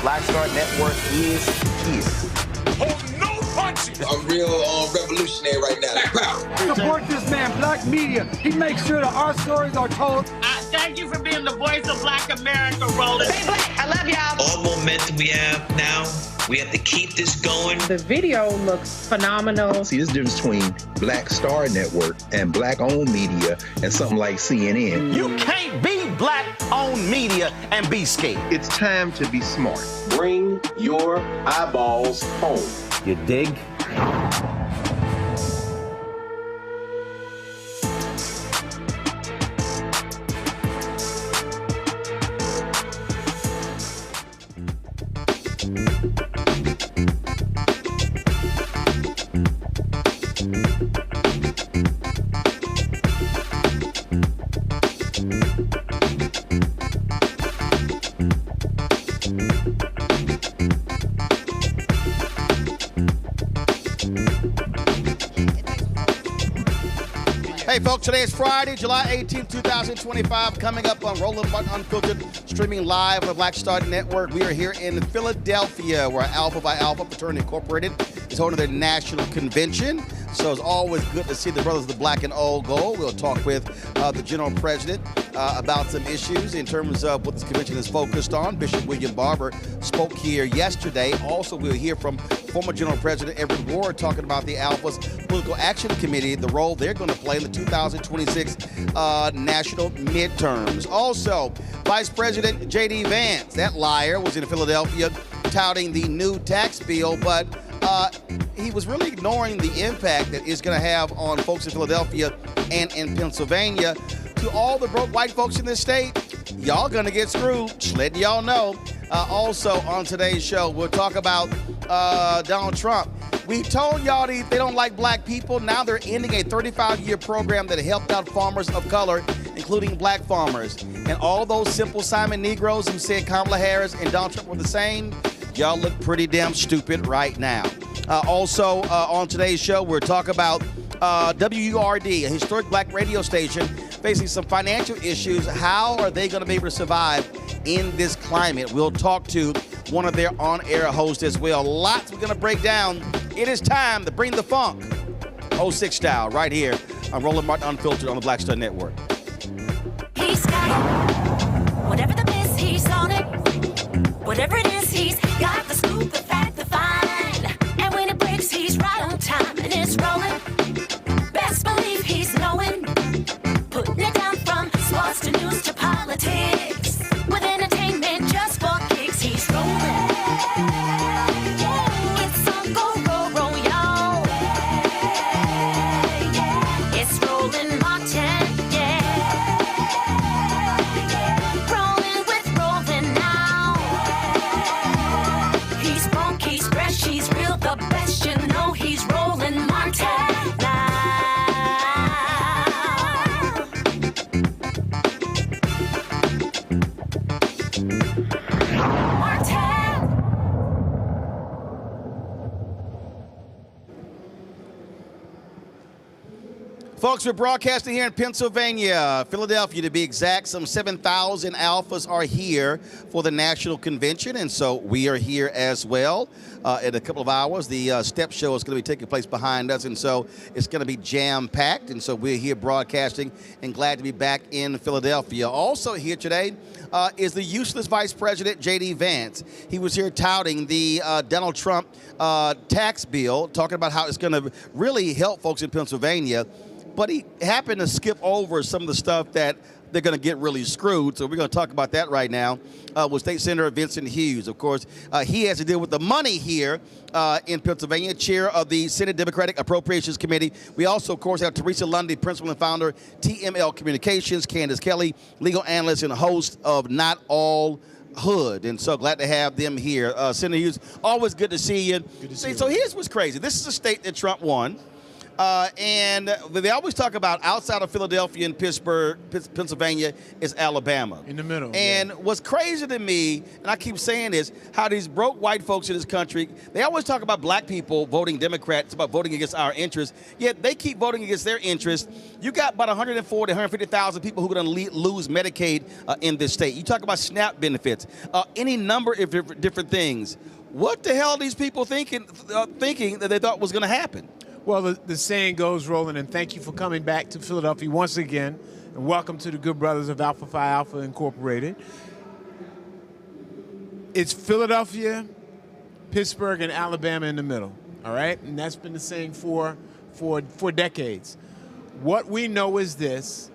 Black Star Network is here. Oh, no punches! I'm real revolutionary right now. Black power. Support this man, Black Media. He makes sure that our stories are told. Thank you for being the voice of Black America, Roland. Stay black. I love y'all. All momentum we have now, we have to keep this going. The video looks phenomenal. See, this difference between Black Star Network and Black-owned media and something like CNN. You can't be Black-owned media and be scared. It's time to be smart. Bring your eyeballs home. You dig? right, folks, today is Friday, July 18, 2025, coming up on Roland Unfiltered, streaming live on the Black Star Network. We are here in Philadelphia, where Alpha by Alpha Fraternity Incorporated is holding their national convention. So it's always good to see the brothers of the black and old gold. We'll talk with the general president about some issues in terms of what this convention is focused on. Bishop William Barber spoke here yesterday. Also, we'll hear from former General President Everett Ward talking about the Alpha's Political Action Committee, the role they're going to play in the 2026 national midterms. Also, Vice President JD Vance, that liar, was in Philadelphia touting the new tax bill, but he was really ignoring the impact that it's going to have on folks in Philadelphia and in Pennsylvania. To all the broke white folks in this state, y'all going to get screwed. Just letting y'all know. Also on today's show, we'll talk about Donald Trump. We told y'all they don't like black people. Now they're ending a 35-year program that helped out farmers of color, including black farmers. And all those Simple Simon Negroes who said Kamala Harris and Donald Trump were the same, y'all look pretty damn stupid right now. Also on today's show, we'll talk about WURD, a historic black radio station facing some financial issues. How are they going to be able to survive in this climate? We'll talk to one of their on-air hosts as well. Lots we're going to break down. It is time to bring the funk, 06 style, right here on Roland Martin Unfiltered on the Black Star Network. He's got it. Whatever the miss, he's on it. Whatever it is, he's got the scoop, the fact, the find. And when it breaks, he's right on time and it's rolling. Best believe he's knowing. Putting it down from sports to news to politics. With entertainment just for kicks, he's rolling. It's on go, roll, y'all. It's Roland Martin, rolling with Roland now. He's funk, he's fresh, he's real, the best, you know he's Roland Martin now. Folks, we're broadcasting here in Pennsylvania, Philadelphia to be exact. Some 7,000 Alphas are here for the national convention, and so we are here as well. In a couple of hours, the step show is going to be taking place behind us, and so it's going to be jam-packed, and so we're here broadcasting and glad to be back in Philadelphia. Also here today is the useless Vice President JD Vance. He was here touting the Donald Trump tax bill, talking about how it's going to really help folks in Pennsylvania. But he happened to skip over some of the stuff that they're going to get really screwed. So we're going to talk about that right now with State Senator Vincent Hughes. Of course, he has to deal with the money here in Pennsylvania, chair of the Senate Democratic Appropriations Committee. We also, of course, have Teresa Lundy, principal and founder, TML Communications, Candace Kelly, legal analyst and host of Not All Hood, and so glad to have them here. Senator Hughes, always good to see you. Good to see you. So here's what's crazy. This is a state that Trump won. And they always talk about outside of Philadelphia and Pittsburgh, Pennsylvania, is Alabama. In the middle. And what's crazy to me, and I keep saying this, how these broke white folks in this country, they always talk about black people voting Democrat, it's about voting against our interests, yet they keep voting against their interests. You got about 140, 150,000 people who are going to lose Medicaid in this state. You talk about SNAP benefits, any number of different things. What the hell are these people thinking that they thought was going to happen? Well, the saying goes, Roland, and thank you for coming back to Philadelphia once again, and welcome to the good brothers of Alpha Phi Alpha Incorporated. It's Philadelphia, Pittsburgh, and Alabama in the middle, all right? And that's been the saying for decades. What we know is this,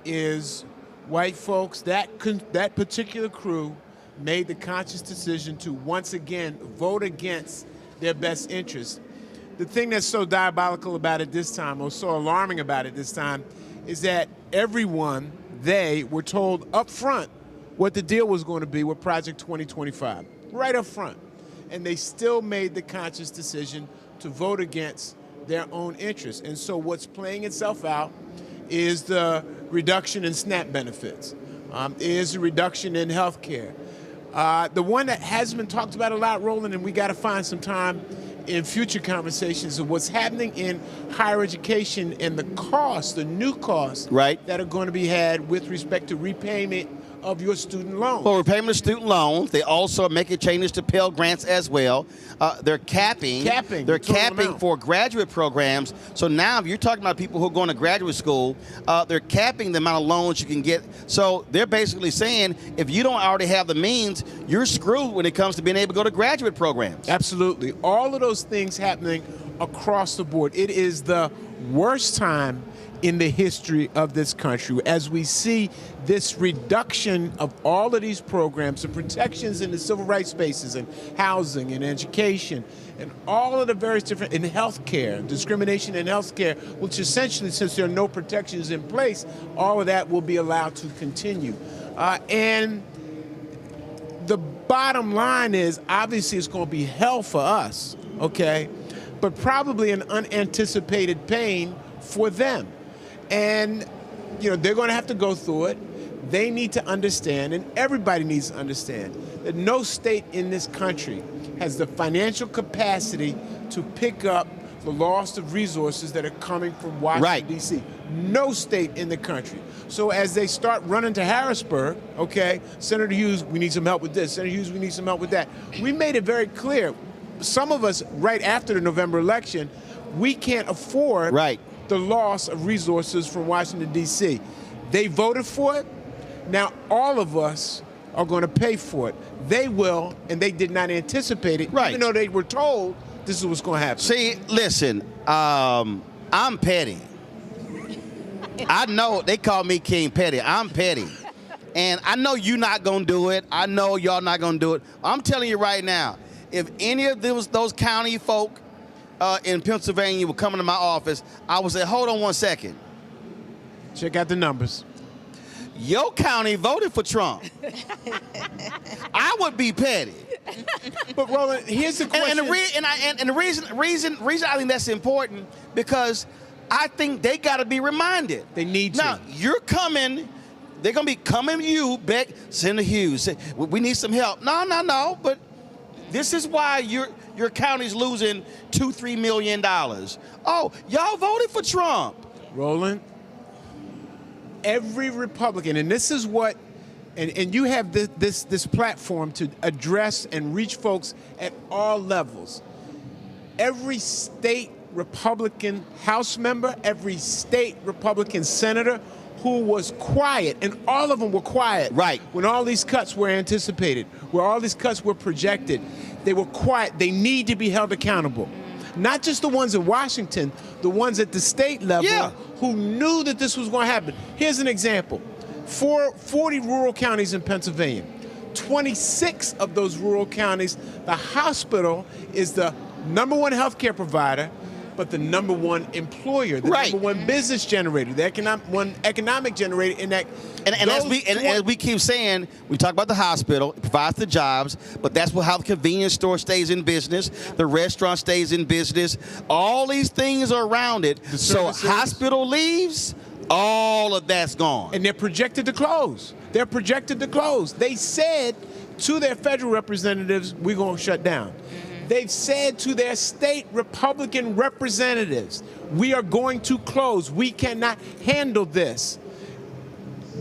is white folks, that particular crew made the conscious decision to once again vote against their best interests. The thing that's so diabolical about it this time, or so alarming about it this time, is that everyone, they were told up front what the deal was going to be with Project 2025, right up front. And they still made the conscious decision to vote against their own interests. And so what's playing itself out is the reduction in SNAP benefits, is a reduction in health care. The one that hasn't been talked about a lot, Roland, and we got to find some time, in future conversations of what's happening in higher education and the costs, the new costs that are going to be had with respect to repayment of your student loan. Well, repayment of student loans. They also are making changes to Pell Grants as well. They're capping for graduate programs. So now if you're talking about people who are going to graduate school, they're capping the amount of loans you can get. So they're basically saying if you don't already have the means, you're screwed when it comes to being able to go to graduate programs. Absolutely. All of those things happening across the board. It is the worst time in the history of this country as we see this reduction of all of these programs, the protections in the civil rights spaces and housing and education and all of the various different, in healthcare, discrimination in healthcare, which essentially, since there are no protections in place, all of that will be allowed to continue. And the bottom line is, obviously it's going to be hell for us, okay, but probably an unanticipated pain for them. And, you know, they're going to have to go through it. They need to understand, and everybody needs to understand, that no state in this country has the financial capacity to pick up the loss of resources that are coming from Washington, D.C. No state in the country. So as they start running to Harrisburg, okay, Senator Hughes, we need some help with this. Senator Hughes, we need some help with that. We made it very clear. Some of us, right after the November election, we can't afford the loss of resources from Washington, D.C. They voted for it. Now all of us are going to pay for it. They will, and they did not anticipate it, even though they were told this is what's going to happen. See, listen, I'm petty. I know they call me King Petty. I'm petty. And I know you're not going to do it. I know y'all not going to do it. I'm telling you right now, if any of those county folk in Pennsylvania were coming to my office, I would say, hold on one second. Check out the numbers. Your county voted for Trump. I would be petty. But Roland, here's the question. And the reason I think that's important, because I think they got to be reminded. They need to. Now, you're coming, they're going to be coming to you, Beck, Senator Hughes, say, we need some help. No, but this is why your county's losing $2-3 million. Oh, y'all voted for Trump. Roland, every Republican, and this is what, and you have this platform to address and reach folks at all levels. Every state Republican House member, every state Republican senator who was quiet, and all of them were quiet when all these cuts were anticipated, where all these cuts were projected. They were quiet. They need to be held accountable. Not just the ones in Washington, the ones at the state level who knew that this was going to happen. Here's an example. 40 rural counties in Pennsylvania. 26 of those rural counties, the hospital is the #1 healthcare provider, but the #1 employer, the #1 business generator, the economic generator in that. And as we keep saying, we talk about the hospital, it provides the jobs, but that's how the convenience store stays in business, the restaurant stays in business, all these things are around it. So hospital leaves, all of that's gone. And they're projected to close. They're projected to close. They said to their federal representatives, we're going to shut down. They've said to their state Republican representatives, we are going to close. We cannot handle this.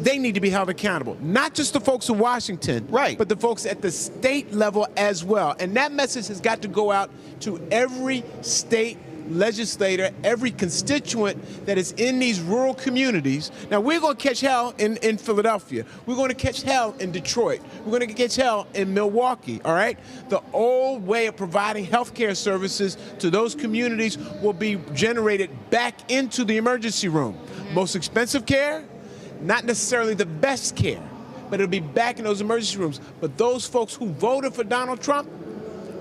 They need to be held accountable. Not just the folks in Washington, but the folks at the state level as well. And that message has got to go out to every state legislator, every constituent that is in these rural communities. Now, we're going to catch hell in Philadelphia. We're going to catch hell in Detroit. We're going to catch hell in Milwaukee, all right? The old way of providing health care services to those communities will be generated back into the emergency room. Most expensive care, not necessarily the best care, but it'll be back in those emergency rooms. But those folks who voted for Donald Trump,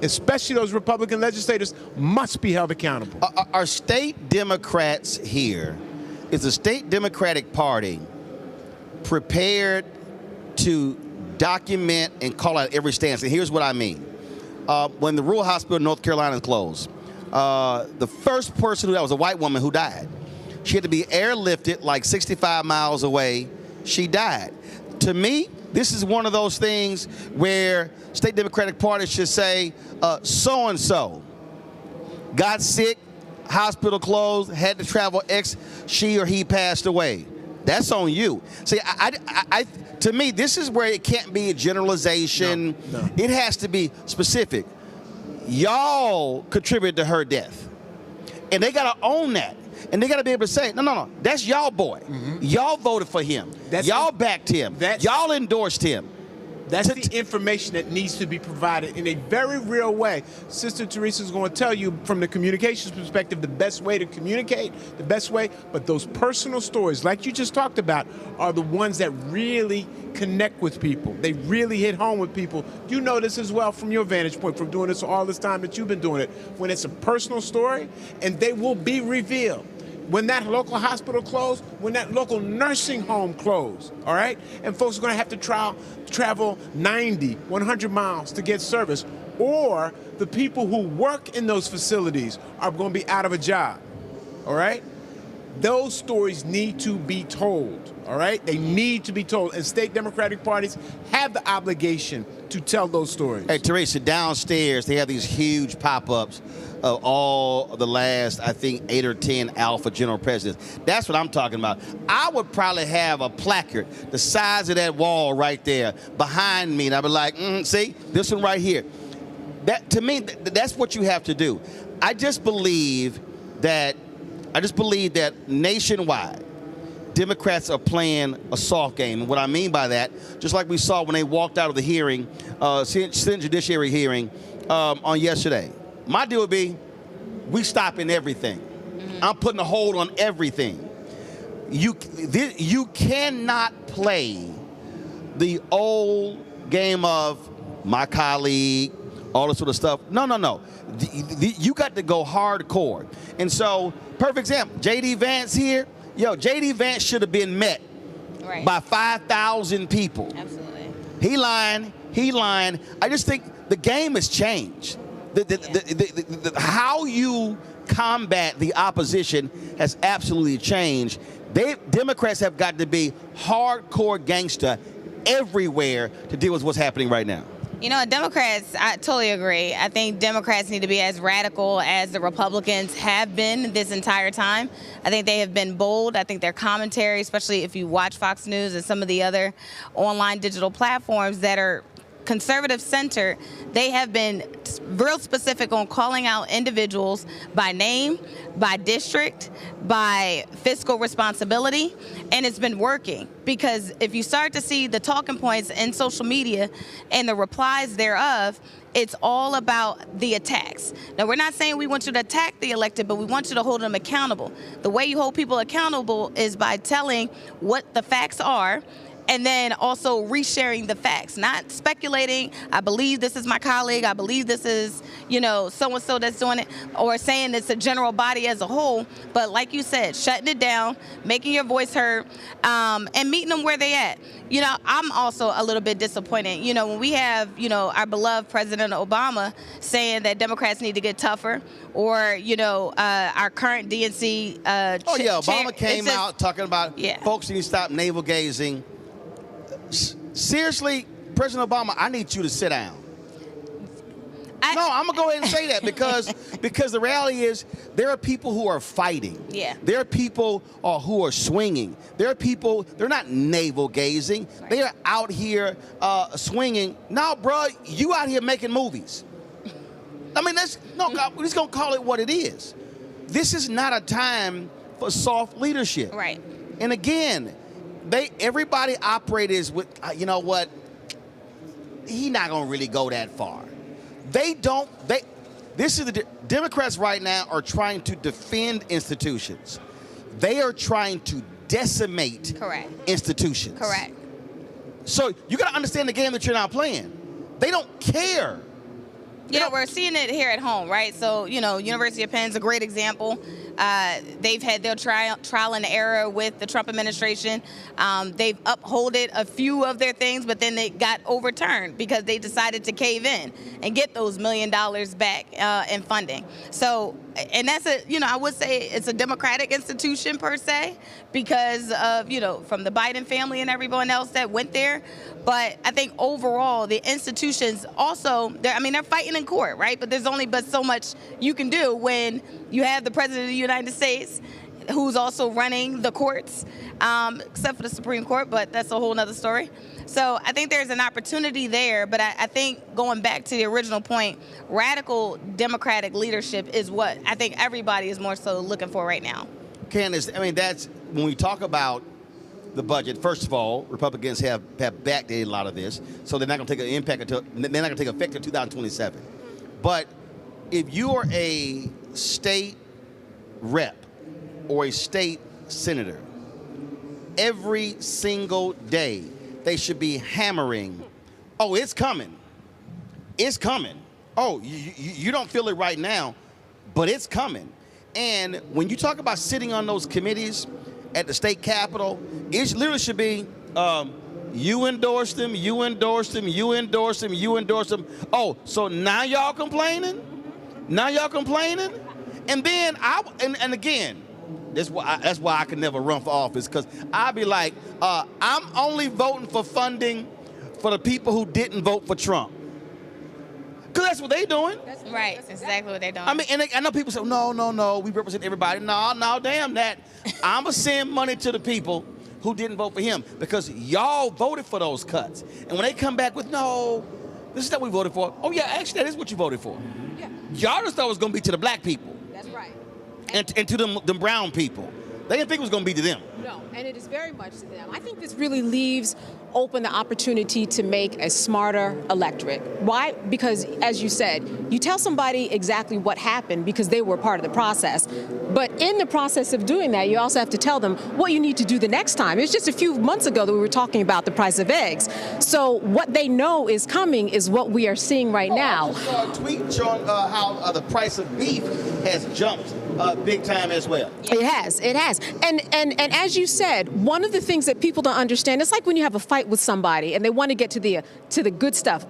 especially those Republican legislators, must be held accountable. Are state Democrats here, is the state Democratic Party prepared to document and call out every stance? And here's what I mean. When the rural hospital in North Carolina closed, the first person that was a white woman who died. She had to be airlifted like 65 miles away. She died. To me, this is one of those things where state Democratic Party should say, so-and-so got sick, hospital closed, had to travel X, she or he passed away. That's on you. See, to me, this is where it can't be a generalization. No. It has to be specific. Y'all contributed to her death. And they got to own that. And they got to be able to say, no, that's y'all boy. Y'all voted for him. Y'all backed him. Y'all endorsed him. That's the information that needs to be provided in a very real way. Sister Teresa's going to tell you from the communications perspective the best way to communicate, the best way, but those personal stories, like you just talked about, are the ones that really connect with people. They really hit home with people. You know this as well from your vantage point, from doing this all this time that you've been doing it. When it's a personal story, and they will be revealed. When that local hospital closed, when that local nursing home closed, all right? And folks are going to have to travel 90, 100 miles to get service. Or the people who work in those facilities are going to be out of a job, all right? Those stories need to be told, all right? They need to be told. And state Democratic parties have the obligation to tell those stories. Hey, Teresa, downstairs, they have these huge pop-ups of all the last, I think, 8 or 10 alpha general presidents. That's what I'm talking about. I would probably have a placard the size of that wall right there behind me, and I'd be like, see, this one right here. That, to me, that's what you have to do. I just believe that nationwide, Democrats are playing a soft game. And what I mean by that, just like we saw when they walked out of the hearing, Senate Judiciary hearing on yesterday. My deal would be, we stopping everything. I'm putting a hold on everything. You cannot play the old game of my colleague, all this sort of stuff. No. You got to go hardcore. And so, perfect example, JD Vance here. Yo, JD Vance should have been met by 5,000 people. Absolutely. He lying. I just think the game has changed. How you combat the opposition has absolutely changed. Democrats have got to be hardcore gangster everywhere to deal with what's happening right now. You know, Democrats, I totally agree. I think Democrats need to be as radical as the Republicans have been this entire time. I think they have been bold. I think their commentary, especially if you watch Fox News and some of the other online digital platforms that are conservative center, they have been real specific on calling out individuals by name, by district, by fiscal responsibility, and it's been working. Because if you start to see the talking points in social media and the replies thereof, it's all about the attacks. Now, we're not saying we want you to attack the elected, but we want you to hold them accountable. The way you hold people accountable is by telling what the facts are, and then also resharing the facts, not speculating, I believe this is my colleague, I believe this is, so-and-so that's doing it, or saying it's a general body as a whole, but like you said, shutting it down, making your voice heard, and meeting them where they at. I'm also a little bit disappointed. When we have, our beloved President Obama saying that Democrats need to get tougher, or, our current DNC Obama came out talking about folks need to stop navel gazing. Seriously, President Obama, I need you to sit down. I'm going to go ahead and say that because the reality is there are people who are fighting. Yeah. There are people who are swinging. There are people, they're not navel gazing. Right. They are out here swinging. Now, bro, you out here making movies. I mean, we're just going to call it what it is. This is not a time for soft leadership. Right. And again, everybody operates with, you know what, he not going to really go that far. The Democrats right now are trying to defend institutions. They are trying to decimate institutions. Correct. So you got to understand the game that you're not playing. They don't care. We're seeing it here at home, right? So, University of Penn's a great example. They've had their trial and error with the Trump administration. They've upholded a few of their things, but then they got overturned because they decided to cave in and get those $1 million back in funding. So and that's I would say it's a democratic institution per se because of, from the Biden family and everyone else that went there. But I think overall, the institutions also, they're fighting in court, right? But there's only but so much you can do when you have the President of the United States who's also running the courts, except for the Supreme Court, but that's a whole nother story. So I think there's an opportunity there, but I think going back to the original point, radical Democratic leadership is what I think everybody is more so looking for right now. Candace, that's when we talk about the budget. First of all, Republicans have backdated a lot of this, so they're not going to take an impact until they're not going to take effect until 2027. But if you are a state rep or a state senator, every single day they should be hammering, oh, it's coming. It's coming. Oh, you don't feel it right now, but it's coming. And when you talk about sitting on those committees at the state capitol, it literally should be, you endorse them, you endorse them, you endorse them, you endorse them. Oh, so now y'all complaining? Now y'all complaining? And then and again, that's why I can never run for office, because I'll be like, I'm only voting for funding for the people who didn't vote for Trump. Because that's what they doing. That's right. That's exactly what they doing. And I know people say, no, we represent everybody. No, damn that. I'm going to send money to the people who didn't vote for him, because y'all voted for those cuts. And when they come back with, no, this is what we voted for. Oh, yeah, actually, that is what you voted for. Yeah. Y'all just thought it was going to be to the black people. That's right. And to them brown people. They didn't think it was going to be to them. No, and it is very much to them. I think this really leaves open the opportunity to make a smarter electorate. Why? Because, as you said, you tell somebody exactly what happened because they were part of the process. But in the process of doing that, you also have to tell them what you need to do the next time. It was just a few months ago that we were talking about the price of eggs. So what they know is coming is what we are seeing right now. I just saw a tweet showing how the price of beef has jumped big time as well. It has. And as you said, one of the things that people don't understand, it's like when you have a fight with somebody and they want to get to the good stuff.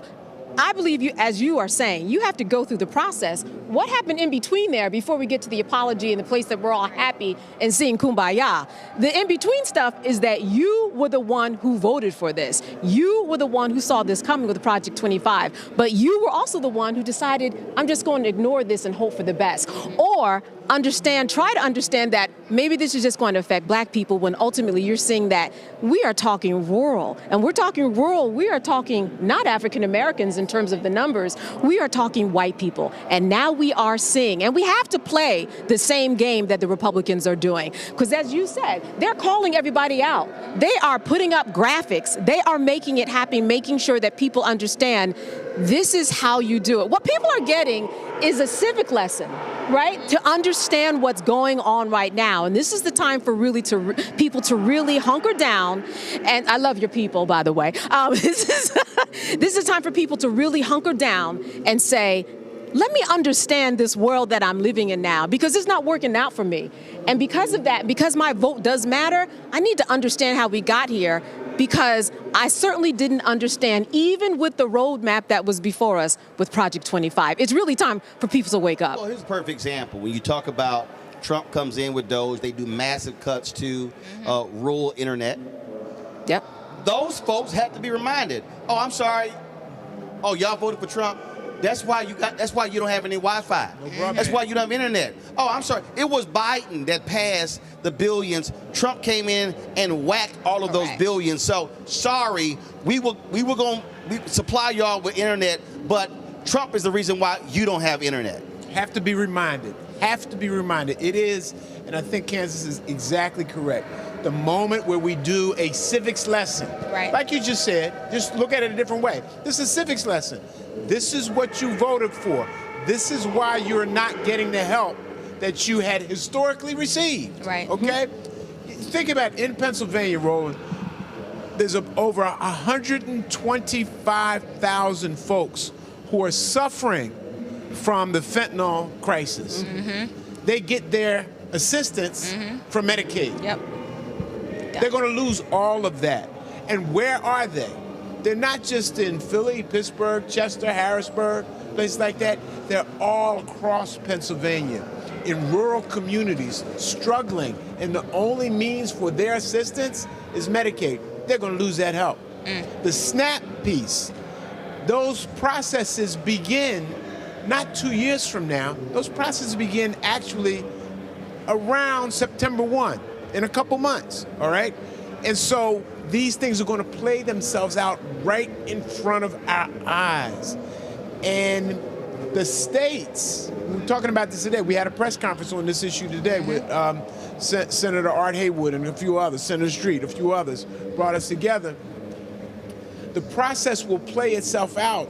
I believe you, as you are saying, you have to go through the process. What happened in between there before we get to the apology and the place that we're all happy and seeing kumbaya? The in-between stuff is that you were the one who voted for this. You were the one who saw this coming with Project 25. But you were also the one who decided, I'm just going to ignore this and hope for the best. Or try to understand that maybe this is just going to affect black people, when ultimately you're seeing that we are talking rural. And we're talking rural, we are talking not African Americans in terms of the numbers, we are talking white people. And now we are seeing, and we have to play the same game that the Republicans are doing. Because as you said, they're calling everybody out. They are putting up graphics. They are making it happen, making sure that people understand this is how you do it. What people are getting is a civic lesson, right? To understand what's going on right now. And this is the time for people to really hunker down. And I love your people, by the way. This is time for people to really hunker down and say, let me understand this world that I'm living in now, because it's not working out for me. And because of that, because my vote does matter, I need to understand how we got here, because I certainly didn't understand, even with the roadmap that was before us with Project 25. It's really time for people to wake up. Well, here's a perfect example. When you talk about Trump comes in with those, they do massive cuts to rural internet. Yep. Those folks have to be reminded, oh, I'm sorry. Oh, y'all voted for Trump? That's why you don't have any Wi-Fi. No, that's why you don't have internet. Oh, I'm sorry. It was Biden that passed the billions. Trump came in and whacked all of those billions. So sorry, we were going to supply y'all with internet, but Trump is the reason why you don't have internet. Have to be reminded. Have to be reminded. It is, and I think Kansas is exactly correct, the moment where we do a civics lesson. Right. Like you just said, just look at it a different way. This is a civics lesson. This is what you voted for. This is why you're not getting the help that you had historically received. Right. Okay? Think about in Pennsylvania, Roland, there's over 125,000 folks who are suffering from the fentanyl crisis. Mm-hmm. They get their assistance from Medicaid. Yep. They're going to lose all of that. And where are they? They're not just in Philly, Pittsburgh, Chester, Harrisburg, places like that. They're all across Pennsylvania. in rural communities struggling, and the only means for their assistance is Medicaid, they're going to lose that help. The SNAP piece, those processes begin not 2 years from now. Those processes begin actually around September 1, in a couple months, all right? And so these things are going to play themselves out right in front of our eyes. And the states, we were talking about this today. We had a press conference on this issue today with Senator Art Haywood and a few others, Senator Street, a few others brought us together. The process will play itself out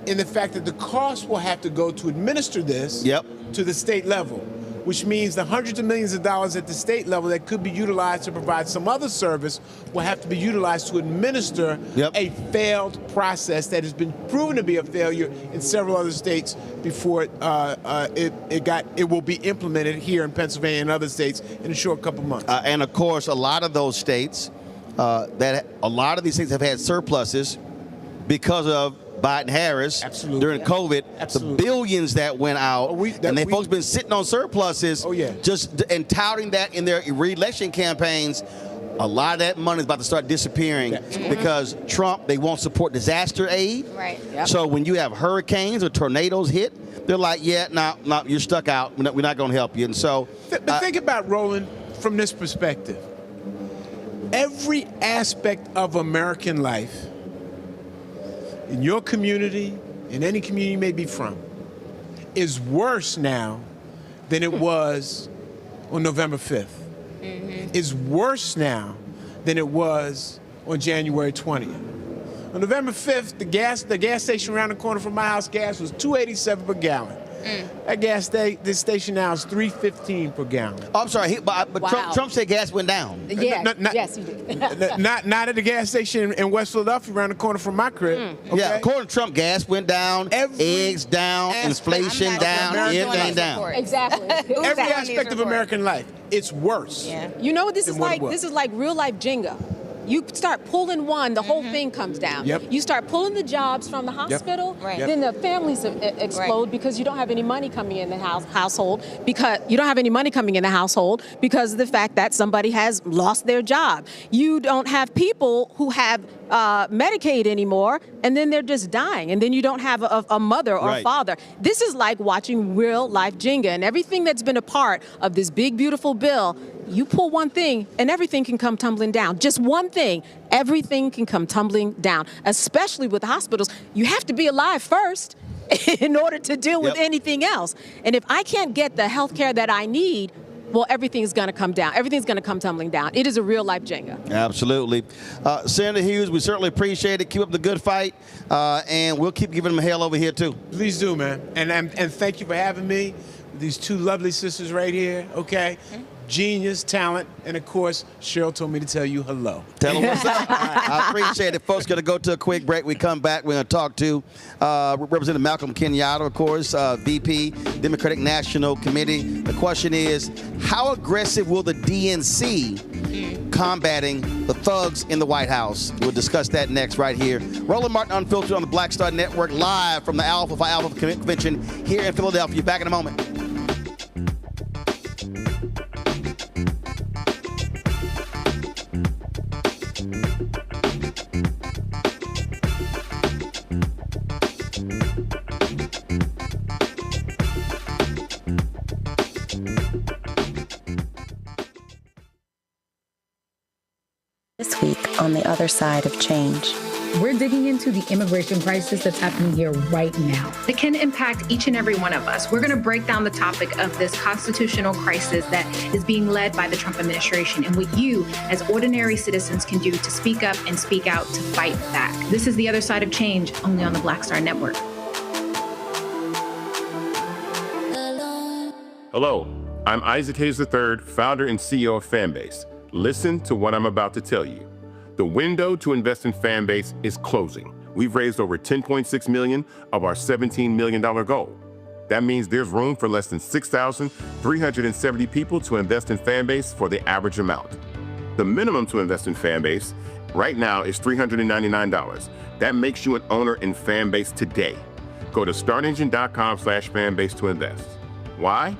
in the fact that the cost will have to go to administer this to the state level, which means the hundreds of millions of dollars at the state level that could be utilized to provide some other service will have to be utilized to administer a failed process that has been proven to be a failure in several other states before it will be implemented here in Pennsylvania and other states in a short couple months. And of course, a lot of those states, a lot of these states have had surpluses because of Biden-Harris during COVID, the billions that went out, and folks been sitting on surpluses, and touting that in their re-election campaigns. A lot of that money is about to start disappearing because Trump, they won't support disaster aid. Right. So when you have hurricanes or tornadoes hit, they're like, no, you're stuck out. We're not going to help you. And so, but think about, Roland, from this perspective. Every aspect of American life, in your community, in any community you may be from, is worse now than it was on November 5th. Is worse now than it was on January 20th. On November 5th, the gas station around the corner from my house, gas was $2.87 per gallon. That this station now is $3.15 per gallon. Oh, I'm sorry, but Trump said gas went down. Yes, he did. not at the gas station in West Philadelphia around the corner from my crib. Okay? Yeah, according to Trump, gas went down, eggs down, inflation down, everything down. Exactly. Every aspect of American life, it's worse. Yeah. You know what this is like? This is like real life Jenga. You start pulling one, the whole thing comes down. You start pulling the jobs from the hospital, then the families explode because you don't have any money coming in the household because you don't have any money coming in the household because of the fact that somebody has lost their job. You don't have people who have Medicaid anymore, and then they're just dying, and then you don't have a mother or a father. This is like watching real life Jenga, and everything that's been a part of this big, beautiful bill. You pull one thing and everything can come tumbling down. Just one thing, everything can come tumbling down, especially with the hospitals. You have to be alive first in order to deal with anything else. And if I can't get the health care that I need, well, everything's going to come down. Everything's going to come tumbling down. It is a real life Jenga. Absolutely. Senator Hughes, we certainly appreciate it. Keep up the good fight, and we'll keep giving them hell over here, too. Please do, man. And thank you for having me. These two lovely sisters right here, okay? Genius, talent, and of course, Cheryl told me to tell you hello. Tell them what's up. I appreciate it. Folks, going to go to a quick break. We come back, we're going to talk to Representative Malcolm Kenyatta, of course, VP, Democratic National Committee. The question is, how aggressive will the DNC combating the thugs in the White House? We'll discuss that next right here. Roland Martin Unfiltered on the Black Star Network, live from the Alpha Phi Alpha Convention here in Philadelphia. Back in a moment. This week on The Other Side of Change. We're digging into the immigration crisis that's happening here right now. It can impact each and every one of us. We're going to break down the topic of this constitutional crisis that is being led by the Trump administration and what you, as ordinary citizens, can do to speak up and speak out to fight back. This is The Other Side of Change, only on the Black Star Network. Hello, I'm Isaac Hayes III, founder and CEO of Fanbase. Listen to what I'm about to tell you. The window to invest in Fanbase is closing. We've raised over $10.6 million of our $17 million goal. That means there's room for less than 6,370 people to invest in Fanbase for the average amount. The minimum to invest in Fanbase right now is $399. That makes you an owner in Fanbase today. Go to startengine.com/fanbase to invest. Why?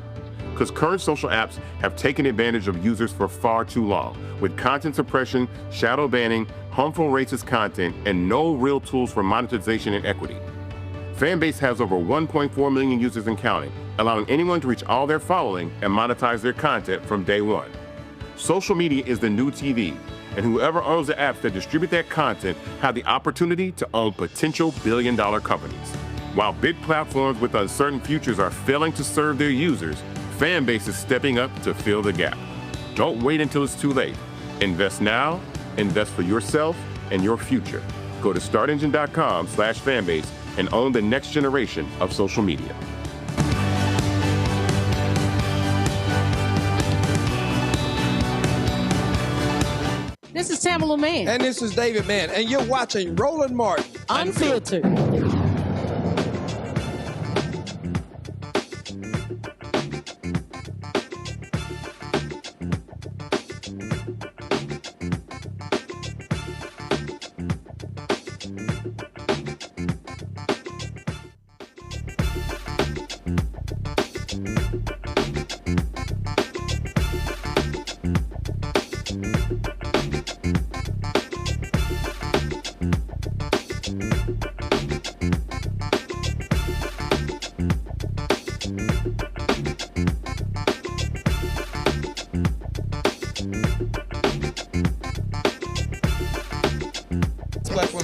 because current social apps have taken advantage of users for far too long, with content suppression, shadow banning, harmful racist content, and no real tools for monetization and equity. Fanbase has over 1.4 million users and counting, allowing anyone to reach all their following and monetize their content from day one. Social media is the new TV, and whoever owns the apps that distribute that content have the opportunity to own potential billion-dollar companies. While big platforms with uncertain futures are failing to serve their users, Fanbase is stepping up to fill the gap. Don't wait until it's too late. Invest now, invest for yourself and your future. Go to startengine.com/fanbase and own the next generation of social media. This is Tamala Mann. And this is David Mann. And you're watching Roland Martin Unfiltered.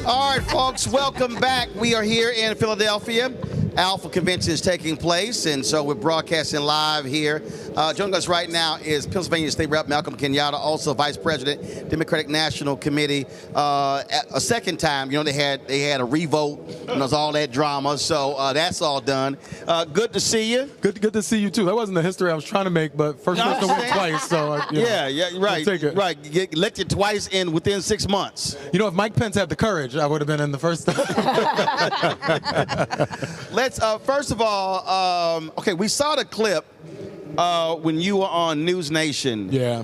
All right, folks, welcome back. We are here in Philadelphia. Alpha Convention is taking place, and so we're broadcasting live here. Joining us right now is Pennsylvania State Rep Malcolm Kenyatta, also Vice President, Democratic National Committee. A second time, you know, they had a revote, and there was all that drama, so that's all done. Good to see you. Good to see you too. That wasn't the history I was trying to make, but first person to win twice, so right, take it. Right. Get elected twice within 6 months. You know, if Mike Pence had the courage, I would have been in the first time. Let's first of all, okay, we saw the clip when you were on News Nation. Yeah.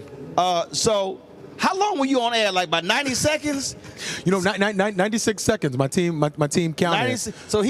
So how long were you on air? Like about 90 seconds? You know, 96 seconds. My team counted. So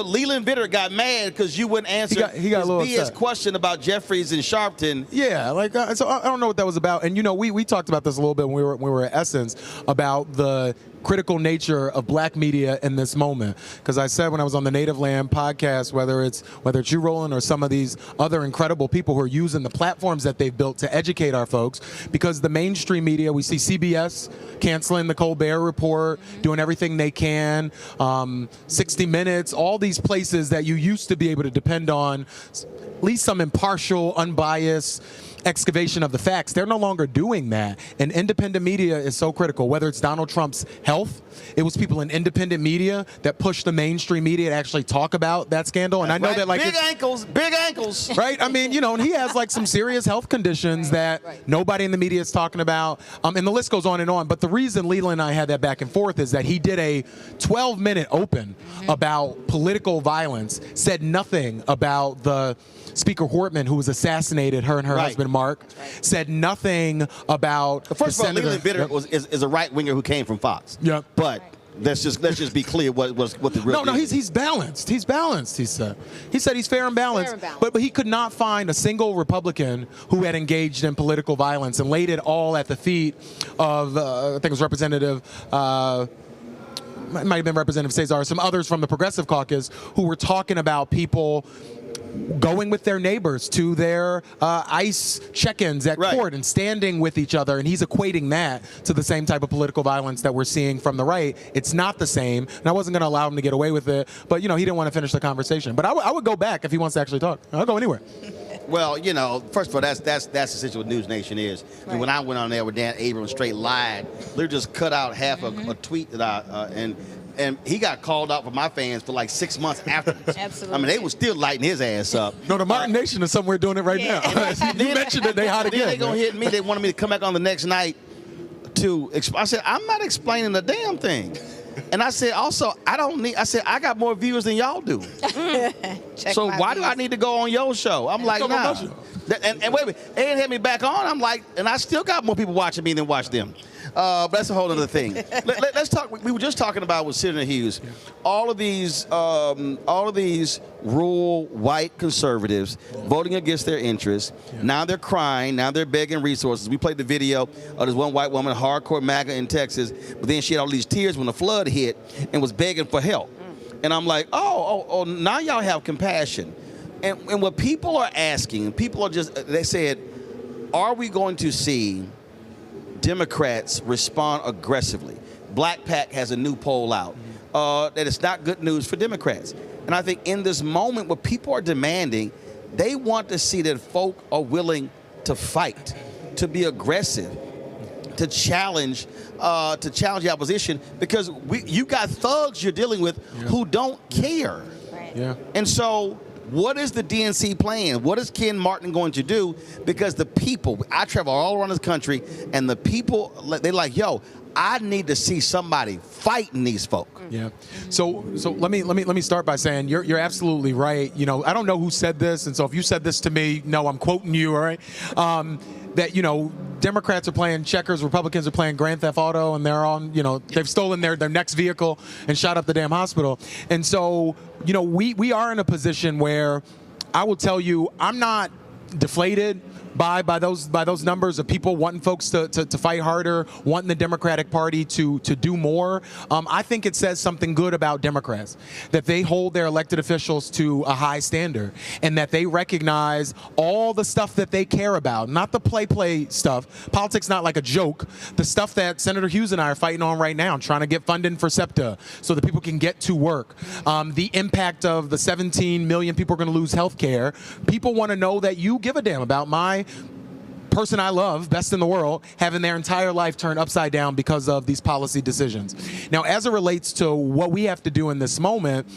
Leland Vitter got mad because you wouldn't answer he got a little his upset. question about Jeffries and Sharpton. Yeah, so I don't know what that was about. And you know, we talked about this a little bit when we were at Essence about the critical nature of black media in this moment. Because I said when I was on the Native Land podcast, whether it's you, Roland, or some of these other incredible people who are using the platforms that they've built to educate our folks, because the mainstream media, we see CBS canceling the Colbert Report, doing everything they can, 60 Minutes, all these places that you used to be able to depend on, at least some impartial, unbiased excavation of the facts. They're no longer doing that. And independent media is so critical, whether it's Donald Trump's health. It was people in independent media that pushed the mainstream media to actually talk about that scandal. And I know that big ankles. Right? I mean, you know, and he has like some serious health conditions that nobody in the media is talking about. And the list goes on and on. But the reason Leland and I had that back and forth is that he did a 12-minute open about political violence, said nothing about the Speaker Hortman, who was assassinated, her and her husband Mark, said nothing about. First of all, Leland Vitter is a right winger who came from Fox. Yeah, but let's just be clear what the real. No, he's balanced. He's balanced. He said he's fair and balanced. But he could not find a single Republican who had engaged in political violence and laid it all at the feet of I think it was Representative. Might have been Representative Cesar, some others from the Progressive Caucus who were talking about people going with their neighbors to their ICE check-ins at court and standing with each other, and he's equating that to the same type of political violence that we're seeing from the right. It's not the same, and I wasn't going to allow him to get away with it, but you know, he didn't want to finish the conversation. But I would go back if he wants to actually talk. I'll go anywhere. Well, you know, first of all, that's the situation with News Nation is. Right. When I went on there with Dan Abrams, straight lied, they just cut out half a tweet that and he got called out by my fans for like 6 months afterwards. Absolutely. I mean, they were still lighting his ass up. No, the Martin Nation is somewhere doing it right now. You mentioned it, they hot again. Then they gonna hit me. They wanted me to come back on the next night to. I said, I'm not explaining the damn thing. And I said, also, I got more viewers than y'all do. So why do I need to go on your show? I'm like, nah. And wait a minute, they didn't have me back on. I'm like, and I still got more people watching me than watch them. But that's a whole other thing. Let's talk. We were just talking about with Senator Hughes, all of these rural white conservatives voting against their interests. Now they're crying. Now they're begging resources. We played the video of this one white woman, hardcore MAGA in Texas, but then she had all these tears when the flood hit and was begging for help. And I'm like, oh, now y'all have compassion. And what people are asking, they said, are we going to see Democrats respond aggressively? Black PAC has a new poll out that it's not good news for Democrats. And I think in this moment what people are demanding, they want to see that folk are willing to fight, to be aggressive, to challenge the opposition, because you got thugs you're dealing with who don't care. Right. Yeah. And so what is the DNC plan? What is Ken Martin going to do? Because the people, I travel all around this country, and the people, they're like, yo, I need to see somebody fighting these folk. Yeah. So let me start by saying you're absolutely right. You know, I don't know who said this, and so if you said this to me, no, I'm quoting you, all right? That, you know, Democrats are playing checkers, Republicans are playing Grand Theft Auto, and they're on, you know, they've stolen their next vehicle and shot up the damn hospital. And so, you know, we are in a position where I will tell you, I'm not deflated by those numbers of people wanting folks to fight harder, wanting the Democratic Party to do more. I think it says something good about Democrats, that they hold their elected officials to a high standard, and that they recognize all the stuff that they care about, not the play stuff. Politics not like a joke. The stuff that Senator Hughes and I are fighting on right now, trying to get funding for SEPTA so that people can get to work. The impact of the 17 million people are going to lose health care. People want to know that you give a damn about my person I love, best in the world, having their entire life turned upside down because of these policy decisions. Now, as it relates to what we have to do in this moment,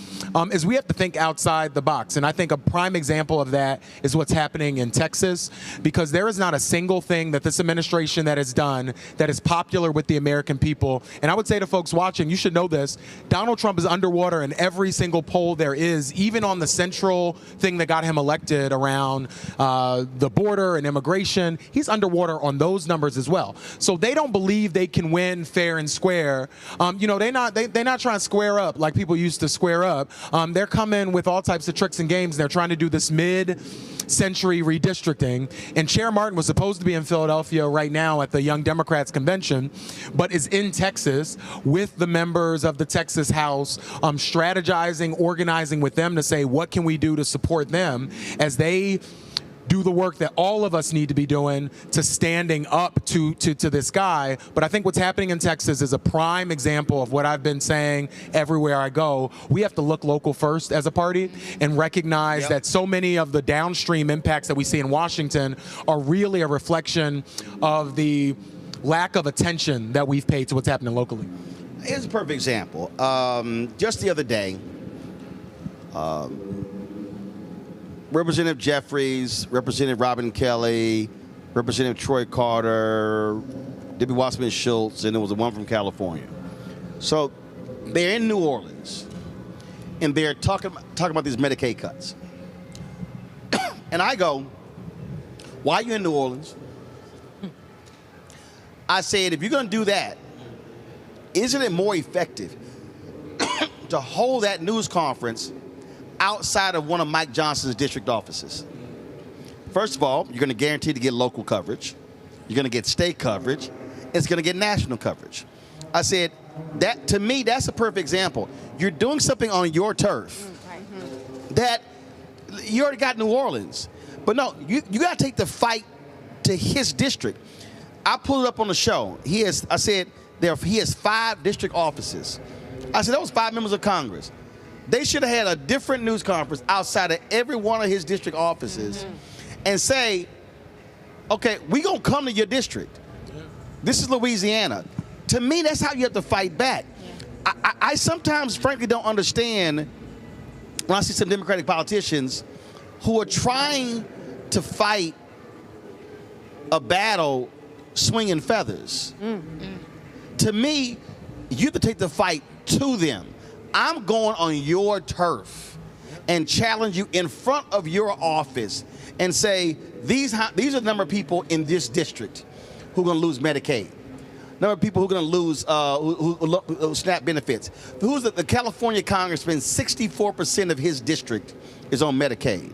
is we have to think outside the box. And I think a prime example of that is what's happening in Texas, because there is not a single thing that this administration that has done that is popular with the American people. And I would say to folks watching, you should know this, Donald Trump is underwater in every single poll there is, even on the central thing that got him elected around the border and immigration. He's underwater on those numbers as well. So they don't believe they can win fair and square. You know, they're not trying to square up like people used to square up. They're coming with all types of tricks and games. They're trying to do this mid-century redistricting. And Chair Martin was supposed to be in Philadelphia right now at the Young Democrats convention, but is in Texas with the members of the Texas House, strategizing, organizing with them to say, what can we do to support them as they do the work that all of us need to be doing to standing up to this guy. But I think what's happening in Texas is a prime example of what I've been saying everywhere I go. We have to look local first as a party and recognize that so many of the downstream impacts that we see in Washington are really a reflection of the lack of attention that we've paid to what's happening locally. Here's a perfect example. Just the other day, Representative Jeffries, Representative Robin Kelly, Representative Troy Carter, Debbie Wasserman Schultz, and there was one from California. So they're in New Orleans, and they're talking about these Medicaid cuts. And I go, why are you in New Orleans? I said, if you're going to do that, isn't it more effective to hold that news conference outside of one of Mike Johnson's district offices? First of all, you're going to guarantee to get local coverage. You're going to get state coverage. It's going to get national coverage. I said, that to me, that's a perfect example. You're doing something on your turf that you already got New Orleans. But no, you got to take the fight to his district. I pulled it up on the show. He has 5 district offices. I said, that was 5 members of Congress. They should have had a different news conference outside of every one of his district offices and say, okay, we're going to come to your district. This is Louisiana. To me, that's how you have to fight back. I sometimes, frankly, don't understand when I see some Democratic politicians who are trying to fight a battle swinging feathers. To me, you have to take the fight to them. I'm going on your turf and challenge you in front of your office and say, these are the number of people in this district who are going to lose Medicaid. number of people who are going to lose who SNAP benefits. Who's the California congressman? 64% of his district is on Medicaid.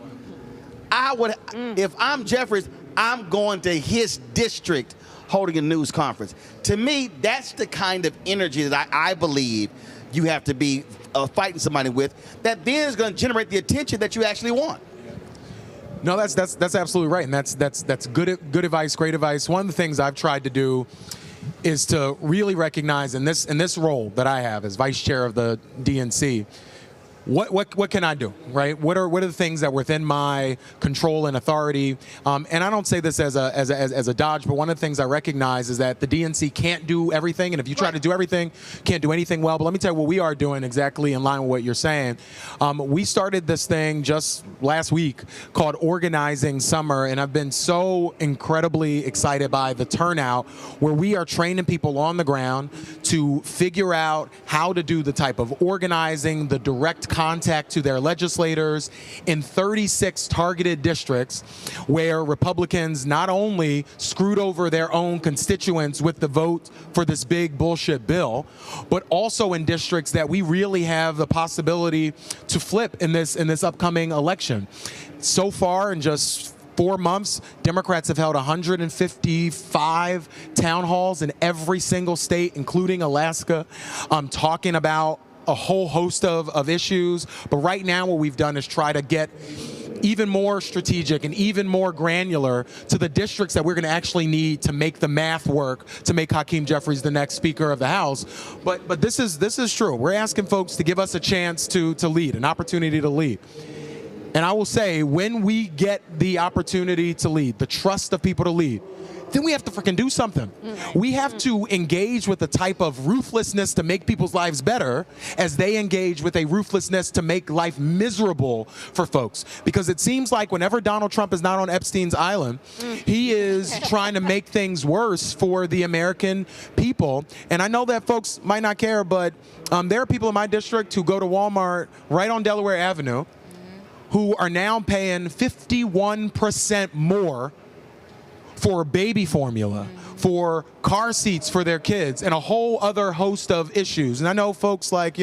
I would, if I'm Jeffries, I'm going to his district holding a news conference. To me, that's the kind of energy that I believe you have to be fighting somebody with, that then is going to generate the attention that you actually want. No, that's absolutely right, and that's good advice, great advice. One of the things I've tried to do is to really recognize in this role that I have as vice chair of the DNC, what can I do, right? What are the things that are within my control and authority? And I don't say this as a dodge, but one of the things I recognize is that the DNC can't do everything, and if you try to do everything, can't do anything well. But let me tell you what we are doing exactly in line with what you're saying. We started this thing just last week called Organizing Summer, and I've been so incredibly excited by the turnout, where we are training people on the ground to figure out how to do the type of organizing, the direct contact to their legislators in 36 targeted districts where Republicans not only screwed over their own constituents with the vote for this big bullshit bill, but also in districts that we really have the possibility to flip in this upcoming election. So far, in just 4 months, Democrats have held 155 town halls in every single state, including Alaska, talking about a whole host of issues. But right now what we've done is try to get even more strategic and even more granular to the districts that we're going to actually need to make the math work to make Hakeem Jeffries the next Speaker of the House. But this is true. We're asking folks to give us a chance to lead, an opportunity to lead. And I will say, when we get the opportunity to lead, the trust of people to lead, then we have to freaking do something. We have to engage with a type of ruthlessness to make people's lives better as they engage with a ruthlessness to make life miserable for folks. Because it seems like whenever Donald Trump is not on Epstein's island, he is trying to make things worse for the American people. And I know that folks might not care, but there are people in my district who go to Walmart right on Delaware Avenue who are now paying 51% more for baby formula, for car seats for their kids, and a whole other host of issues. And I know folks like,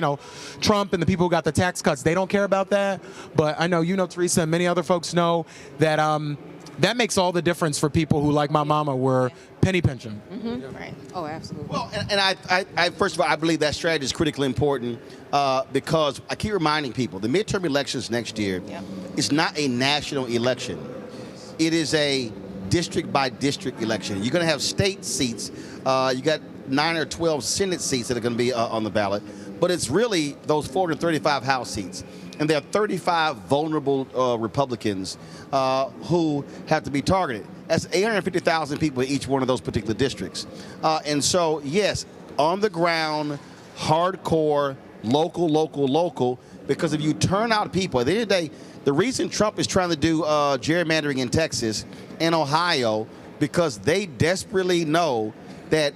Trump and the people who got the tax cuts, they don't care about that. But I know, Teresa, and many other folks know that that makes all the difference for people who, like my mama, were penny pinching. Right. Oh, absolutely. Well, and I first of all, I believe that strategy is critically important because I keep reminding people, the midterm elections next year is not a national election. It is a district by district election. You're going to have state seats. You got 9 or 12 Senate seats that are going to be on the ballot. But it's really those 435 House seats. And there are 35 vulnerable Republicans who have to be targeted. That's 850,000 people in each one of those particular districts. And so, yes, on the ground, hardcore, local, because if you turn out people, at the end of the day, the reason Trump is trying to do gerrymandering in Texas and Ohio, because they desperately know that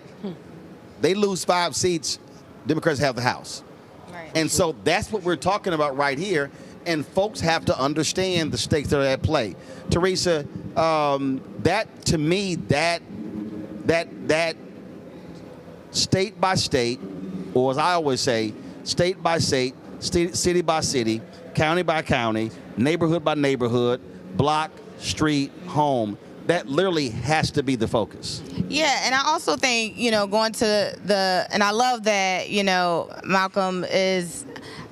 they lose 5 seats, Democrats have the House. Right. And so that's what we're talking about right here. And folks have to understand the stakes that are at play. Teresa, that to me, that state by state, or as I always say, state by state, city by city, county by county, neighborhood by neighborhood, block, street, home. That literally has to be the focus. Yeah, and I also think, going to and I love that, Malcolm is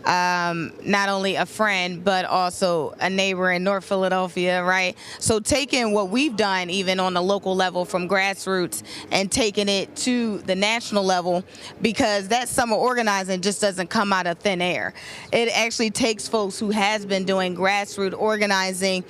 not only a friend, but also a neighbor in North Philadelphia, right? So taking what we've done, even on the local level from grassroots, and taking it to the national level, because that summer organizing just doesn't come out of thin air. It actually takes folks who has been doing grassroots organizing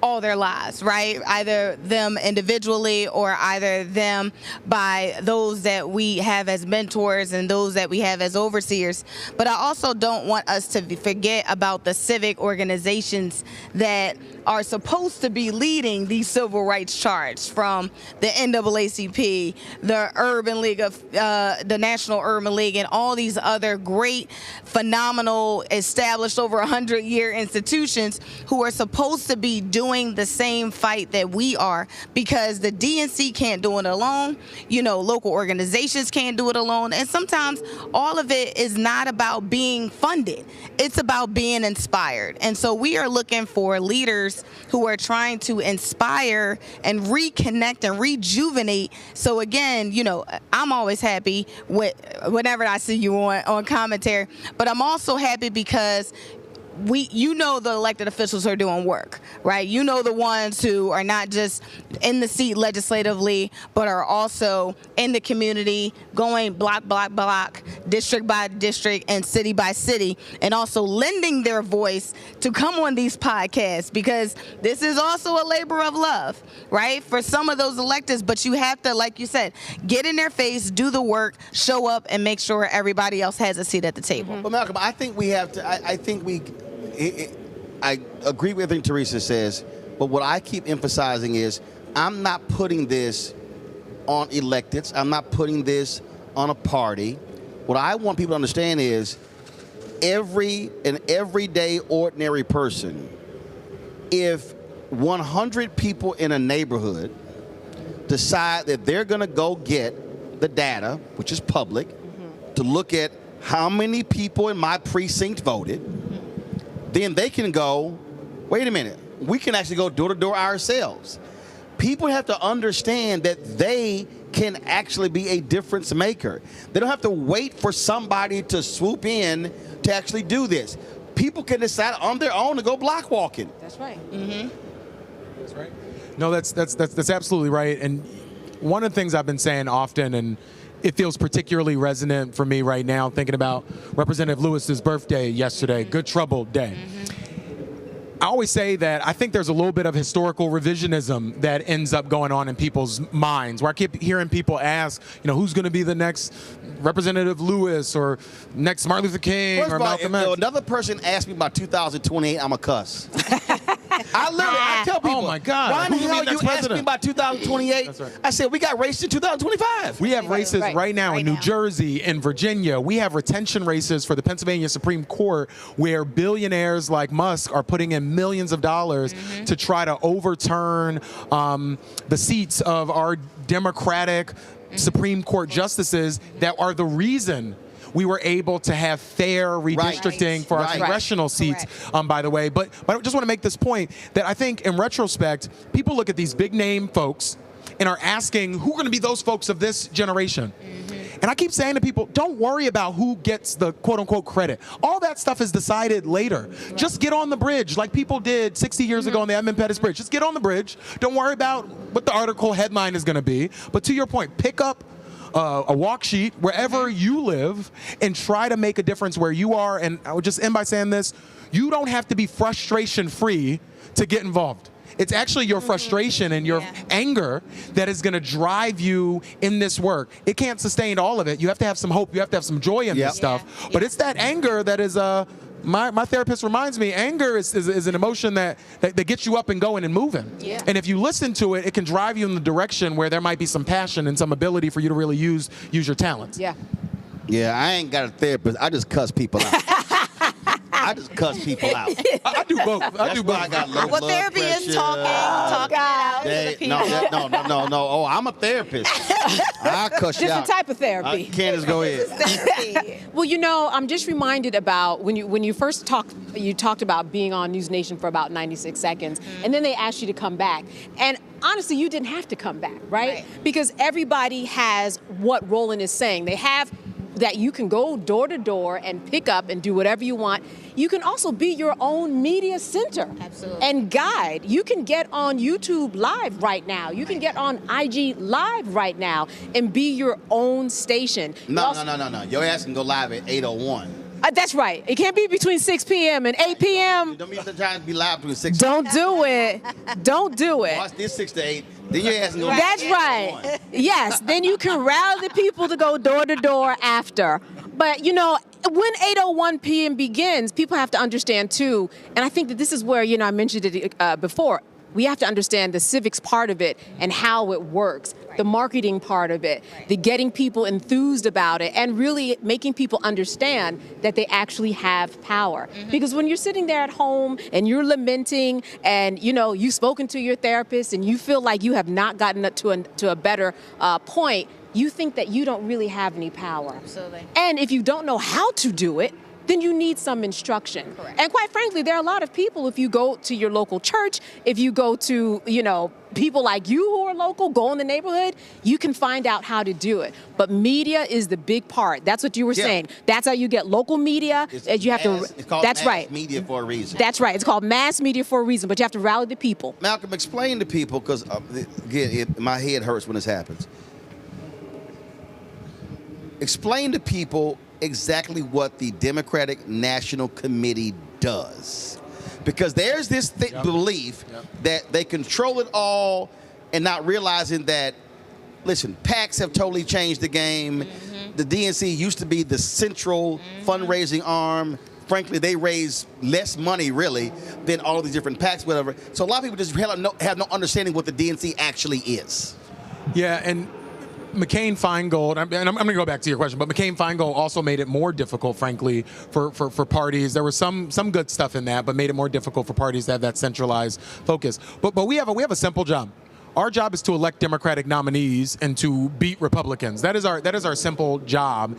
all their lives, right? Either them individually or either them by those that we have as mentors and those that we have as overseers. But I also don't want us to forget about the civic organizations that are supposed to be leading these civil rights charge, from the NAACP, the Urban League of the National Urban League, and all these other great, phenomenal, established over 100-year institutions who are supposed to be doing doing the same fight that we are, because the DNC can't do it alone. Local organizations can't do it alone. And sometimes all of it is not about being funded. It's about being inspired. And so we are looking for leaders who are trying to inspire and reconnect and rejuvenate. So again, I'm always happy whenever I see you on commentary, but I'm also happy because the elected officials are doing work, right? The ones who are not just in the seat legislatively, but are also in the community, going block by block, district by district, and city by city, and also lending their voice to come on these podcasts, because this is also a labor of love, right? For some of those electeds, but you have to, like you said, get in their face, do the work, show up, and make sure everybody else has a seat at the table. But Malcolm, I think we have to, I agree with everything Teresa says, but what I keep emphasizing is I'm not putting this on electeds. I'm not putting this on a party. What I want people to understand is an everyday ordinary person, if 100 people in a neighborhood decide that they're going to go get the data, which is public, to look at how many people in my precinct voted, then they can go, wait a minute, we can actually go door to door ourselves. People have to understand that they can actually be a difference maker. They don't have to wait for somebody to swoop in to actually do this. People can decide on their own to go block walking. That's right. That's right. No, that's absolutely right. And one of the things I've been saying often, and it feels particularly resonant for me right now, thinking about Representative Lewis's birthday yesterday, Good Trouble Day. I always say that I think there's a little bit of historical revisionism that ends up going on in people's minds, where I keep hearing people ask, who's going to be the next Representative Lewis or next Martin Luther King or Malcolm X. Another person asked me about 2028, I'm a cuss. I tell people, oh my God, why the hell you asked me about 2028? That's right. I said, we got races in 2025. We have races right now in New Jersey and Virginia. We have retention races for the Pennsylvania Supreme Court where billionaires like Musk are putting in millions of dollars to try to overturn the seats of our Democratic Supreme Court justices that are the reason we were able to have fair redistricting for our congressional seats, by the way. But I just want to make this point that I think in retrospect, people look at these big name folks and are asking who are going to be those folks of this generation. And I keep saying to people, don't worry about who gets the quote-unquote credit. All that stuff is decided later. Just get on the bridge like people did 60 years ago on the Edmund Pettus Bridge. Just get on the bridge. Don't worry about what the article headline is going to be. But to your point, pick up a walk sheet wherever you live and try to make a difference where you are. And I would just end by saying this. You don't have to be frustration-free to get involved. It's actually your frustration and your anger that is going to drive you in this work. It can't sustain all of it. You have to have some hope. You have to have some joy in this stuff. But it's that anger that is my therapist reminds me, anger is an emotion that gets you up and going and moving. And if you listen to it, it can drive you in the direction where there might be some passion and some ability for you to really use your talents. Yeah, I ain't got a therapist. I just cuss people out. I just cuss people out. I do both. I got low blood therapy pressure. is talking it out to the people. No. Oh, I'm a therapist. I cuss you out. Different type of therapy. Candace, go ahead. Well, I'm just reminded about when you first talked about being on News Nation for about 96 seconds, and then they asked you to come back. And honestly, you didn't have to come back, right? Because everybody has what Roland is saying. They have that you can go door to door and pick up and do whatever you want. You can also be your own media center and guide. You can get on YouTube Live right now. You can get on IG Live right now and be your own station. No. Your ass can go live at 8:01. That's right. It can't be between 6 p.m. and 8 p.m. Don't be trying to be live between 6 Don't do it. Don't do it. Watch this 6 to 8. Then your ass can go. That's right. Yes. Then you can rally the people to go door to door after. But, when 8:01 p.m. begins, people have to understand, too, and I think that this is where, I mentioned it before, we have to understand the civics part of it and how it works, the marketing part of it, the getting people enthused about it, and really making people understand that they actually have power. Because when you're sitting there at home and you're lamenting and, you know, you've spoken to your therapist and you feel like you have not gotten up to a better point, you think that you don't really have any power. Absolutely. And if you don't know how to do it, then you need some instruction. Correct. And quite frankly, there are a lot of people, if you go to your local church, if you go to, you know, people like you who are local, go in the neighborhood, you can find out how to do it. But media is the big part. That's what you were saying. It's how you get local media. It's called that's mass media for a reason. That's right. It's called mass media for a reason, but you have to rally the people. Malcolm, explain to people, because again, my head hurts when this happens. Explain to people exactly what the Democratic National Committee does. Because there's this belief that they control it all and not realizing that, listen, PACs have totally changed the game. The DNC used to be the central fundraising arm. Frankly, they raise less money, really, than all of these different PACs, whatever. So a lot of people just have no understanding what the DNC actually is. Yeah, and McCain-Feingold, and I'm going to go back to your question, but McCain-Feingold also made it more difficult, frankly, for parties. There was some good stuff in that, but made it more difficult for parties to have that centralized focus. But we have a simple job. Our job is to elect Democratic nominees and to beat Republicans. That is our simple job.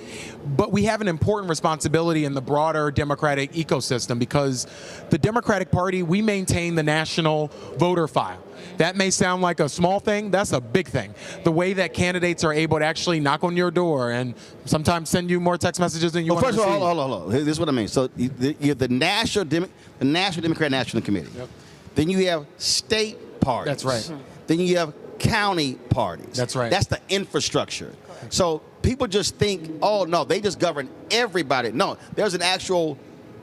But we have an important responsibility in the broader Democratic ecosystem, because the Democratic Party, we maintain the national voter file. That may sound like a small thing. That's a big thing. The way that candidates are able to actually knock on your door and sometimes send you more text messages than you want to see. First of all, hold on. This is what I mean. So you have the National Democratic National Committee. Yep. Then you have state parties. That's right. Then you have county parties. That's right. That's the infrastructure. Correct. So people just think, oh, no, they just govern everybody. No, there's an actual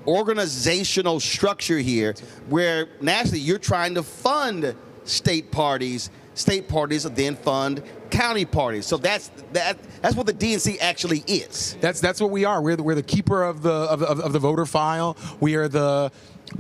organizational structure here where nationally you're trying to fund state parties. State parties then fund county parties. So that's what the DNC actually is. That's what we are. We're the keeper of the voter file. We are the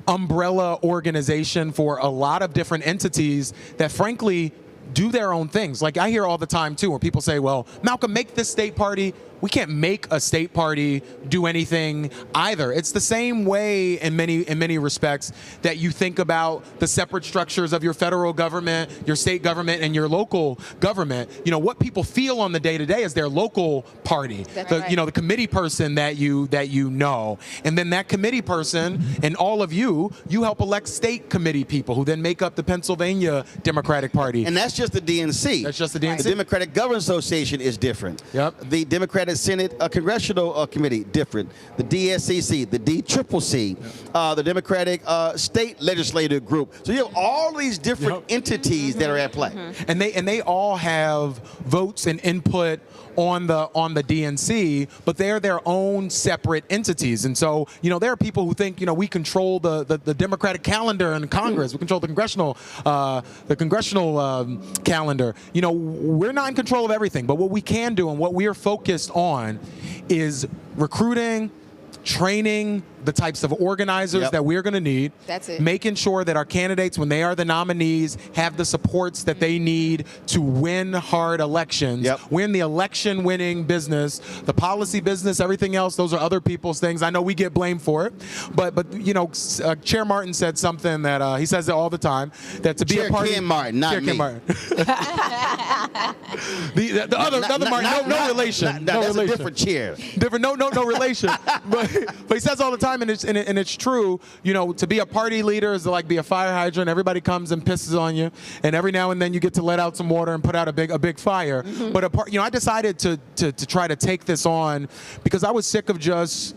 umbrella organization for a lot of different entities that, frankly, do their own things. Like I hear all the time too, where people say, well, Malcolm, make this state party. We can't make a state party do anything either. It's the same way in many respects that you think about the separate structures of your federal government, your state government, and your local government. You know, what people feel on the day-to-day is their local party. The committee person that you know. And then that committee person and all of you help elect state committee people who then make up the Pennsylvania Democratic Party. And that's just the DNC. That's just the DNC. The Democratic Governance Association is different. Yep. The Democratic Senate Congressional Committee, different. The DSCC, the DCCC, the Democratic State Legislative Group. So you have all these different entities that are at play. And they all have votes and input on the DNC, but they're their own separate entities. And so, there are people who think, we control the Democratic calendar in Congress. We control the congressional calendar. We're not in control of everything, but what we can do and what we are focused on is recruiting, training the types of organizers that we're going to need. That's it. Making sure that our candidates, when they are the nominees, have the supports that they need to win hard elections. Win the election-winning business, the policy business, everything else. Those are other people's things. I know we get blamed for it, but Chair Martin said something that he says it all the time, that to be a party. Ken Martin, not Chair me. Ken Martin. the other Martin, no relation. That's relation. a different chair. Different, no relation. But he says all the time, and it's true. To be a party leader is to like be a fire hydrant. Everybody comes and pisses on you, and every now and then you get to let out some water and put out a big fire. But I decided to try to take this on because I was sick of just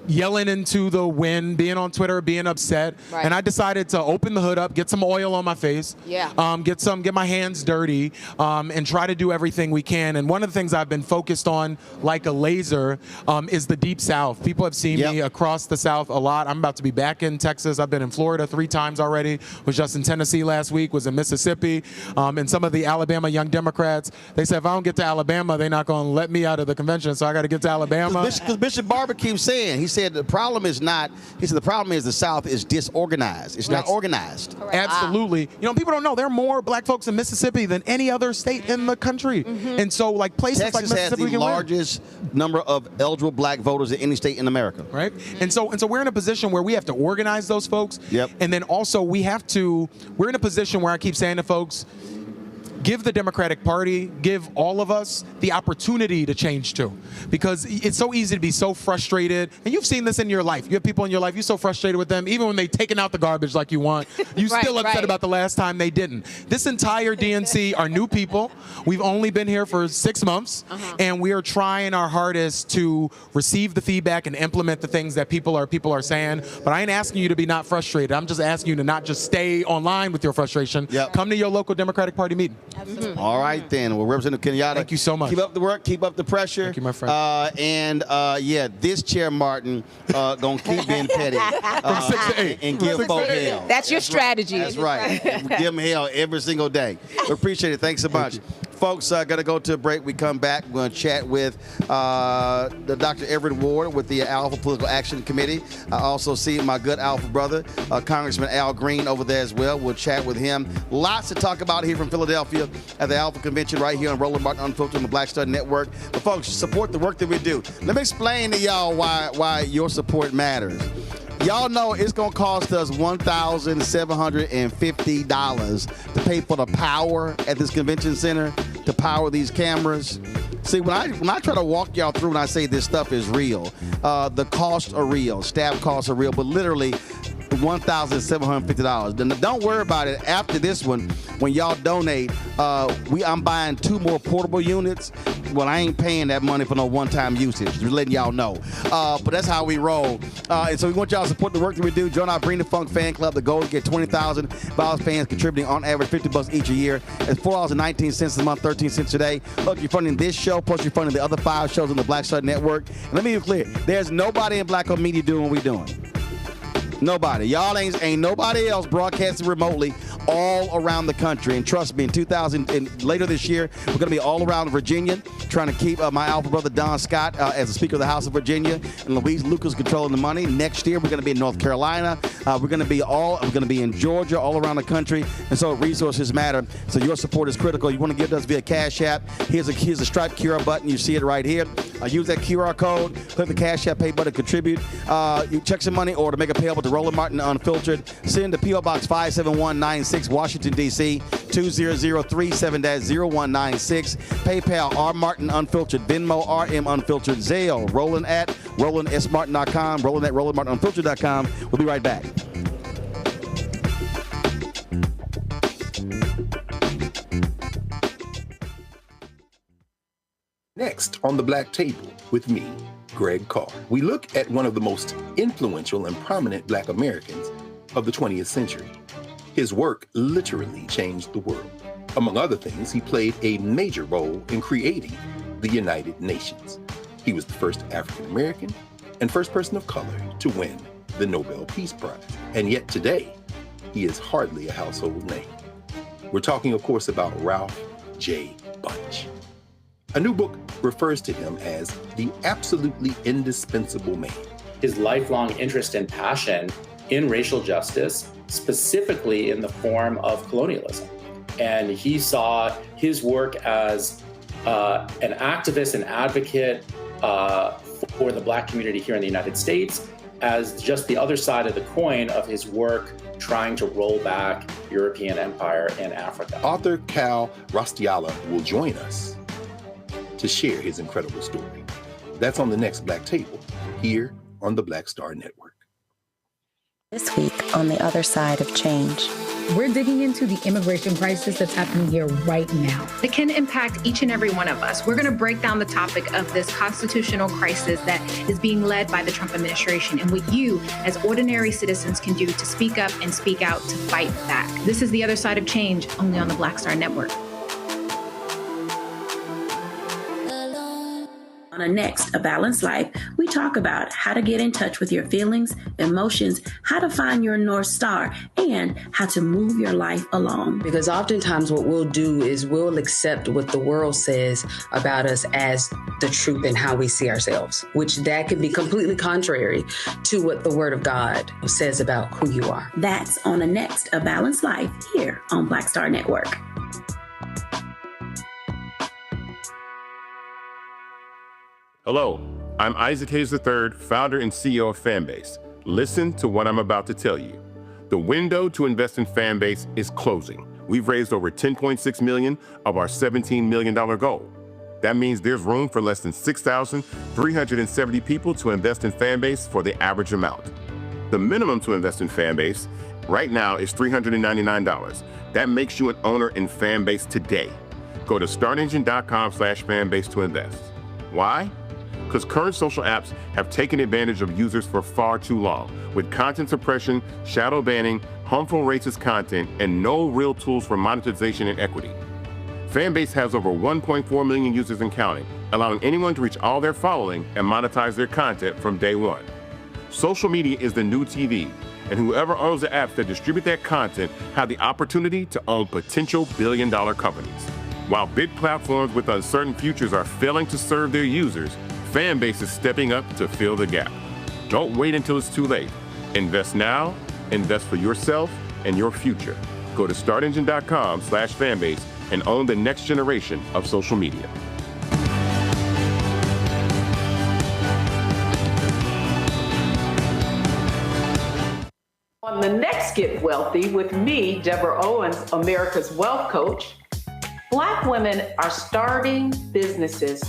yelling into the wind, being on Twitter, being upset, and I decided to open the hood up, get some oil on my face, get my hands dirty, and try to do everything we can. And one of the things I've been focused on, like a laser, is the Deep South. People have seen me across the South a lot. I'm about to be back in Texas. I've been in Florida 3 times already. Was just in Tennessee last week. Was in Mississippi. And some of the Alabama Young Democrats, they said if I don't get to Alabama, they're not going to let me out of the convention. So I got to get to Alabama. Because Bishop Barber keeps saying, he said the problem is not, he said the problem is the South is disorganized. It's not organized. Correct. Absolutely. You know, people don't know there are more black folks in Mississippi than any other state in the country. And so, like, places Texas like Mississippi has the largest number of eligible black voters in any state in America. Right? And so we're in a position where we have to organize those folks. Yep. And then also we're in a position where I keep saying to folks, give the Democratic Party, give all of us the opportunity to change too. Because it's so easy to be so frustrated. And you've seen this in your life. You have people in your life, you're so frustrated with them, even when they've taken out the garbage like you want, you still upset about the last time they didn't. This entire DNC are new people. We've only been here for 6 months, and we are trying our hardest to receive the feedback and implement the things that people are saying. But I ain't asking you to be not frustrated. I'm just asking you to not just stay online with your frustration. Come to your local Democratic Party meeting. Absolutely. All right, then. Well, Representative Kenyatta, thank you so much. Keep up the work. Keep up the pressure. Thank you, my friend. Yeah, this Chair Martin gonna keep being petty From 6 to 8. and give folk hell. That's your strategy. That's right. Give them hell every single day. We appreciate it. Thanks so much. Folks, got to go to a break. We come back. We're going to chat with the Dr. Everett Ward with the Alpha Political Action Committee. I also see my good Alpha brother, Congressman Al Green, over there as well. We'll chat with him. Lots to talk about here from Philadelphia at the Alpha Convention right here on Roland Martin Unfiltered on the Black Star Network. But folks, support the work that we do. Let me explain to y'all why your support matters. Y'all know it's going to cost us $1,750 to pay for the power at this convention center, to power these cameras. See, when I try to walk y'all through and I say this stuff is real, the costs are real, staff costs are real, but literally $1,750. Then don't worry about it. After this one, when y'all donate, I'm buying 2 more portable units. Well, I ain't paying that money for no one-time usage. Just letting y'all know. But that's how we roll. And so we want y'all to support the work that we do. Join our Bring the Funk fan club. The goal is to get 20,000 Violence fans contributing on average $50 each a year. It's $4.19 a month, 13 cents a day. Look, you're funding this show, plus you're funding the other 5 shows on the Black Star Network. And let me be clear. There's nobody in black-owned media doing what we're doing. Nobody. Y'all ain't nobody else broadcasting remotely all around the country. And trust me, later this year, we're going to be all around Virginia, trying to keep my alpha brother Don Scott as the Speaker of the House of Virginia, and Louise Lucas controlling the money. Next year, we're going to be in North Carolina. We're going to be in Georgia, all around the country. And so resources matter. So your support is critical. You want to give us via Cash App. Here's a striped QR button. You see it right here. Use that QR code. Click the Cash App pay button, contribute. You check some money or to make a payable to Roland Martin Unfiltered. Send to P.O. Box 57196, Washington, D.C. 20037-0196. PayPal R Martin Unfiltered. Venmo RM Unfiltered. Zelle Roland at RolandSMartin.com. Roland at RolandMartinUnfiltered.com. We'll be right back. Next on the Black Table with me, Greg Carr, we look at one of the most influential and prominent Black Americans of the 20th century. His work literally changed the world. Among other things, he played a major role in creating the United Nations. He was the first African American and first person of color to win the Nobel Peace Prize. And yet today, he is hardly a household name. We're talking, of course, about Ralph J. Bunche. A new book refers to him as the absolutely indispensable man. His lifelong interest and passion in racial justice, specifically in the form of colonialism. And he saw his work as an activist and advocate for the Black community here in the United States as just the other side of the coin of his work trying to roll back European empire in Africa. Author Cal Rostiala will join us to share his incredible story. That's on the next Black Table, here on the Black Star Network. This week on The Other Side of Change. We're digging into the immigration crisis that's happening here right now. It can impact each and every one of us. We're going to break down the topic of this constitutional crisis that is being led by the Trump administration and what you as ordinary citizens can do to speak up and speak out to fight back. This is The Other Side of Change, only on the Black Star Network. On our next A Balanced Life, we talk about how to get in touch with your feelings, emotions, how to find your North Star, and how to move your life along. Because oftentimes what we'll do is we'll accept what the world says about us as the truth and how we see ourselves, which that could be completely contrary to what the Word of God says about who you are. That's on the next A Balanced Life here on Black Star Network. Hello, I'm Isaac Hayes III, founder and CEO of Fanbase. Listen to what I'm about to tell you. The window to invest in Fanbase is closing. We've raised over $10.6 million of our $17 million goal. That means there's room for less than 6,370 people to invest in Fanbase for the average amount. The minimum to invest in Fanbase right now is $399. That makes you an owner in Fanbase today. Go to startengine.com/fanbase to invest. Why? Because current social apps have taken advantage of users for far too long, with content suppression, shadow banning, harmful racist content, and no real tools for monetization and equity. Fanbase has over 1.4 million users and counting, allowing anyone to reach all their following and monetize their content from day one. Social media is the new TV, and whoever owns the apps that distribute that content have the opportunity to own potential billion-dollar companies. While big platforms with uncertain futures are failing to serve their users, Fanbase is stepping up to fill the gap. Don't wait until it's too late. Invest now, invest for yourself and your future. Go to startengine.com/fanbase and own the next generation of social media. On the next Get Wealthy with me, Deborah Owens, America's Wealth Coach, Black women are starting businesses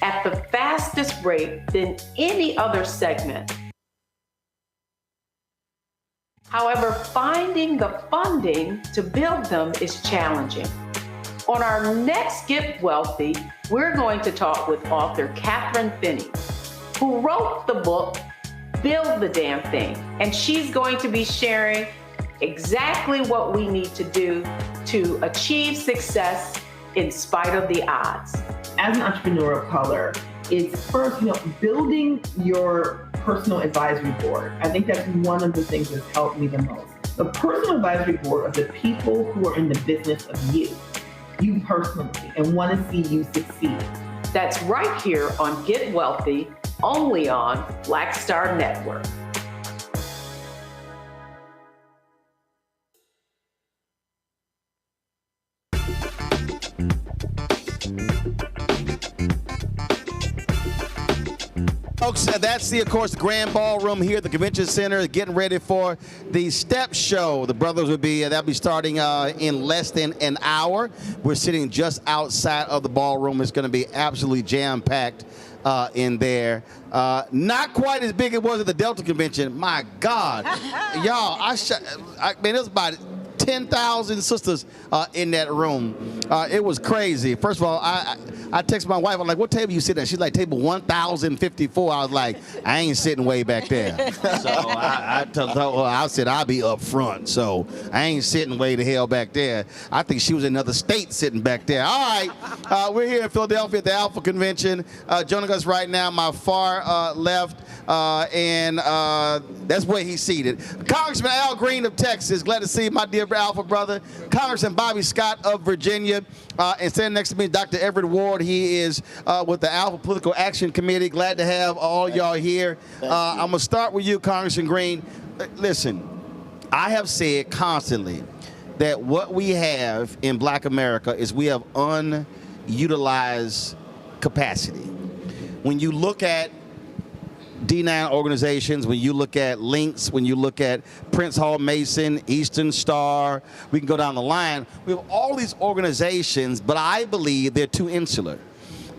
at the fastest rate than any other segment. However, finding the funding to build them is challenging. On our next Get Wealthy, we're going to talk with author Catherine Finney, who wrote the book, Build the Damn Thing. And she's going to be sharing exactly what we need to do to achieve success in spite of the odds. As an entrepreneur of color, it's first, building your personal advisory board. I think that's one of the things that's helped me the most. The personal advisory board are the people who are in the business of you personally, and want to see you succeed. That's right here on Get Wealthy, only on Black Star Network. Folks, that's of course, the Grand Ballroom here at the Convention Center, getting ready for the Step Show. The brothers will be, that'll be starting in less than an hour. We're sitting just outside of the ballroom. It's going to be absolutely jam-packed in there. Not quite as big as it was at the Delta Convention. My God. Y'all, it was about 10,000 sisters in that room. It was crazy. First of all, I texted my wife. I'm like, what table you sitting at? She's like, table 1054. I was like, I ain't sitting way back there. So I told her, I said, I'll be up front. So I ain't sitting way the hell back there. I think she was in another state sitting back there. All right. We're here in Philadelphia at the Alpha Convention. Joining us right now, my far left, and that's where he's seated. Congressman Al Green of Texas. Glad to see you, my dear Alpha brother. Congressman Bobby Scott of Virginia. And standing next to me, Dr. Everett Ward. He is with the Alpha Political Action Committee. Glad to have all y'all here. I'm going to start with you, Congressman Green. Listen, I have said constantly that what we have in Black America is we have unutilized capacity. When you look at D9 organizations, when you look at Links, when you look at Prince Hall Mason, Eastern Star, we can go down the line. We have all these organizations, but I believe they're too insular.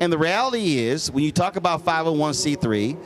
And the reality is, when you talk about 501c3,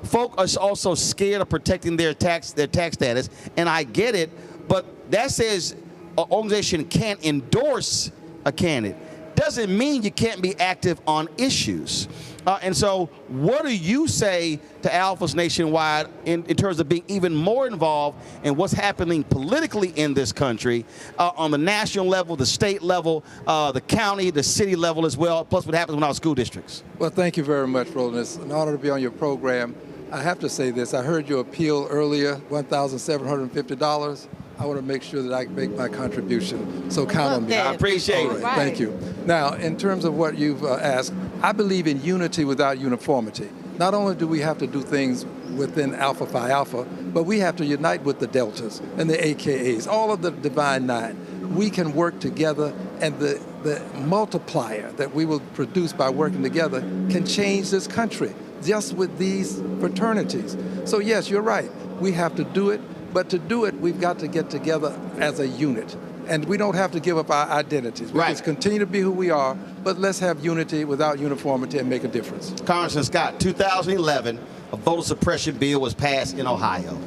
folk are also scared of protecting their tax status, and I get it, but that says an organization can't endorse a candidate. Doesn't mean you can't be active on issues. And so what do you say to alphas nationwide in terms of being even more involved in what's happening politically in this country on the national level, the state level, the county, the city level as well, plus what happens in our school districts? Well, thank you very much, Roland. It's an honor to be on your program. I have to say this. I heard your appeal earlier, $1,750. I want to make sure that I make my contribution. So count on me. I appreciate it. Right. Thank you. Now, in terms of what you've asked, I believe in unity without uniformity. Not only do we have to do things within Alpha Phi Alpha, but we have to unite with the Deltas and the AKAs, all of the Divine Nine. We can work together, and the multiplier that we will produce by working together can change this country just with these fraternities. So yes, you're right. We have to do it. But to do it, we've got to get together as a unit. And we don't have to give up our identities. We just continue to be who we are, but let's have unity without uniformity and make a difference. Congressman Scott, 2011, a voter suppression bill was passed in Ohio.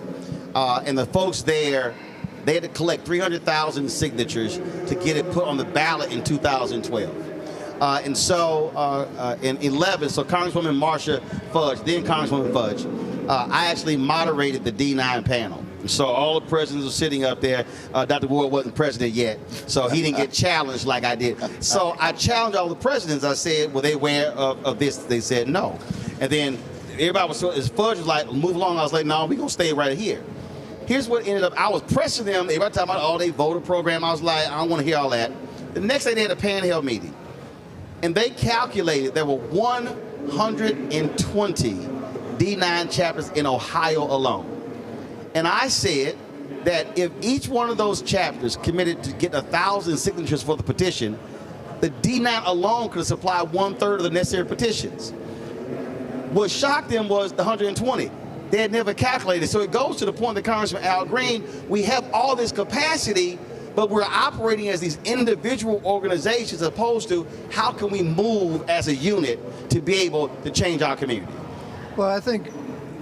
And the folks there, they had to collect 300,000 signatures to get it put on the ballot in 2012. And so in 11, so Congresswoman Marsha Fudge, then Congresswoman Fudge, I actually moderated the D9 panel. So all the presidents were sitting up there. Dr. WURD wasn't president yet, so he didn't get challenged like I did. So I challenged all the presidents. I said, were they aware of this? They said no. And then everybody was, as Fudge was like, move along. I was like, no, we're going to stay right here. Here's what ended up. I was pressing them. Everybody talking about all day voter program. I was like, I don't want to hear all that. The next day they had a panel meeting. And they calculated there were 120 D9 chapters in Ohio alone. And I said that if each one of those chapters committed to get 1,000 signatures for the petition, the D9 alone could supply 1/3 of the necessary petitions. What shocked them was the 120. They had never calculated. So it goes to the point that Congressman Al Green, we have all this capacity, but we're operating as these individual organizations as opposed to how can we move as a unit to be able to change our community? Well, I think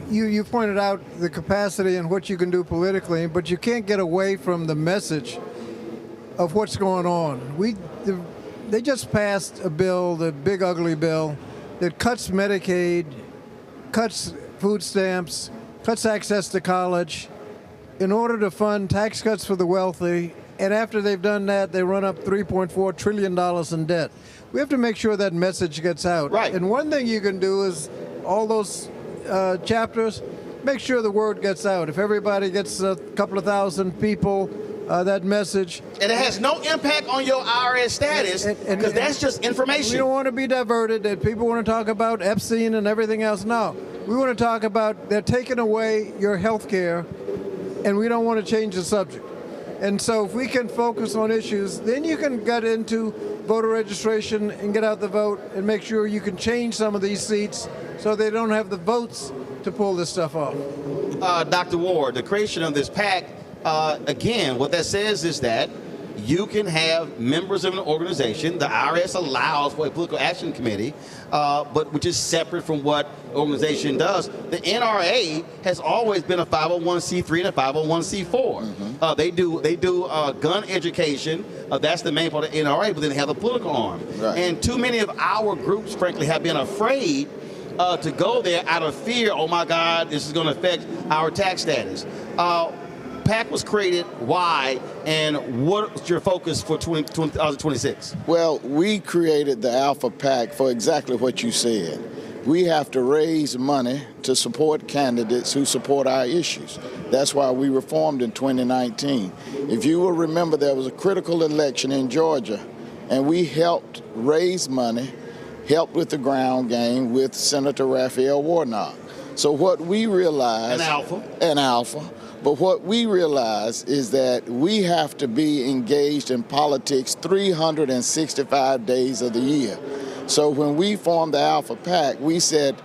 you pointed out the capacity and what you can do politically, but you can't get away from the message of what's going on. They just passed a bill, the big ugly bill, that cuts Medicaid, cuts food stamps, cuts access to college in order to fund tax cuts for the wealthy. And after they've done that, they run up $3.4 trillion in debt. We have to make sure that message gets out. Right. And one thing you can do is all those chapters, make sure the word gets out. If everybody gets a couple of thousand people that message. And it has no impact on your IRS status because that's just information. We don't want to be diverted that people want to talk about Epstein and everything else. No, we want to talk about they're taking away your health care and we don't want to change the subject. And so if we can focus on issues, then you can get into voter registration and get out the vote and make sure you can change some of these seats so they don't have the votes to pull this stuff off. Dr. WURD, the creation of this PAC, again, what that says is that you can have members of an organization. The IRS allows for a political action committee, but which is separate from what the organization does. The NRA has always been a 501c3 and a 501c4. They do gun education. That's the main part of the NRA, but then they have a political arm. Right. And too many of our groups, frankly, have been afraid to go there out of fear. Oh my God, this is going to affect our tax status. PAC was created. Why? And what's your focus for 2026? Well, we created the Alpha PAC for exactly what you said. We have to raise money to support candidates who support our issues. That's why we were formed in 2019. If you will remember, there was a critical election in Georgia, and we helped raise money, helped with the ground game with Senator Raphael Warnock. So what we realized... An alpha. But what we realize is that we have to be engaged in politics 365 days of the year. So when we formed the Alpha PAC, we said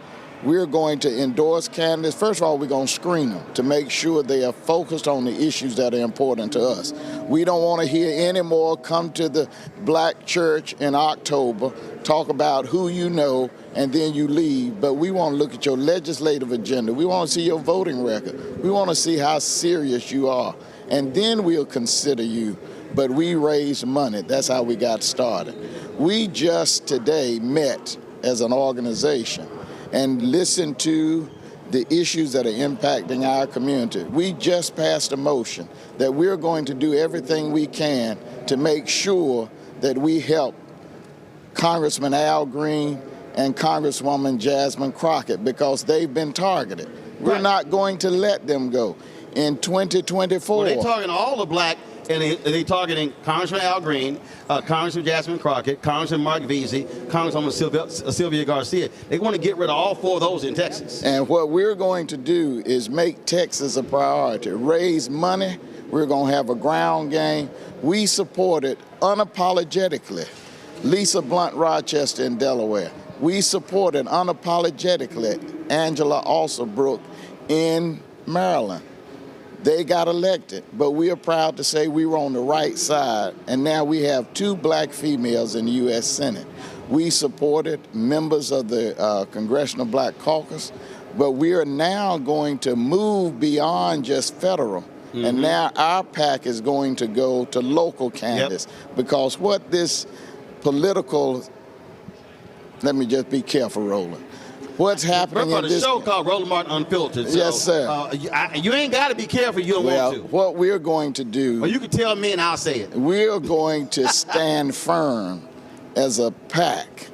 we're going to endorse candidates. First of all, we're going to screen them to make sure they are focused on the issues that are important to us. We don't want to hear any more come to the black church in October, talk about who you know, and then you leave. But we want to look at your legislative agenda. We want to see your voting record. We want to see how serious you are. And then we'll consider you. But we raise money. That's how we got started. We just today met as an organization and listen to the issues that are impacting our community. We just passed a motion that we're going to do everything we can to make sure that we help Congressman Al Green and Congresswoman Jasmine Crockett because they've been targeted. We're not going to let them go. In 2024. Well, they're targeting all the black, and they're targeting Congressman Al Green, Congressman Jasmine Crockett, Congressman Mark Veazey, Congresswoman Sylvia Garcia. They want to get rid of all 4 of those in Texas. And what we're going to do is make Texas a priority, raise money. We're going to have a ground game. We supported unapologetically Lisa Blunt Rochester in Delaware. We supported unapologetically Angela Alsabrook in Maryland. They got elected, but we are proud to say we were on the right side, and now we have 2 black females in the U.S. Senate. We supported members of the Congressional Black Caucus, but we are now going to move beyond just federal. Mm-hmm. And now our PAC is going to go to local candidates, because what this political, let me just be careful, Roland. What's happening in this show called Roland Martin Unfiltered. So, yes, sir. You ain't got to be careful. You don't want to. What we're going to do. Well, you can tell me and I'll say it. We're going to stand firm as a PAC,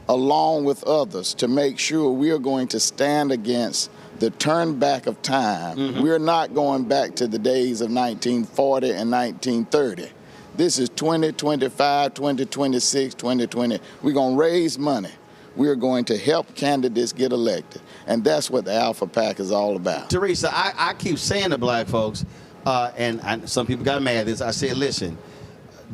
along with others, to make sure we are going to stand against the turn back of time. Mm-hmm. We're not going back to the days of 1940 and 1930. This is 2025, 2026, 2020. We're going to raise money. We're going to help candidates get elected. And that's what the Alpha PAC is all about. Teresa, I keep saying to black folks, and some people got mad at this, I said, listen,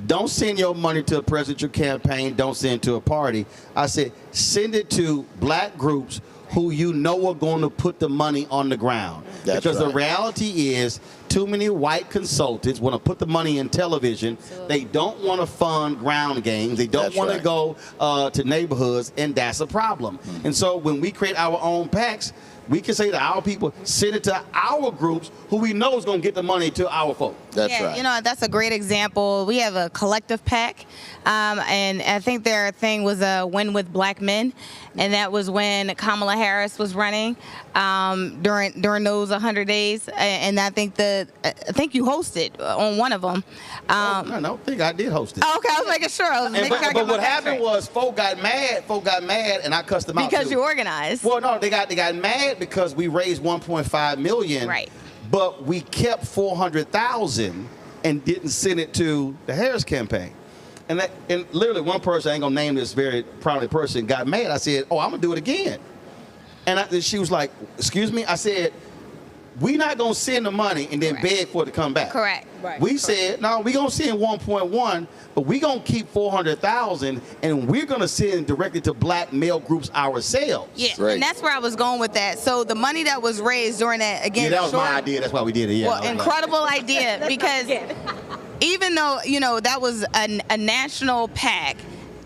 don't send your money to a presidential campaign. Don't send it to a party. I said, send it to black groups who you know are going to put the money on the ground. That's because right. The reality is too many white consultants want to put the money in television. They don't want to fund ground games. They don't want to go to neighborhoods, and that's a problem. Mm-hmm. And so when we create our own PACs, we can say to our people, send it to our groups who we know is going to get the money to our folk. That's right. You know, that's a great example. We have a collective PAC, and I think their thing was a Win with Black Men, and that was when Kamala Harris was running during those 100 days. And I think you hosted on one of them. I don't think I did host it. Oh, okay, I was making sure. But what happened was folk got mad, and I cussed them out because too. you organized. Well, no, they got mad because we raised $1.5 million. Right. But we kept $400,000 and didn't send it to the Harris campaign. And literally one person, I ain't gonna name this very prominent person, got mad. I said, oh, I'm gonna do it again. And she was like, excuse me? I said, we not gonna send the money and then beg for it to come back. Correct. Right. We said, no, we gonna send 1.1, but we gonna keep 400,000, and we're gonna send directly to black male groups ourselves. Yeah, and that's where I was going with that. So the money that was raised during that, again, yeah, that was my idea. That's why we did it. Yeah. Well, incredible idea, because even though, you know, that was a national PAC,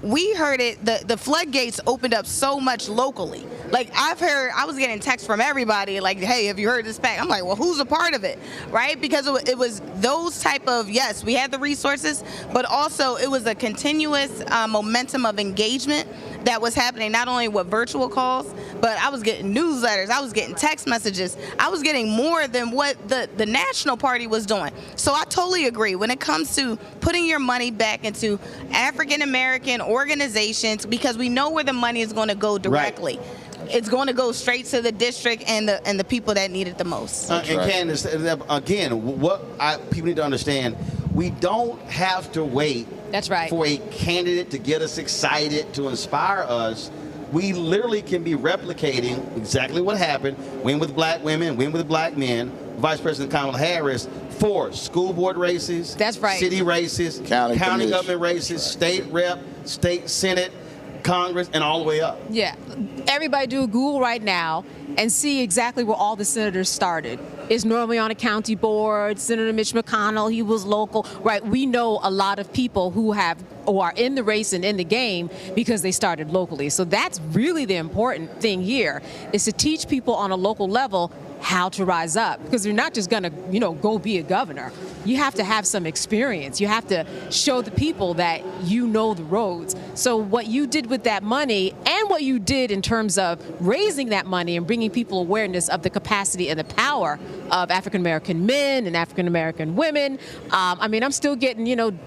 we heard it, the floodgates opened up so much locally. Like, I was getting texts from everybody like, hey, have you heard this PAC? I'm like, well, who's a part of it, right? Because it was those type of, yes, we had the resources, but also it was a continuous momentum of engagement that was happening, not only with virtual calls, but I was getting newsletters, I was getting text messages, I was getting more than what the national party was doing. So I totally agree. When it comes to putting your money back into African-American organizations, because we know where the money is going to go directly. Right. It's going to go straight to the district and the people that need it the most. And Candace, again, what people need to understand, we don't have to wait for a candidate to get us excited, to inspire us. We literally can be replicating exactly what happened, Win with Black Women, Win with Black Men, Vice President Kamala Harris, for school board races, city races, county government races, state rep, state senate, Congress, and all the way up. Yeah. Everybody do a Google right now and see exactly where all the senators started. It's normally on a county board. Senator Mitch McConnell, he was local, right? We know a lot of people who are in the race and in the game because they started locally. So that's really the important thing here, is to teach people on a local level how to rise up, because they're not just going to, go be a governor. you have to have some experience. You have to show the people that you know the roads. So what you did with that money and what you did in terms of raising that money and bringing people awareness of the capacity and the power of African-American men and African-American women. I mean, I'm still getting,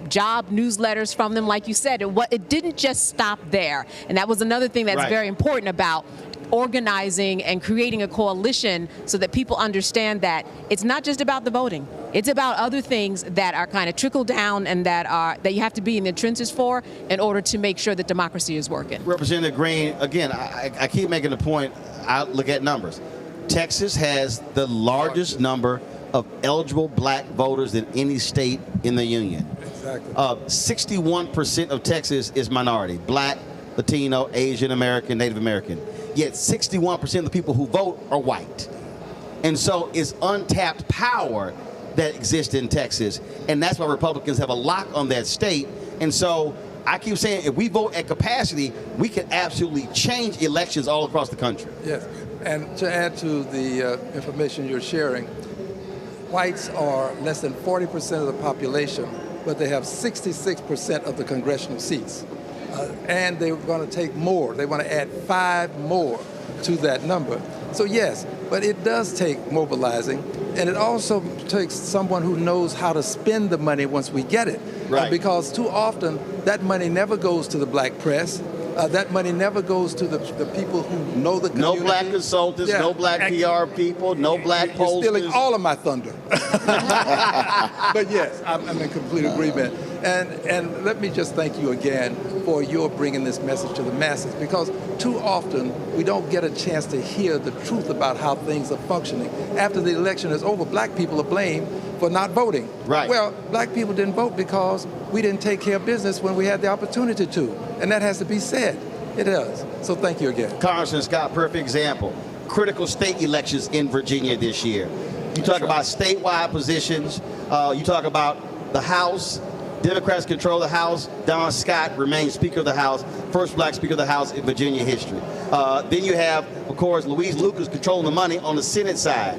job newsletters from them, like you said. It didn't just stop there. And that was another thing that's very important about organizing and creating a coalition so that people understand that it's not just about the voting. It's about other things that are kind of trickle down and that you have to be in the trenches for in order to make sure that democracy is working. Representative Green, again, I keep making the point, I look at numbers. Texas has the largest number of eligible black voters than any state in the union. Exactly. 61% of Texas is minority, black, Latino, Asian American, Native American. Yet 61% of the people who vote are white. And so it's untapped power that exists in Texas. And that's why Republicans have a lock on that state. And so I keep saying, if we vote at capacity, we can absolutely change elections all across the country. Yes, and to add to the information you're sharing, whites are less than 40% of the population, but they have 66% of the congressional seats. And they're going to take more. They want to add 5 more to that number. So yes, but it does take mobilizing, and it also takes someone who knows how to spend the money once we get it. Right. Because too often that money never goes to the black press. That money never goes to the people who know the community. No black consultants, no black PR people, no black pollsters. You're stealing all of my thunder. But yes, I'm in complete agreement. And let me just thank you again for your bringing this message to the masses, because too often we don't get a chance to hear the truth about how things are functioning. After the election is over, black people are blamed for not voting. Right. Well, black people didn't vote because we didn't take care of business when we had the opportunity to. And that has to be said. It does. So thank you again. Congressman Scott, perfect example. Critical state elections in Virginia this year. You talk about statewide positions. You talk about the House. Democrats control the House. Don Scott remains Speaker of the House, first black Speaker of the House in Virginia history. Then you have, of course, Louise Lucas controlling the money on the Senate side.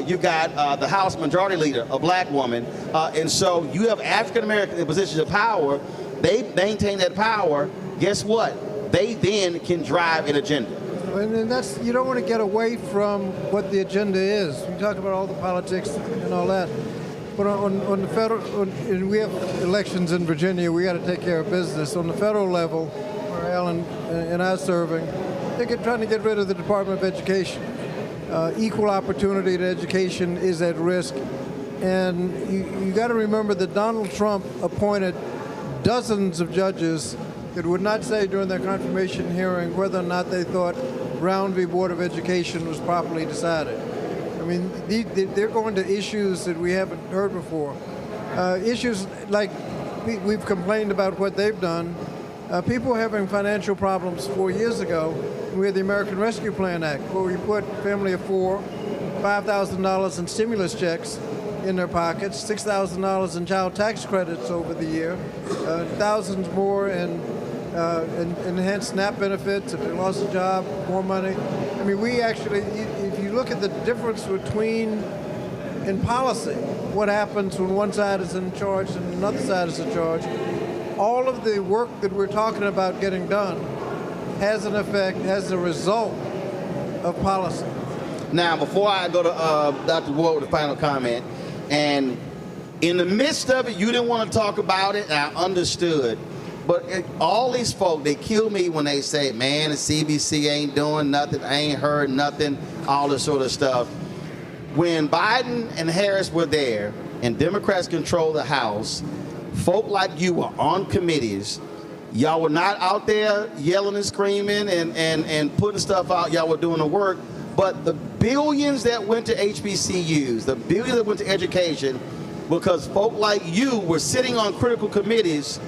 You've got the House Majority Leader, a black woman. And so you have African Americans in positions of power. They maintain that power. Guess what? They then can drive an agenda. And that's, you don't want to get away from what the agenda is. We talk about all the politics and all that. But on the federal, and we have elections in Virginia, we got to take care of business. On the federal level, where Alan and I are serving, they're trying to get rid of the Department of Education. Equal opportunity to education is at risk. And you got to remember that Donald Trump appointed dozens of judges that would not say during their confirmation hearing whether or not they thought Brown v. Board of Education was properly decided. I mean, they're going to issues that we haven't heard before. Issues like we've complained about what they've done. People were having financial problems 4 years ago. We had the American Rescue Plan Act, where we put family of 4, $5,000 in stimulus checks in their pockets, $6,000 in child tax credits over the year, thousands more in enhanced SNAP benefits if they lost a job, more money. I mean, we actually, if you look at the difference between, in policy, what happens when one side is in charge and another side is in charge, all of the work that we're talking about getting done has an effect, has a result of policy. Now, before I go to Dr. Ward with the final comment, and in the midst of it, you didn't want to talk about it, and I understood. But all these folk, they kill me when they say, man, the CBC ain't doing nothing, I ain't heard nothing, all this sort of stuff. When Biden and Harris were there and Democrats controlled the House, folk like you were on committees. Y'all were not out there yelling and screaming and putting stuff out. Y'all were doing the work. But the billions that went to HBCUs, the billions that went to education, because folk like you were sitting on critical committees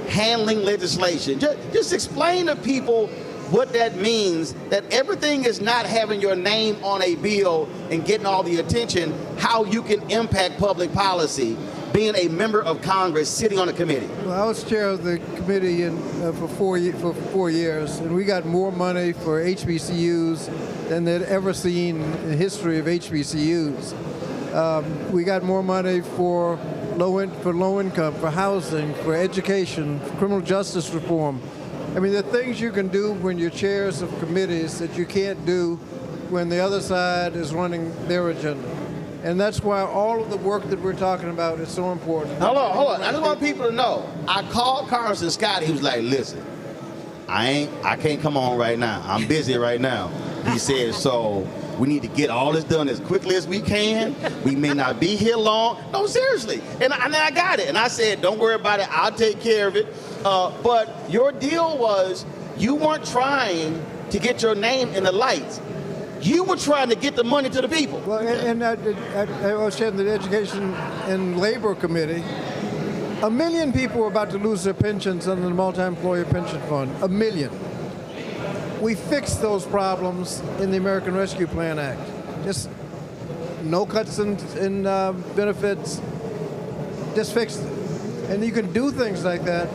handling legislation. Just explain to people what that means, that everything is not having your name on a bill and getting all the attention, how you can impact public policy, being a member of Congress, sitting on a committee. Well, I was chair of the committee for 4 years, and we got more money for HBCUs than they'd ever seen in the history of HBCUs. We got more money for low income, for housing, for education, for criminal justice reform. I mean, there are things you can do when you're chairs of committees that you can't do when the other side is running their agenda. And that's why all of the work that we're talking about is so important. Hold on. I just want people to know. I called Congressman Scott. He was like, listen, I can't come on right now. I'm busy right now. He said, so we need to get all this done as quickly as we can. We may not be here long. No, seriously. And I got it. And I said, don't worry about it. I'll take care of it. But your deal was you weren't trying to get your name in the lights. You were trying to get the money to the people. Well, and I was chairing the Education and Labor Committee. 1 million people were about to lose their pensions under the multi-employer pension fund. 1 million. We fixed those problems in the American Rescue Plan Act. Just no cuts in benefits. Just fixed it. And you can do things like that.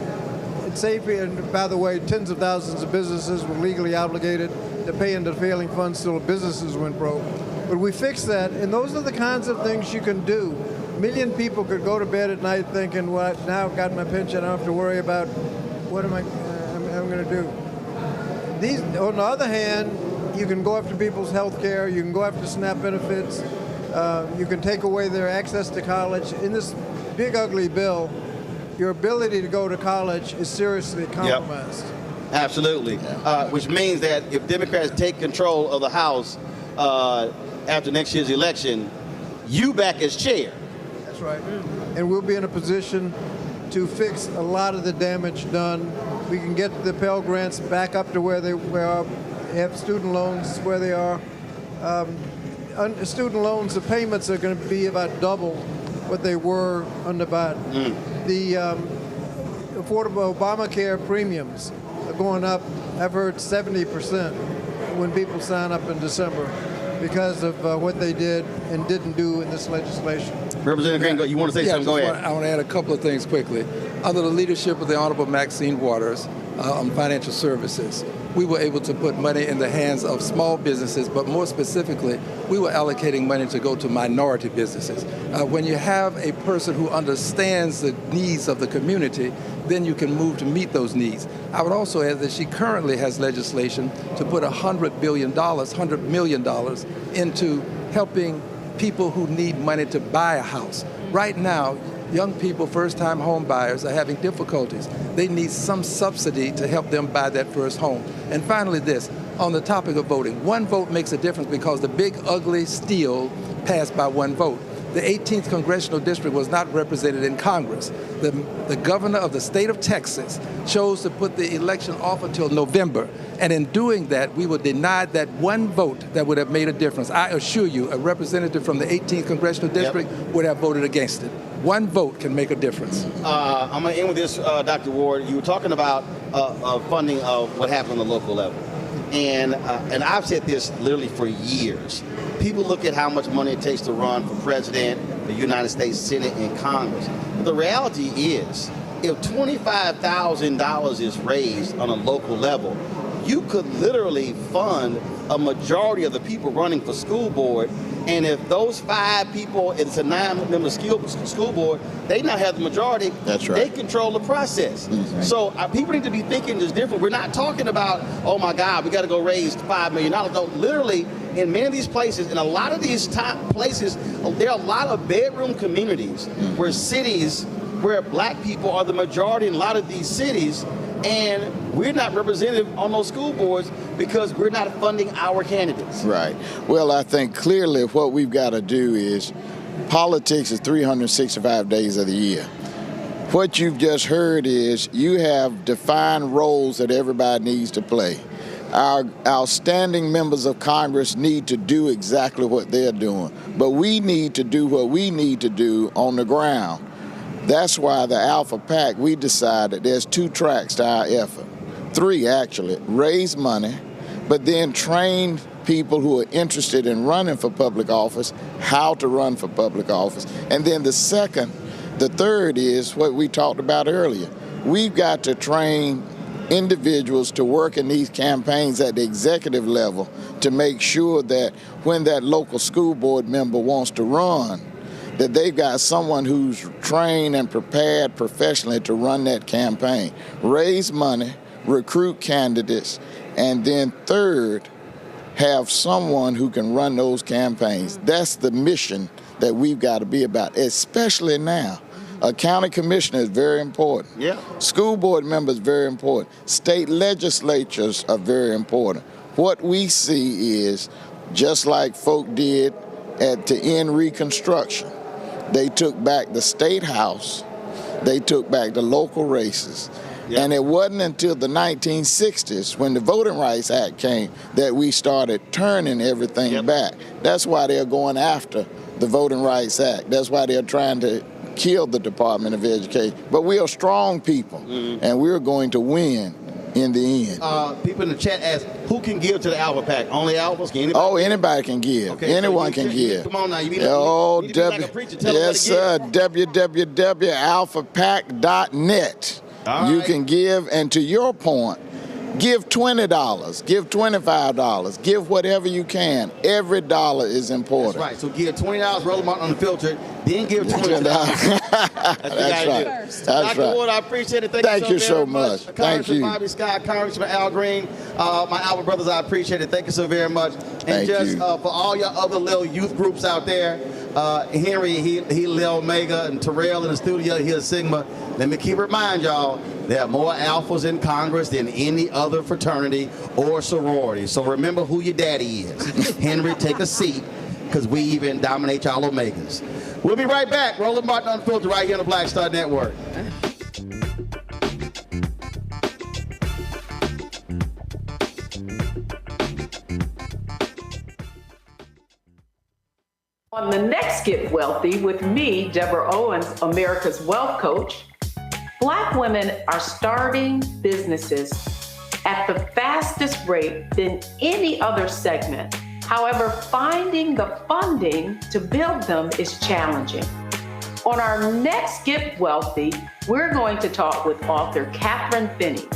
It's safe. And by the way, tens of thousands of businesses were legally obligated to pay into failing funds till businesses went broke. But we fixed that, and those are the kinds of things you can do. 1 million people could go to bed at night thinking, well, now I've got my pension, I don't have to worry about what am I'm going to do. On the other hand, you can go after people's health care, you can go after SNAP benefits, you can take away their access to college. In this big, ugly bill, your ability to go to college is seriously compromised. Yep. Absolutely, which means that if Democrats take control of the House after next year's election, you back as chair. That's right. And we'll be in a position to fix a lot of the damage done. We can get the Pell Grants back up to where they are, have student loans where they are. Student loans, the payments are going to be about double what they were under Biden. The affordable Obamacare premiums are going up, I've heard 70% when people sign up in December because of what they did and didn't do in this legislation. Representative Green, you want to say something? Go ahead. I want to add a couple of things quickly. Under the leadership of the Honorable Maxine Waters on financial services, we were able to put money in the hands of small businesses, but more specifically, we were allocating money to go to minority businesses. When you have a person who understands the needs of the community, then you can move to meet those needs. I would also add that she currently has legislation to put $100 million into helping people who need money to buy a house. Right now, young people, first-time home buyers, are having difficulties. They need some subsidy to help them buy that first home. And finally this, on the topic of voting, one vote makes a difference because the big, ugly steal passed by one vote. The 18th Congressional District was not represented in Congress. The governor of the state of Texas chose to put the election off until November. And in doing that, we were denied that one vote that would have made a difference. I assure you, a representative from the 18th Congressional District would have voted against it. One vote can make a difference. I'm going to end with this, Dr. Ward. You were talking about funding of what happens on the local level. And I've said this literally for years. People look at how much money it takes to run for president, the United States Senate, and Congress. But the reality is, if $25,000 is raised on a local level, you could literally fund a majority of the people running for school board. And if those 5 people, it's a 9-member school board, they now have the majority. That's right. They control the process. Mm-hmm. So people need to be thinking just different. We're not talking about, oh my God, we got to go raise $5 million. No, literally, in many of these places, in a lot of these top places, there are a lot of bedroom communities where cities, where black people are the majority in a lot of these cities, and we're not represented on those school boards because we're not funding our candidates. Right. Well, I think clearly what we've got to do is politics is 365 days of the year. What you've just heard is you have defined roles that everybody needs to play. Our standing members of Congress need to do exactly what they're doing, but we need to do what we need to do on the ground. That's why the Alpha PAC, we decided there's 2 tracks to our effort. 3, actually. Raise money, but then train people who are interested in running for public office how to run for public office. And then the third is what we talked about earlier. We've got to train individuals to work in these campaigns at the executive level to make sure that when that local school board member wants to run, that they've got someone who's trained and prepared professionally to run that campaign, raise money, recruit candidates, and then third, have someone who can run those campaigns. That's the mission that we've got to be about, especially now. A county commissioner is very important. Yeah. School board members very important. State legislatures are very important. What we see is, just like folk did to end Reconstruction, they took back the state house, they took back the local races. Yeah. And it wasn't until the 1960s, when the Voting Rights Act came, that we started turning everything back. That's why they're going after the Voting Rights Act. That's why they're trying to kill the Department of Education. But we are strong people, and we're going to win in the end. People in the chat ask, who can give to the Alpha PAC? Only Alphas? Can anybody? Oh, anybody can give. Okay, anyone so can give. Come on now. You need to like a preacher. Tell yes, sir. www.alphapac.net. You can give, and to your point, give $20, give $25, give whatever you can. Every dollar is important. That's right. So give $20, Roland Martin Unfiltered, then give $20. That's right. That's Dr. right. Wood, I appreciate it. Thank you so much. Thank Congressman you. Bobby Scott, Congressman Al Green, my Alpha brothers, I appreciate it. Thank you so very much. And Thank you. for all your other little youth groups out there, Henry, he Lil Omega, and Terrell in the studio, he's Sigma. Let me keep remind y'all, there are more Alphas in Congress than any other fraternity or sorority. So remember who your daddy is. Henry, take a seat, because we even dominate y'all Omegas. We'll be right back. Roland Martin Unfiltered right here on the Black Star Network. On the next Get Wealthy with me, Deborah Owens, America's Wealth Coach, Black women are starting businesses at the fastest rate than any other segment. However, finding the funding to build them is challenging. On our next Get Wealthy, we're going to talk with author Catherine Finney,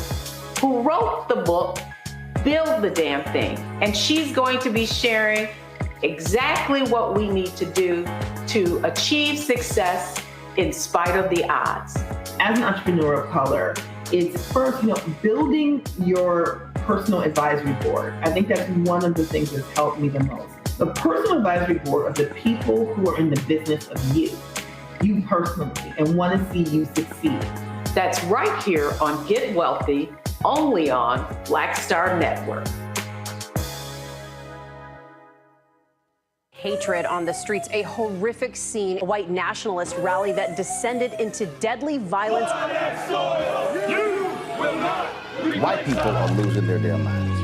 who wrote the book, Build the Damn Thing. And she's going to be sharing exactly what we need to do to achieve success in spite of the odds. As an entrepreneur of color, it's first, building your personal advisory board. I think that's one of the things that's helped me the most. The personal advisory board are the people who are in the business of you personally, and want to see you succeed. That's right here on Get Wealthy, only on Black Star Network. Hatred on the streets, a horrific scene, a white nationalist rally that descended into deadly violence. White people are losing their damn minds.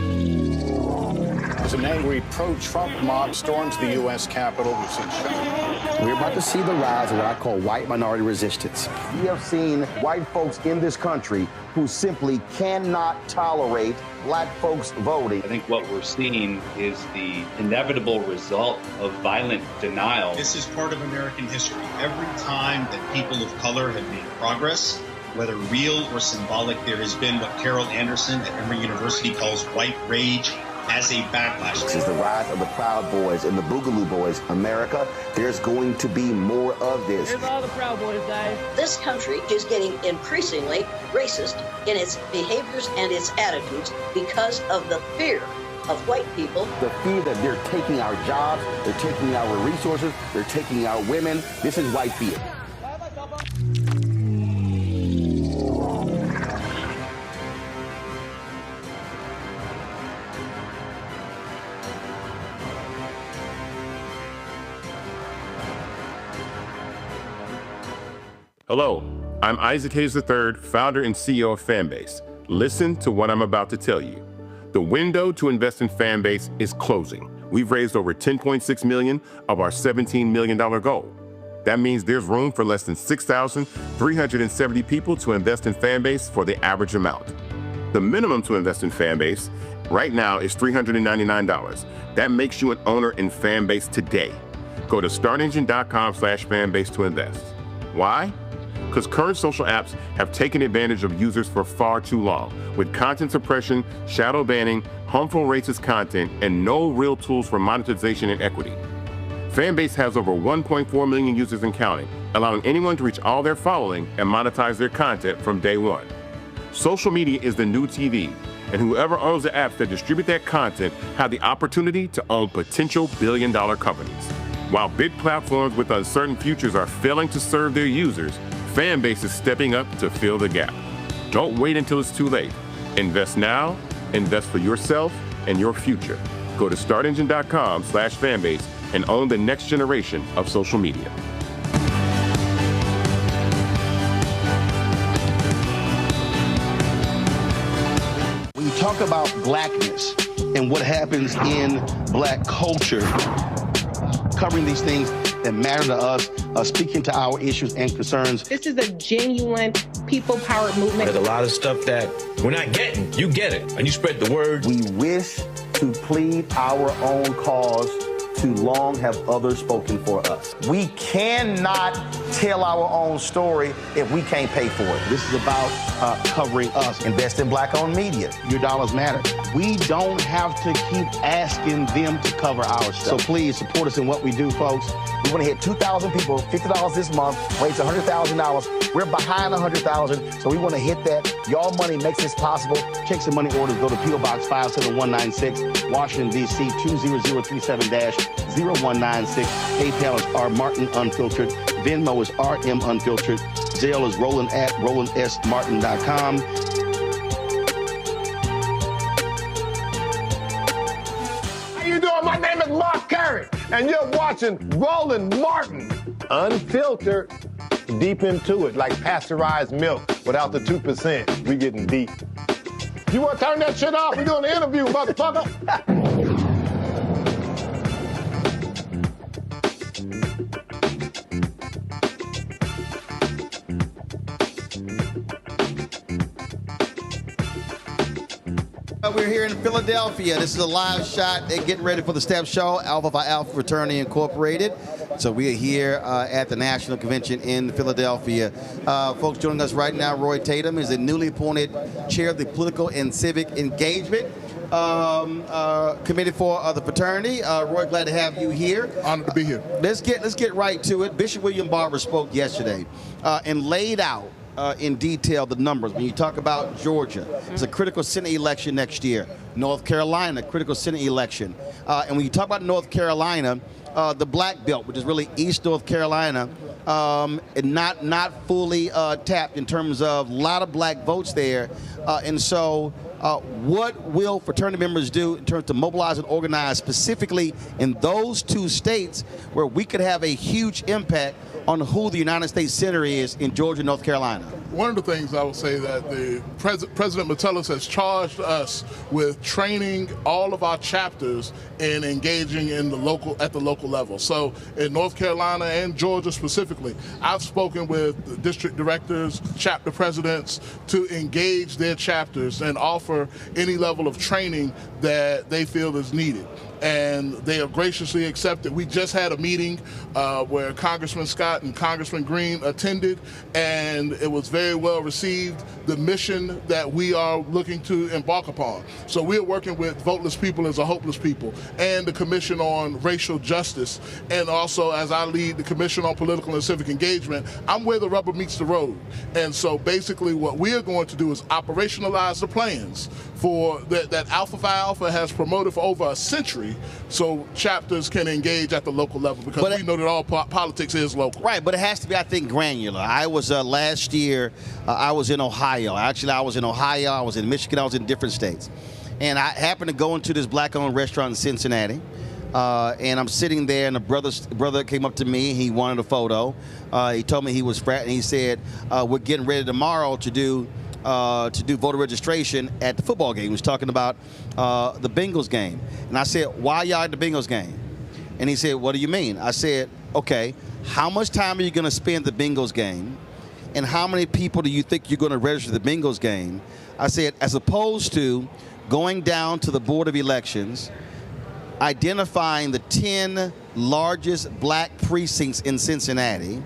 As an angry pro-Trump mob storms the U.S. Capitol, we've seen shootings. We're about to see the rise of what I call white minority resistance. We have seen white folks in this country who simply cannot tolerate black folks voting. I think what we're seeing is the inevitable result of violent denial. This is part of American history. Every time that people of color have made progress, whether real or symbolic, there has been what Carol Anderson at Emory University calls white rage as a backlash. This is the rise of the Proud Boys and the Boogaloo Boys. America, there's going to be more of this. Here's all the Proud Boys, guys. This country is getting increasingly racist in its behaviors and its attitudes because of the fear of white people. The fear that they're taking our jobs, they're taking our resources, they're taking our women. This is white fear. Hello, I'm Isaac Hayes III, founder and CEO of Fanbase. Listen to what I'm about to tell you. The window to invest in Fanbase is closing. We've raised over $10.6 million of our $17 million goal. That means there's room for less than 6,370 people to invest in Fanbase for the average amount. The minimum to invest in Fanbase right now is $399. That makes you an owner in Fanbase today. Go to startengine.com/fanbase to invest. Why? Because current social apps have taken advantage of users for far too long, with content suppression, shadow banning, harmful racist content, and no real tools for monetization and equity. Fanbase has over 1.4 million users and counting, allowing anyone to reach all their following and monetize their content from day one. Social media is the new TV, and whoever owns the apps that distribute that content have the opportunity to own potential billion-dollar companies. While big platforms with uncertain futures are failing to serve their users, Fanbase is stepping up to fill the gap. Don't wait until it's too late. Invest now, invest for yourself and your future. Go to startengine.com/fanbase and own the next generation of social media. When you talk about blackness and what happens in black culture, covering these things that matter to us, speaking to our issues and concerns. This is a genuine people-powered movement. There's a lot of stuff that we're not getting. You get it, and you spread the word. We wish to plead our own cause. Too long have others spoken for us. We cannot tell our own story if we can't pay for it. This is about covering us. Invest in black-owned media. Your dollars matter. We don't have to keep asking them to cover our stuff. So please support us in what we do, folks. We want to hit 2,000 people, $50 this month, raise $100,000. We're behind 100,000, so we want to hit that. Y'all money makes this possible. Check some money orders. Go to P.O. Box 57196, Washington, D.C. 20037-0196. PayPal is R Martin Unfiltered. Venmo is RM Unfiltered. Zelle is Roland at RolandSMartin.com. How you doing? My name is Mark Carey, and you're watching Roland Martin Unfiltered. Deep into it, like pasteurized milk without the 2%. We getting deep. You want to turn that shit off? We're doing an interview, motherfucker. We're here in Philadelphia. This is a live shot. They're getting ready for the STEP show, Alpha Phi Alpha Fraternity Incorporated. So we are here at the National Convention in Philadelphia. Folks joining us right now, Roy Tatum is the newly appointed chair of the Political and Civic Engagement Committee for the fraternity. Roy, glad to have you here. Honored to be here. Let's get right to it. Bishop William Barber spoke yesterday and laid out in detail the numbers. When you talk about Georgia, it's a critical Senate election next year. North Carolina, critical Senate election. And when you talk about North Carolina, the Black Belt, which is really East North Carolina, not fully tapped in terms of a lot of black votes there. And so what will fraternity members do in terms of mobilize and organize specifically in those two states where we could have a huge impact on who the United States Senator is in Georgia and North Carolina? One of the things I would say that the President Metellus has charged us with training all of our chapters in engaging in at the local level. So in North Carolina and Georgia specifically, I've spoken with the district directors, chapter presidents to engage their chapters and offer any level of training that they feel is needed. And they have graciously accepted. We just had a meeting where Congressman Scott and Congressman Green attended, and it was very well received, the mission that we are looking to embark upon. So we are working with Voteless People as a Hopeless People and the Commission on Racial Justice, and also as I lead the Commission on Political and Civic Engagement, I'm where the rubber meets the road. And so basically what we are going to do is operationalize the plans for that Alpha Phi Alpha has promoted for over a century, so chapters can engage at the local level, because we know that all politics is local. Right, but it has to be, I think, granular. I was last year, I was in Ohio. Actually, I was in Ohio, I was in Michigan, I was in different states. And I happened to go into this black-owned restaurant in Cincinnati. And I'm sitting there, and a brother came up to me. He wanted a photo. He told me he was frat, and he said, we're getting ready tomorrow to do voter registration at the football game. He was talking about the Bengals game. And I said, why y'all at the Bengals game? And he said, what do you mean? I said, okay, how much time are you going to spend at the Bengals game? And how many people do you think you're going to register the Bengals game? I said, as opposed to going down to the Board of Elections, identifying the 10 largest black precincts in Cincinnati,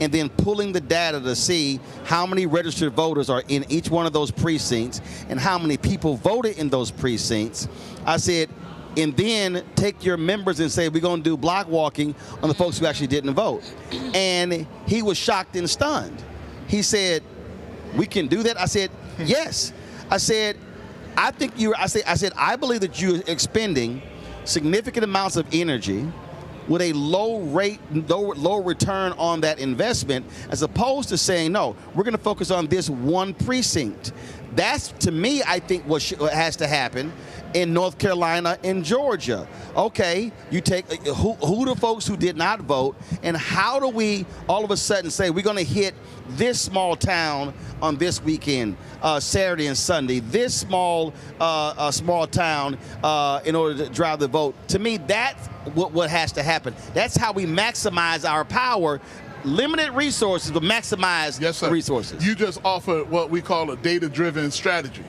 and then pulling the data to see how many registered voters are in each one of those precincts and how many people voted in those precincts. I said, and then take your members and say, we're going to do block walking on the folks who actually didn't vote. And he was shocked and stunned. He said, we can do that? I said, yes. I said, I believe that you're expending significant amounts of energy with a low return on that investment, as opposed to saying, no, we're going to focus on this one precinct. That's, to me, I think what has to happen in North Carolina and Georgia. Okay, you take who the folks who did not vote, and how do we all of a sudden say we're going to hit this small town on this weekend, Saturday and Sunday, this small town in order to drive the vote? To me, that's what has to happen. That's how we maximize our power. Limited resources, but maximize resources. You just offered what we call a data-driven strategy.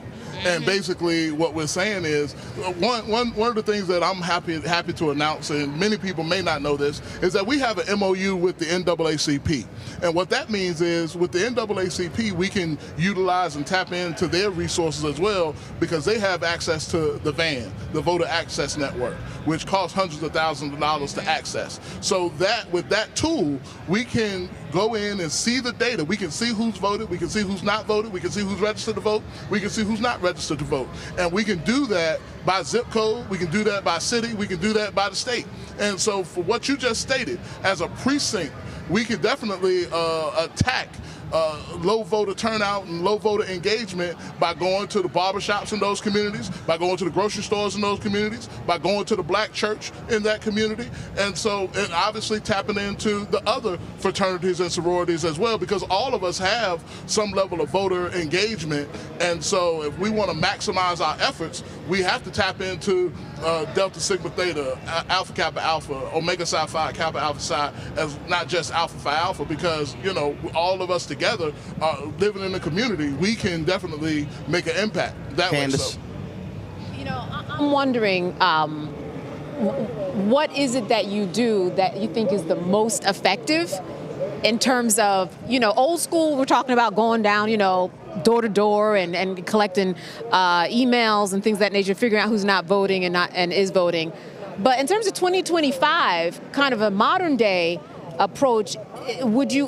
And basically what we're saying is, one of the things that I'm happy to announce, and many people may not know this, is that we have an MOU with the NAACP. And what that means is, with the NAACP, we can utilize and tap into their resources as well, because they have access to the VAN, the Voter Access Network, which costs hundreds of thousands of dollars to access. So that with that tool, we can go in and see the data. We can see who's voted, we can see who's not voted, we can see who's registered to vote, we can see who's not registered to vote. And we can do that by zip code, we can do that by city, we can do that by the state. And so for what you just stated, as a precinct, we can definitely attack low voter turnout and low voter engagement by going to the barbershops in those communities, by going to the grocery stores in those communities, by going to the black church in that community, and obviously tapping into the other fraternities and sororities as well, because all of us have some level of voter engagement. And so if we want to maximize our efforts, we have to tap into Delta Sigma Theta, Alpha Kappa Alpha, Omega Psi Phi, Kappa Alpha Psi, as not just Alpha Phi Alpha, because, you know, all of us together living in the community, we can definitely make an impact that way. So, you know, I'm wondering, what is it that you do that you think is the most effective in terms of, you know, old school, we're talking about going down, you know, door to door and collecting emails and things of that nature, figuring out who's not voting and is voting. But in terms of 2025, kind of a modern day approach,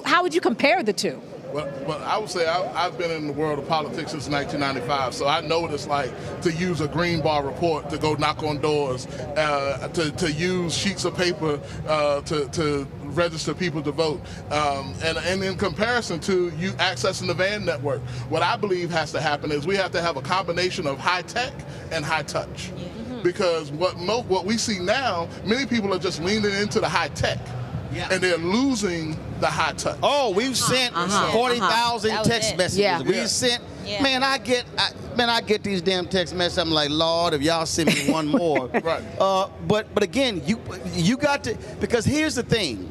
how would you compare the two? Well, I would say I've been in the world of politics since 1995, so I know what it's like to use a green bar report to go knock on doors, to use sheets of paper to register people to vote. And in comparison to you accessing the VAN network, what I believe has to happen is we have to have a combination of high tech and high touch. Because what we see now, many people are just leaning into the high tech. Yeah. And they're losing the high touch. Oh, we've sent 40,000 text messages. Yeah. We've sent, man, I get these damn text messages. I'm like, Lord, if y'all send me one more. Right. But again, you got to, because here's the thing.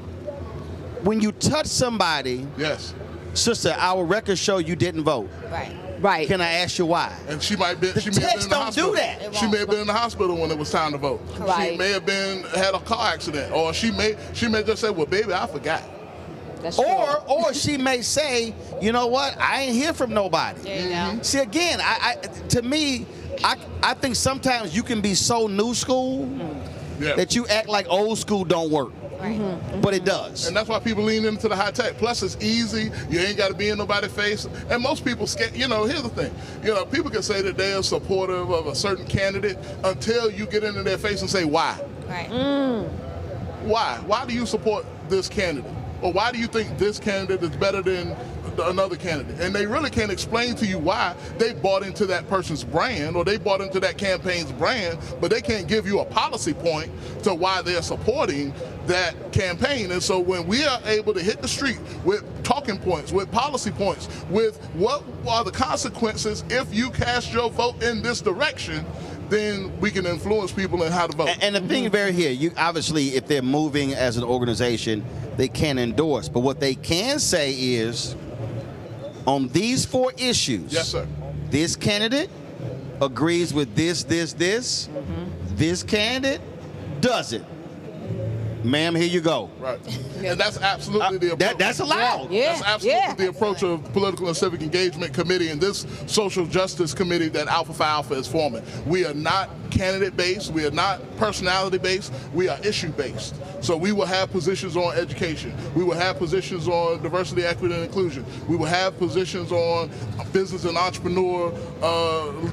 When you touch somebody, yes, sister, our records show you didn't vote. Right. Right. Can I ask you why? And she may have been in the do hospital. that. She may have been in the hospital when it was time to vote. Right. She may have had a car accident, or she may just say, "Well, baby, I forgot." That's or she may say, "You know what? I ain't hear from nobody." There you go. See, again, to me, I think sometimes you can be so new school that you act like old school don't work. Right. But it does. And that's why people lean into the high tech. Plus, it's easy. You ain't got to be in nobody's face. And most people, you know, here's the thing. You know, people can say that they're supportive of a certain candidate until you get into their face and say, why? Right. Why? Why do you support this candidate? Or why do you think this candidate is better than another candidate? And they really can't explain to you why they bought into that person's brand or they bought into that campaign's brand, but they can't give you a policy point to why they're supporting that campaign. And so when we are able to hit the street with talking points, with policy points, with what are the consequences if you cast your vote in this direction, then we can influence people in how to vote. And the thing very here, you obviously, if they're moving as an organization, they can endorse. But what they can say is, on these 4 issues, yes, sir, this candidate agrees with this. This candidate doesn't. Ma'am, here you go. Right. And that's absolutely the approach. That's allowed. Yeah. That's absolutely the approach of Political and Civic Engagement Committee and this Social Justice Committee that Alpha Phi Alpha is forming. We are not candidate-based. We are not personality-based. We are issue-based. So we will have positions on education. We will have positions on diversity, equity, and inclusion. We will have positions on business and entrepreneur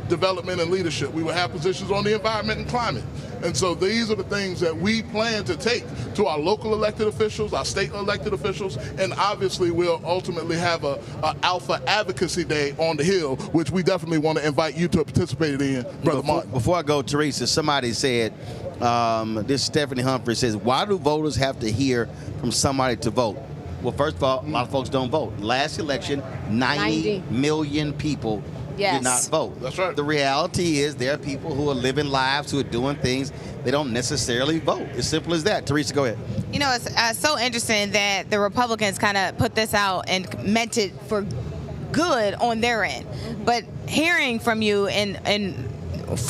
development and leadership. We will have positions on the environment and climate. And so these are the things that we plan to take to our local elected officials, our state elected officials, and obviously we'll ultimately have a Alpha Advocacy Day on the Hill, which we definitely want to invite you to participate in, Brother Martin. Before I go, Teresa, somebody said, this Stephanie Humphrey says, why do voters have to hear from somebody to vote? Well, first of all, a lot of folks don't vote. Last election, 90 million people did not vote. That's right. The reality is there are people who are living lives, who are doing things, they don't necessarily vote. As simple as that. Teresa, go ahead. You know, it's so interesting that the Republicans kind of put this out and meant it for good on their end. But hearing from you and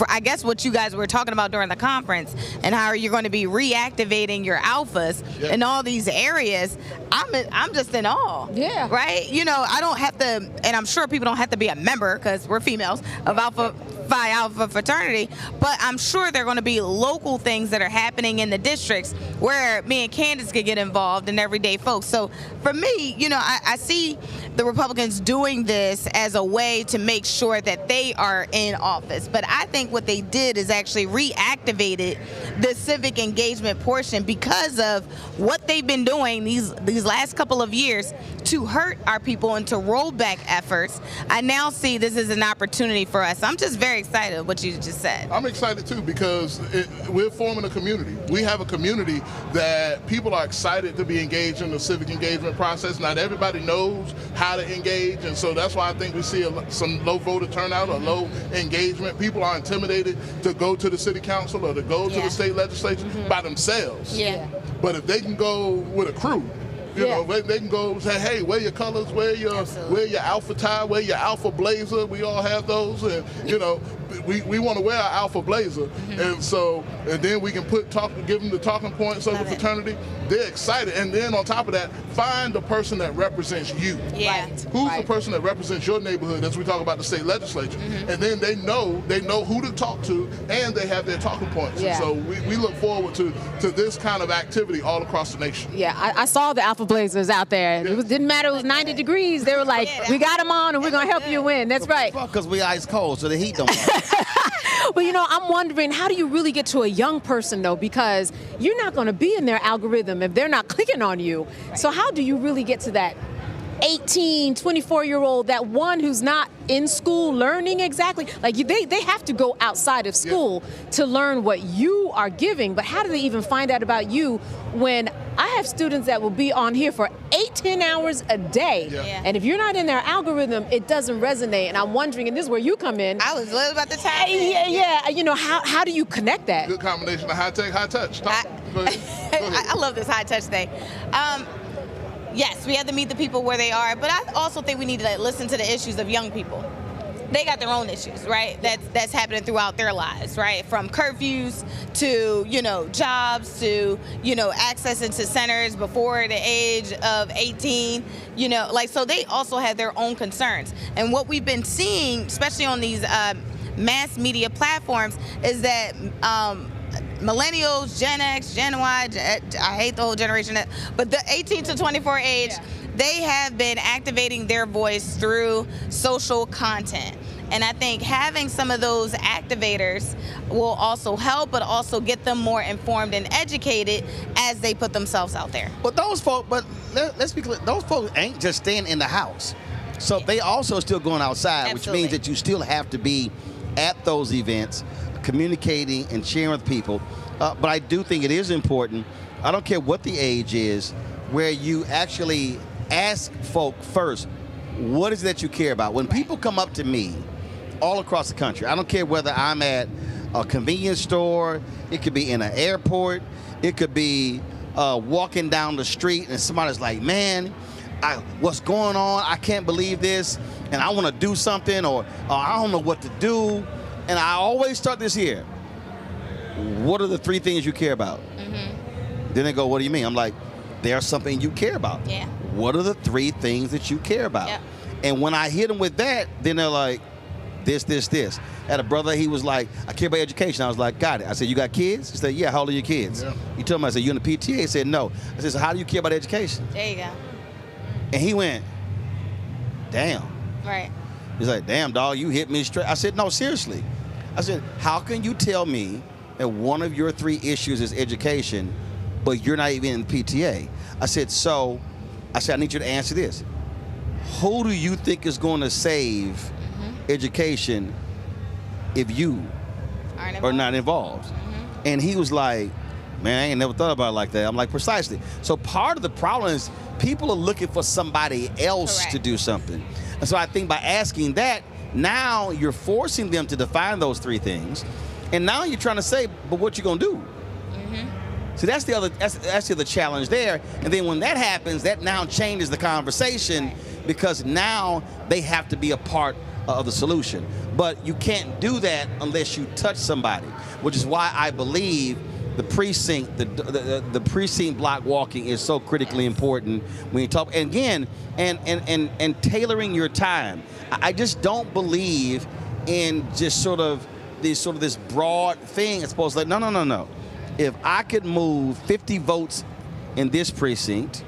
I guess what you guys were talking about during the conference and how you're going to be reactivating your alphas in all these areas, I'm just in awe. Yeah. Right? You know, I don't have to, and I'm sure people don't have to be a member because we're females of Alpha Phi Alpha fraternity, but I'm sure there are going to be local things that are happening in the districts where me and Candace could get involved and everyday folks. So for me, you know, I see the Republicans doing this as a way to make sure that they are in office. But I think what they did is actually reactivated the civic engagement portion because of what they've been doing these last couple of years to hurt our people and to roll back efforts. I now see this as an opportunity for us. I'm just very excited what you just said. I'm excited too because we're forming a community. We have a community that people are excited to be engaged in the civic engagement process. Not everybody knows how to engage, and so that's why I think we see some low voter turnout or low engagement. People are intimidated to go to the city council or to go to the state legislature by themselves. Yeah. But if they can go with a crew, you know, they can go say, hey, wear your colors, wear your alpha tie, wear your alpha blazer. We all have those, and you know, we want to wear our alpha blazer, and then we can give them the talking points of the fraternity. They're excited, and then on top of that, find the person that represents you. Yeah. Who's the person that represents your neighborhood as we talk about the state legislature, and then they know who to talk to, and they have their talking points. Yeah. And so we look forward to this kind of activity all across the nation. Yeah, I saw the Alpha Blazers out there. It didn't matter, it was 90 degrees. They were like, we got them on and we're going to help you win. That's right. Because we ice cold, so the heat don't But you know, I'm wondering, how do you really get to a young person though? Because you're not going to be in their algorithm if they're not clicking on you. So how do you really get to that 18, 24-year-old, that one who's not in school learning exactly? Like they have to go outside of school to learn what you are giving. But how do they even find out about you when I have students that will be on here for 8-10 hours a day? And if you're not in their algorithm, it doesn't resonate. And I'm wondering, and this is where you come in. I was literally about to tap in. Yeah, you know, how do you connect that? Good combination of high tech, high touch. Go ahead. I love this high touch thing. Yes, we have to meet the people where they are, but I also think we need to listen to the issues of young people. They got their own issues, right? That's happening throughout their lives, right? From curfews to, you know, jobs to, you know, access into centers before the age of 18, you know, like, so they also have their own concerns. And what we've been seeing, especially on these mass media platforms, is that millennials, Gen X, Gen Y, I hate the whole generation, but the 18 to 24 age, they have been activating their voice through social content. And I think having some of those activators will also help, but also get them more informed and educated as they put themselves out there. But those folks, let's be clear, those folks ain't just staying in the house. So they also still going outside, which means that you still have to be at those events, communicating and sharing with people. But I do think it is important, I don't care what the age is, where you actually ask folk first, what is it that you care about? When people come up to me all across the country, I don't care whether I'm at a convenience store, it could be in an airport, it could be walking down the street and somebody's like, man, what's going on? I can't believe this, and I want to do something, or I don't know what to do. And I always start this here. What are the 3 things you care about? Then they go, what do you mean? I'm like, there's something you care about. Yeah. What are the 3 things that you care about? Yep. And when I hit them with that, then they're like, this. I had a brother, he was like, I care about education. I was like, got it. I said, you got kids? He said, yeah, how old are your kids? Yeah. You told him, I said, you in the PTA? He said, no. I said, so how do you care about education? There you go. And he went, damn. Right. He's like, damn, dog, you hit me straight. I said, no, seriously. I said, how can you tell me that one of your 3 issues is education, but you're not even in the PTA? I said, I need you to answer this. Who do you think is going to save education if you are not involved? And he was like, man, I ain't never thought about it like that. I'm like, precisely. So part of the problem is people are looking for somebody else to do something. And so I think by asking that, now you're forcing them to define those 3 things. And now you're trying to say, but what you gonna do? See, that's the other challenge there. And then when that happens, that now changes the conversation because now they have to be a part of the solution. But you can't do that unless you touch somebody, which is why I believe the precinct, the precinct block walking is so critically important when you talk. And again, and tailoring your time. I just don't believe in just sort of this broad thing. It's supposed to like, no. If I could move 50 votes in this precinct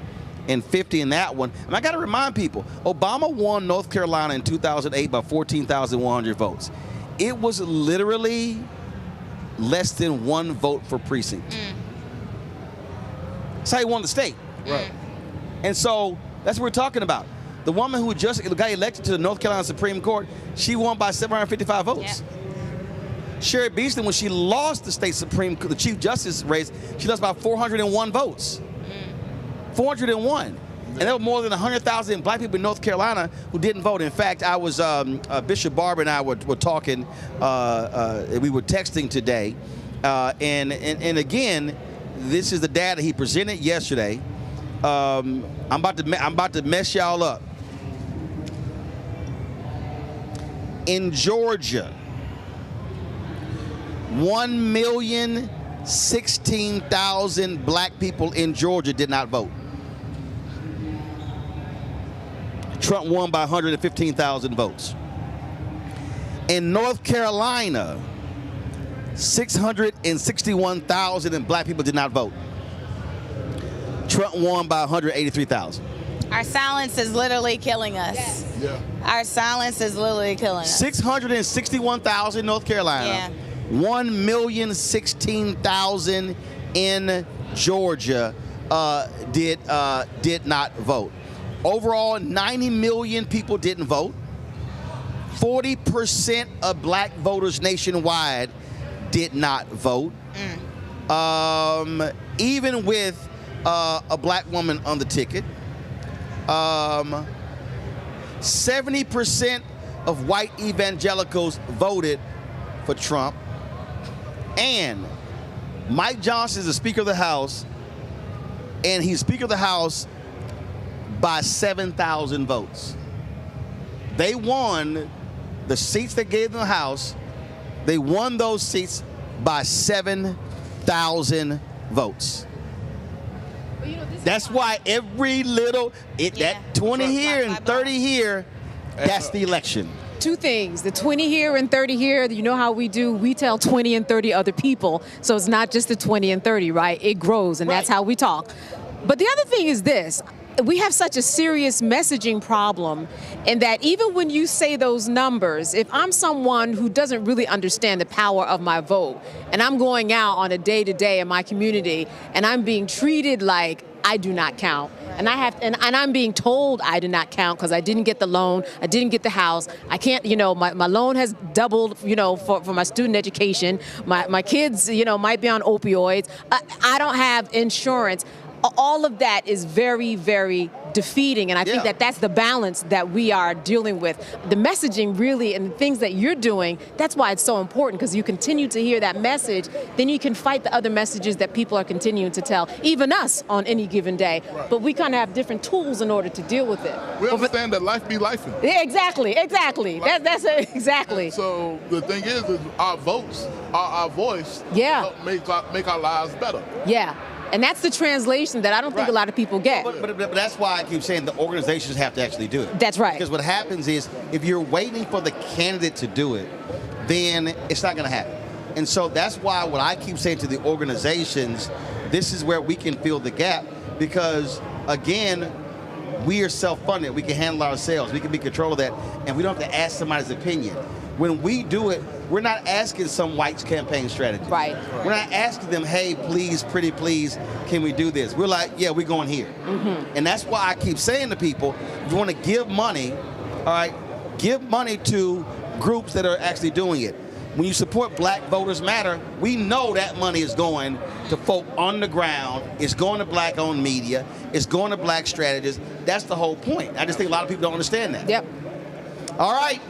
and 50 in that one, and I got to remind people, Obama won North Carolina in 2008 by 14,100 votes. It was literally less than 1 vote per precinct. That's how he won the state. Right. And so that's what we're talking about. The woman who just got elected to the North Carolina Supreme Court, she won by 755 votes. Yeah. Sherry Beasley, when she lost the the Chief Justice race, she lost by 401 votes. 401. And there were more than 100,000 black people in North Carolina who didn't vote. In fact, I was, Bishop Barber and I were talking, we were texting today. And again, this is the data he presented yesterday. I'm about to mess y'all up. In Georgia, 1,016,000 black people in Georgia did not vote. Trump won by 115,000 votes. In North Carolina, 661,000 black people did not vote. Trump won by 183,000. Our silence is literally killing us. Yes. Yeah. Our silence is literally killing us. 661,000 in North Carolina. Yeah. 1,016,000 in Georgia did not vote. Overall, 90 million people didn't vote. 40% of black voters nationwide did not vote. Even with a black woman on the ticket. 70% of white evangelicals voted for Trump. And Mike Johnson is the Speaker of the House, and he's Speaker of the House by 7,000 votes. They won the seats that gave them the House. They won those seats by 7,000 votes. That's why every little, that 20 here and 30 here, that's the election. Two things, the 20 here and 30 here, you know how we do, we tell 20 and 30 other people, so it's not just the 20 and 30, right? It grows, and that's how we talk. But the other thing is this, we have such a serious messaging problem in that even when you say those numbers, if I'm someone who doesn't really understand the power of my vote, and I'm going out on a day-to-day in my community, and I'm being treated like I do not count. And I'm being told I do not count because I didn't get the loan, I didn't get the house, I can't, my loan has doubled, for my student education, my kids, might be on opioids, I don't have insurance. All of that is very, very defeating, and I think that's the balance that we are dealing with. The messaging really, and the things that you're doing, that's why it's so important, because you continue to hear that message, then you can fight the other messages that people are continuing to tell, even us on any given day. Right. But we kind of have different tools in order to deal with it. We understand that life be lifing. Yeah, exactly. That's exactly. And so the thing is our votes, our voice, help make our lives better. Yeah. And that's the translation that I don't think a lot of people get. But that's why I keep saying the organizations have to actually do it. That's right. Because what happens is if you're waiting for the candidate to do it, then it's not going to happen. And so that's why what I keep saying to the organizations, this is where we can fill the gap because, again, we are self-funded. We can handle ourselves. We can be in control of that, and we don't have to ask somebody's opinion. When we do it, we're not asking some white's campaign strategy. Right. We're not asking them, hey, please, pretty please, can we do this? We're like, yeah, we're going here. Mm-hmm. And that's why I keep saying to people, if you want to give money, all right, give money to groups that are actually doing it. When you support Black Voters Matter, we know that money is going to folk on the ground. It's going to Black-owned media. It's going to Black strategists. That's the whole point. I just think a lot of people don't understand that. Yep. All right.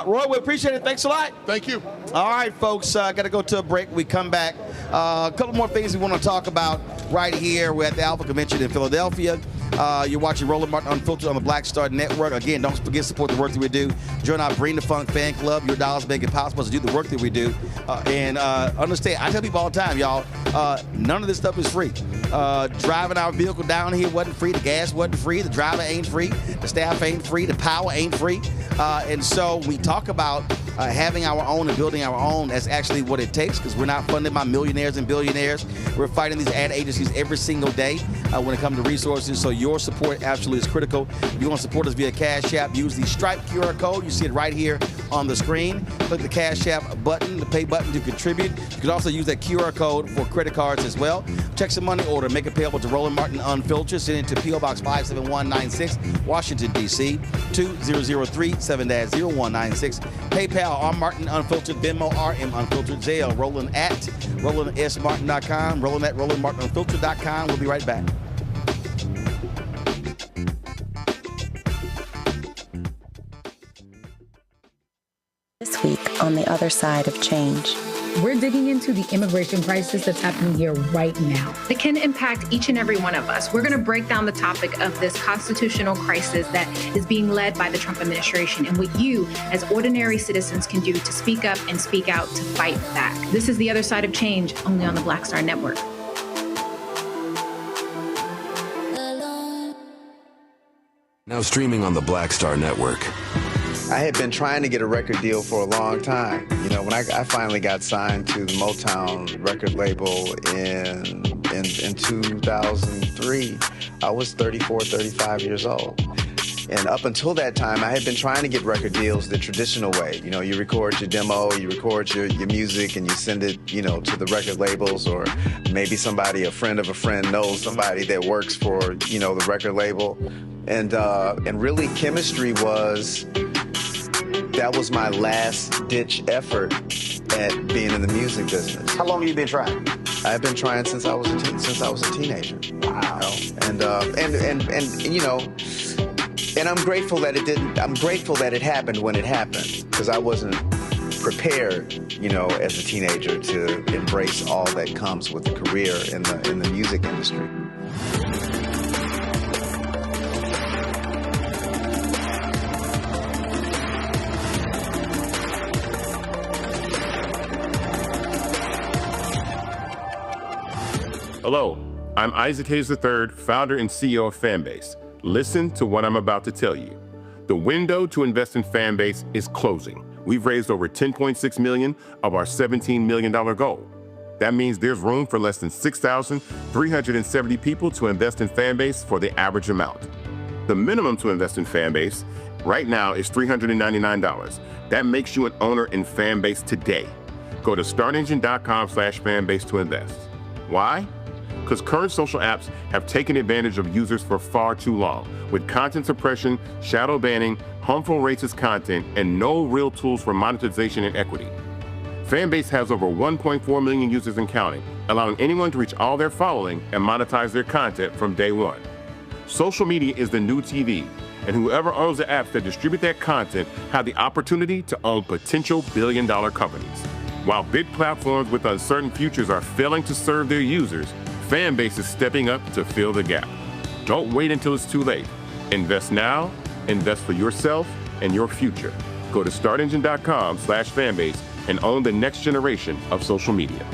Roy, we appreciate it. Thanks a lot. Thank you. All right, folks, got to go to a break. We come back. A couple more things we want to talk about right here. We're at the Alpha Convention in Philadelphia. You're watching Roland Martin Unfiltered on the Black Star Network. Again, don't forget to support the work that we do. Join our Bring the Funk fan club. Your dollars make it possible to do the work that we do. And understand, I tell people all the time, y'all, none of this stuff is free. Driving our vehicle down here wasn't free. The gas wasn't free. The driver ain't free. The staff ain't free. The power ain't free. And so we talk about having our own and building our own. That's actually what it takes because we're not funded by millionaires and billionaires. We're fighting these ad agencies every single day when it comes to resources. So your support absolutely is critical. If you want to support us via Cash App, use the Stripe QR code. You see it right here on the screen. Click the Cash App button, the pay button to contribute. You can also use that QR code for credit cards as well. Check some money order. Make it payable to Roland Martin Unfiltered. Send it to P.O. Box 57196, Washington, D.C. 2003-7-0196. PayPal, R. Martin Unfiltered. Venmo, RM Unfiltered. Zelle, Roland at RolandSMartin.com. Roland at RolandMartinUnfiltered.com. We'll be right back. This week on The Other Side of Change. We're digging into the immigration crisis that's happening here right now. That can impact each and every one of us. We're going to break down the topic of this constitutional crisis that is being led by the Trump administration and what you, as ordinary citizens, can do to speak up and speak out to fight back. This is The Other Side of Change, only on the Black Star Network. Now streaming on the Black Star Network. I had been trying to get a record deal for a long time. You know, when I finally got signed to the Motown record label in 2003, I was 34, 35 years old. And up until that time, I had been trying to get record deals the traditional way. You know, you record your demo, you record your music, and you send it, you know, to the record labels, or maybe somebody, a friend of a friend, knows somebody that works for, you know, the record label. And really, chemistry that was my last-ditch effort at being in the music business. How long have you been trying? I've been trying since I was a teenager. Wow. You know? And you know, and I'm grateful that it didn't. I'm grateful that it happened when it happened, because I wasn't prepared, you know, as a teenager to embrace all that comes with a career in the music industry. Hello, I'm Isaac Hayes III, founder and CEO of Fanbase. Listen to what I'm about to tell you. The window to invest in Fanbase is closing. We've raised over $10.6 million of our $17 million goal. That means there's room for less than 6,370 people to invest in Fanbase for the average amount. The minimum to invest in Fanbase right now is $399. That makes you an owner in Fanbase today. Go to startengine.com/fanbase to invest. Why? Because current social apps have taken advantage of users for far too long, with content suppression, shadow banning, harmful racist content, and no real tools for monetization and equity. Fanbase has over 1.4 million users and counting, allowing anyone to reach all their following and monetize their content from day one. Social media is the new TV, and whoever owns the apps that distribute that content have the opportunity to own potential billion-dollar companies. While big platforms with uncertain futures are failing to serve their users, Fanbase is stepping up to fill the gap. Don't wait until it's too late. Invest now, invest for yourself and your future. Go to startengine.com/fanbase and own the next generation of social media.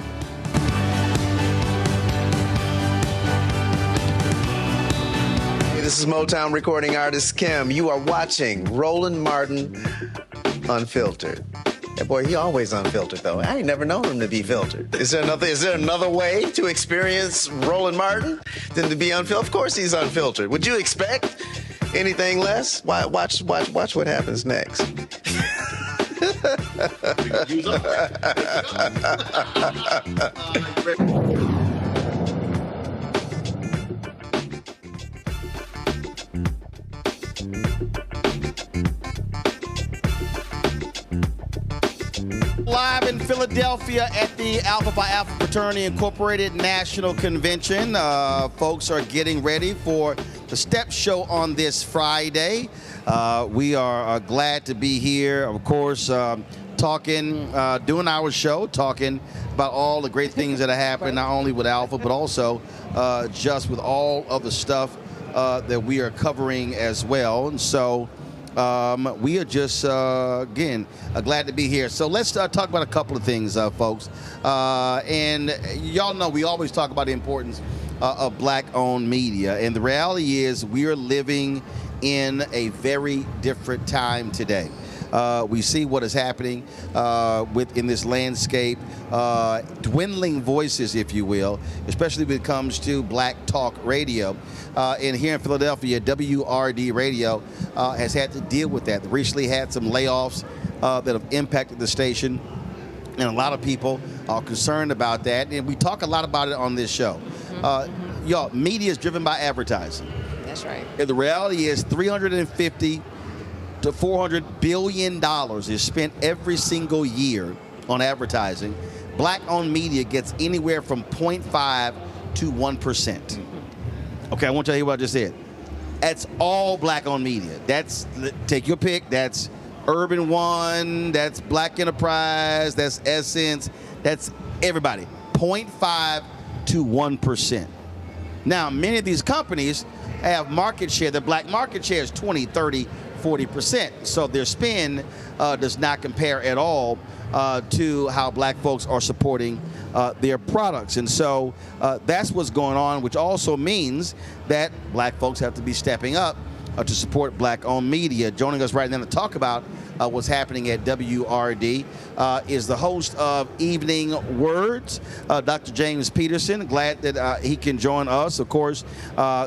This is Motown recording artist Kim. You are watching Roland Martin Unfiltered. That boy, he always unfiltered, though. I ain't never known him to be filtered. Is there another way to experience Roland Martin than to be unfiltered? Of course he's unfiltered. Would you expect anything less? Watch what happens next. Live in Philadelphia at the Alpha Phi Alpha Fraternity Incorporated National Convention. Folks are getting ready for the Step Show on this Friday. We are glad to be here, of course, talking, doing our show, talking about all the great things that are happening, not only with Alpha, but also just with all of the stuff that we are covering as well. And so we are just, again, glad to be here. So let's talk about a couple of things, folks. And y'all know we always talk about the importance of black-owned media. And the reality is we are living in a very different time today. We see what is happening in this landscape, dwindling voices, if you will, especially when it comes to black talk radio. And here in Philadelphia, WURD radio has had to deal with that. They recently had some layoffs that have impacted the station, and a lot of people are concerned about that. And we talk a lot about it on this show. Y'all, media is driven by advertising. That's right. And the reality is $350 to $400 billion is spent every single year on advertising. Black-owned media gets anywhere from 0.5 to 1%. Okay, I want you to hear what I just said. That's all black-owned media. That's, take your pick, that's Urban One, that's Black Enterprise, that's Essence, that's everybody. 0.5 to 1%. Now, many of these companies have market share. The black market share is 20, 30, 40%. So their spend does not compare at all to how black folks are supporting their products. And so that's what's going on, which also means that black folks have to be stepping up to support black-owned media. Joining us right now to talk about what's happening at WURD is the host of Evening Words, Dr. James Peterson. Glad that he can join us. Of course,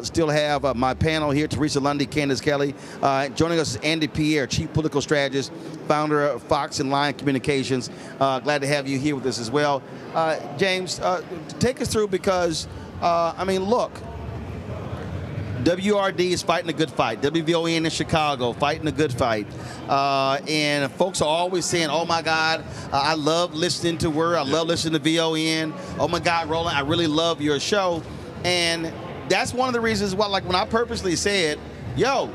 still have my panel here, Teresa Lundy, Candace Kelly. Joining us is Andy Pierre, Chief Political Strategist, founder of Fox and Lion Communications. Glad to have you here with us as well. James, take us through because, I mean, look, WURD is fighting a good fight. WVON in Chicago fighting a good fight. And folks are always saying, oh, my God, I love listening to WURD. I love listening to VON. Oh, my God, Roland, I really love your show. And that's one of the reasons why, like when I purposely said, yo,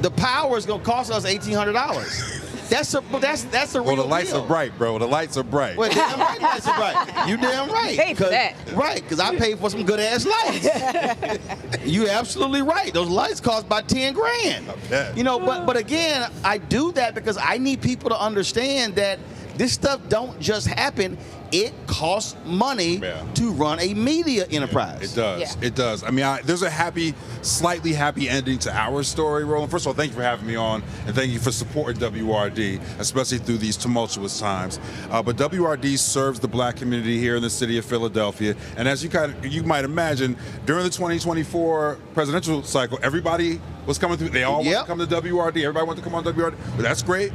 the power is going to cost us $1,800. That's a real Well, the lights deal. are bright, bro. The lights are bright. Well, damn right, the lights are bright. You damn right. You paid for that. Right, because I paid for some good-ass lights. You absolutely right. Those lights cost about 10 grand. Okay. You know, but again, I do that because I need people to understand that this stuff don't just happen. It costs money to run a media enterprise. It does. Yeah. It does. I mean, there's a slightly happy ending to our story, Roland. First of all, thank you for having me on, and thank you for supporting WURD, especially through these tumultuous times. But WURD serves the black community here in the city of Philadelphia. And as you might imagine, during the 2024 presidential cycle, everybody was coming through. They all wanted to come to WURD. Everybody wanted to come on WURD. But that's great.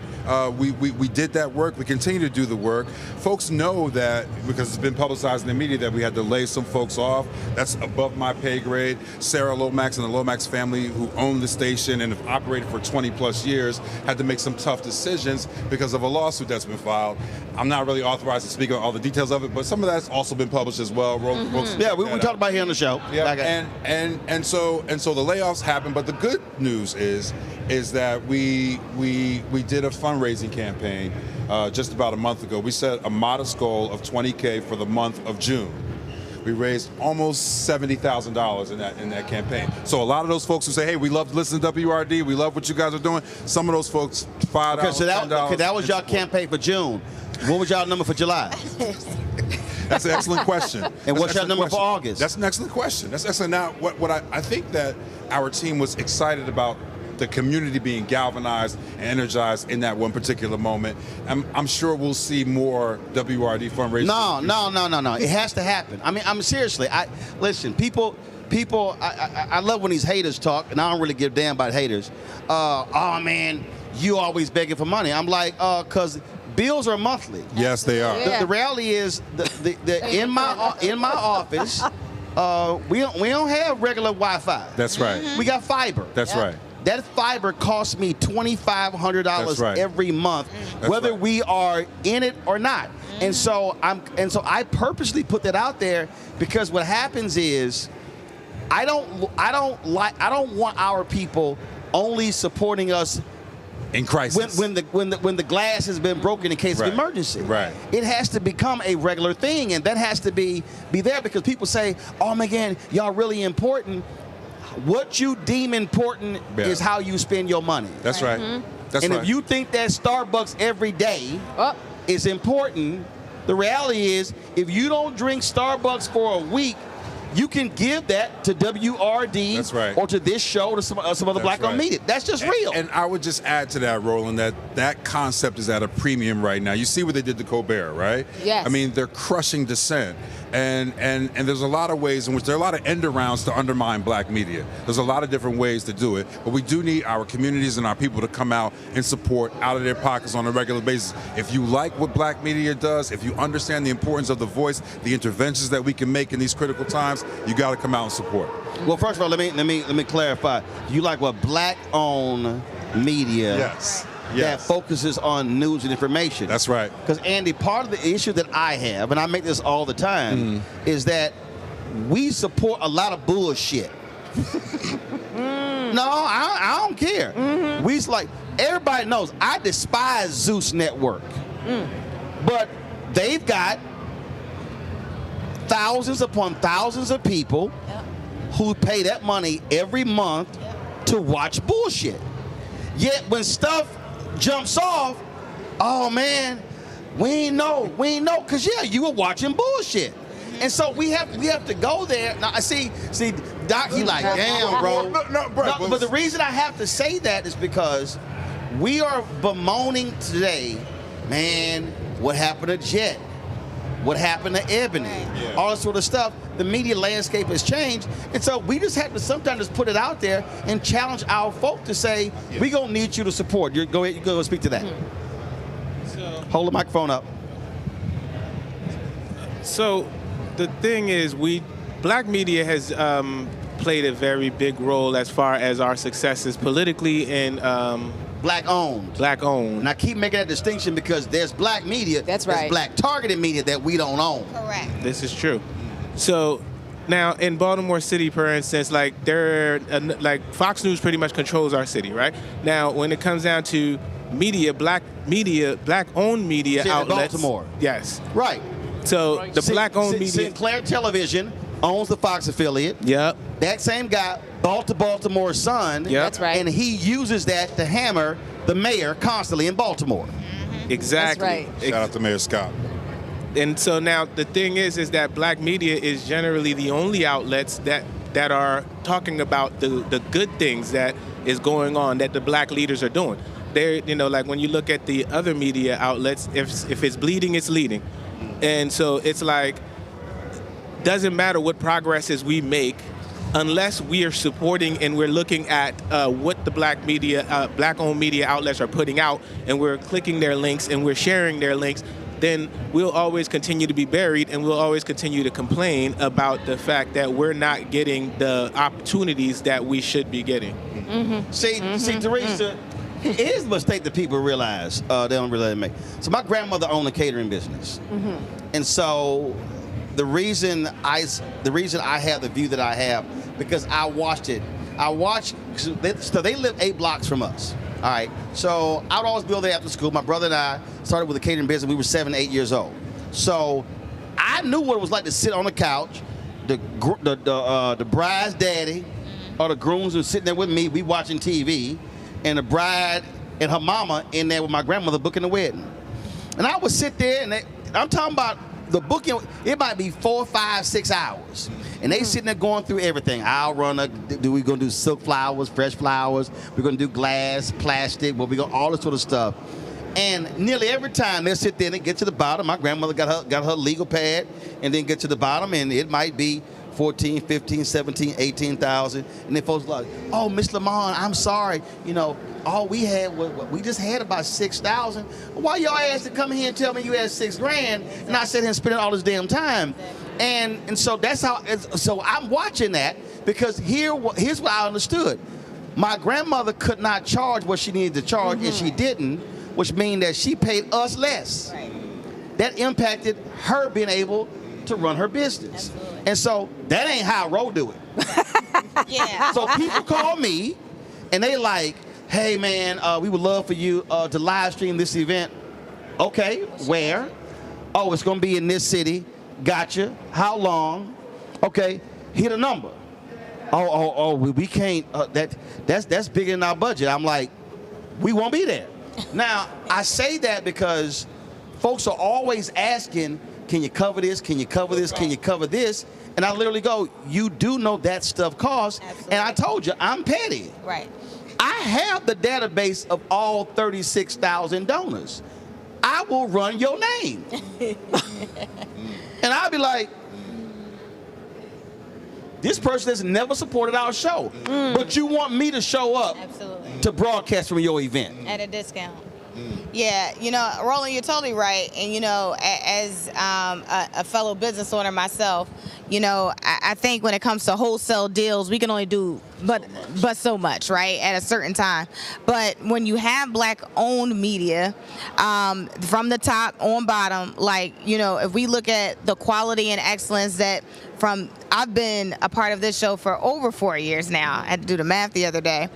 We did that work. We continue to do the work. Folks know that because it's been publicized in the media that we had to lay some folks off. That's above my pay grade. Sarah Lomax and the Lomax family, who own the station and have operated for 20 plus years, had to make some tough decisions because of a lawsuit that's been filed. I'm not really authorized to speak on all the details of it, but some of that's also been published as well. Yeah, we talked about it here on the show. Yeah, and so the layoffs happened, but the good news is that we did a fundraising campaign just about a month ago. We set a modest goal of $20K for the month of June. We raised almost $70,000 in that campaign. So a lot of those folks who say, "Hey, we love to listen to WURD. We love what you guys are doing." Some of those folks $5. Okay, so that was y'all campaign for June. What was y'all number for July? That's an excellent question. And what's your number for August? That's an excellent question. That's excellent. Now, what I think that our team was excited about the community being galvanized and energized in that one particular moment. I'm sure we'll see more WRD fundraising. No. It has to happen. I'm seriously. Listen, people. I love when these haters talk, and I don't really give a damn about haters. Oh man, you always begging for money. I'm like, because bills are monthly. Yes, they are. The reality is, in my office, we don't have regular Wi-Fi. That's right. We got fiber. That's right. That fiber costs me $2,500 every month, whether we are in it or not. And so I purposely put that out there because what happens is I don't want our people only supporting us in crisis when the glass has been broken in case of emergency. Right. It has to become a regular thing, and that has to be there because people say, "Oh my God, y'all really important." What you deem important is how you spend your money. That's right. That's and right. if you think that Starbucks every day is important, the reality is if you don't drink Starbucks for a week, you can give that to WRD or to this show, to some other black-owned media. That's just real. And I would just add to that, Roland, that concept is at a premium right now. You see what they did to Colbert, right? Yes. I mean, they're crushing dissent. And there's a lot of ways in which there are a lot of end arounds to undermine black media. There's a lot of different ways to do it, but we do need our communities and our people to come out and support out of their pockets on a regular basis. If you like what black media does, if you understand the importance of the voice, the interventions that we can make in these critical times, you got to come out and support. Well, first of all, let me clarify. You like what black-owned media? That focuses on news and information. That's right. Because, Andy, part of the issue that I have, and I make this all the time, is that we support a lot of bullshit. No, I don't care. Everybody knows, I despise Zeus Network. But they've got thousands upon thousands of people who pay that money every month to watch bullshit. Yet when stuff jumps off, oh man, we ain't know, because you were watching bullshit. And so we have to go there. Now I see Doc, he like, damn, bro. But the reason I have to say that is because we are bemoaning today, man, what happened to Jet? What happened to Ebony? All this sort of stuff. The media landscape has changed. And so we just have to sometimes just put it out there and challenge our folk to say, we're going to need you to support. Go ahead, you go speak to that. Hold the microphone up. So the thing is, black media has played a very big role as far as our successes politically and black-owned. Black-owned. And I keep making that distinction because there's black media, there's black-targeted media that we don't own. Correct. This is true. So now in Baltimore City, for instance, like Fox News pretty much controls our city, right? Now, when it comes down to black-owned media outlets. Baltimore. Yes. Right. So the black-owned media. Sinclair Television owns the Fox affiliate. Yep. That same guy bought the Baltimore Sun. Yep. That's right. And he uses that to hammer the mayor constantly in Baltimore. Exactly. That's right. Shout out to Mayor Scott. And so now the thing is that black media is generally the only outlets that are talking about the good things that is going on that the black leaders are doing. They're, like when you look at the other media outlets, if it's bleeding, it's leading. And so it's like, doesn't matter what progresses we make unless we are supporting and we're looking at what the black-owned media outlets are putting out, and we're clicking their links and we're sharing their links, then we'll always continue to be buried and we'll always continue to complain about the fact that we're not getting the opportunities that we should be getting. See, Teresa, it is a mistake that people realize they don't really make. So my grandmother owned a catering business, and so the reason I have the view that I have because I watched it. So they live 8 blocks from us. All right, so I would always be over there after school. My brother and I started with a catering business. We were 7, 8 years old. So I knew what it was like to sit on the couch. The bride's daddy or the grooms were sitting there with me. We watching TV, and the bride and her mama in there with my grandmother booking the wedding. And I would sit there, and I'm talking about the booking, it might be 4, 5, 6 hours. And they sitting there going through everything. We're going to do silk flowers, fresh flowers. We're going to do glass, plastic. We're going to all this sort of stuff. And nearly every time they sit there and get to the bottom. My grandmother got her legal pad and then get to the bottom, and it might be 14, 15, 17, 18,000. And then folks like, oh, Miss Lamont, I'm sorry. You know, all we had we just had about 6,000. Why y'all asked to come here and tell me you had $6 grand, and I sat here and spent all this damn time. And so that's how. So I'm watching that because here's what I understood. My grandmother could not charge what she needed to charge, and she didn't, which means that she paid us less. Right. That impacted her being able to run her business. Absolutely. And so that ain't how Ro do it. Yeah. So people call me and they like, hey man, we would love for you to live stream this event. Okay, where? Oh, it's gonna be in this city. Gotcha. How long? Okay, hit a number. We can't. That's bigger than our budget. I'm like, we won't be there. Now I say that because folks are always asking, can you cover this? Can you cover this? Can you cover this? And I literally go, you do know that stuff costs. Absolutely. And I told you, I'm petty. Right. I have the database of all 36,000 donors. I will run your name. And I'll be like, this person has never supported our show, but you want me to show up to broadcast from your event. At a discount. Yeah, you know, Roland, you're totally right. And, you know, as a fellow business owner myself, you know, I think when it comes to wholesale deals, we can only do but so much, right, at a certain time. But when you have Black-owned media, from the top on bottom, like, you know, if we look at the quality and excellence that I've been a part of this show for over 4 years now. I had to do the math the other day.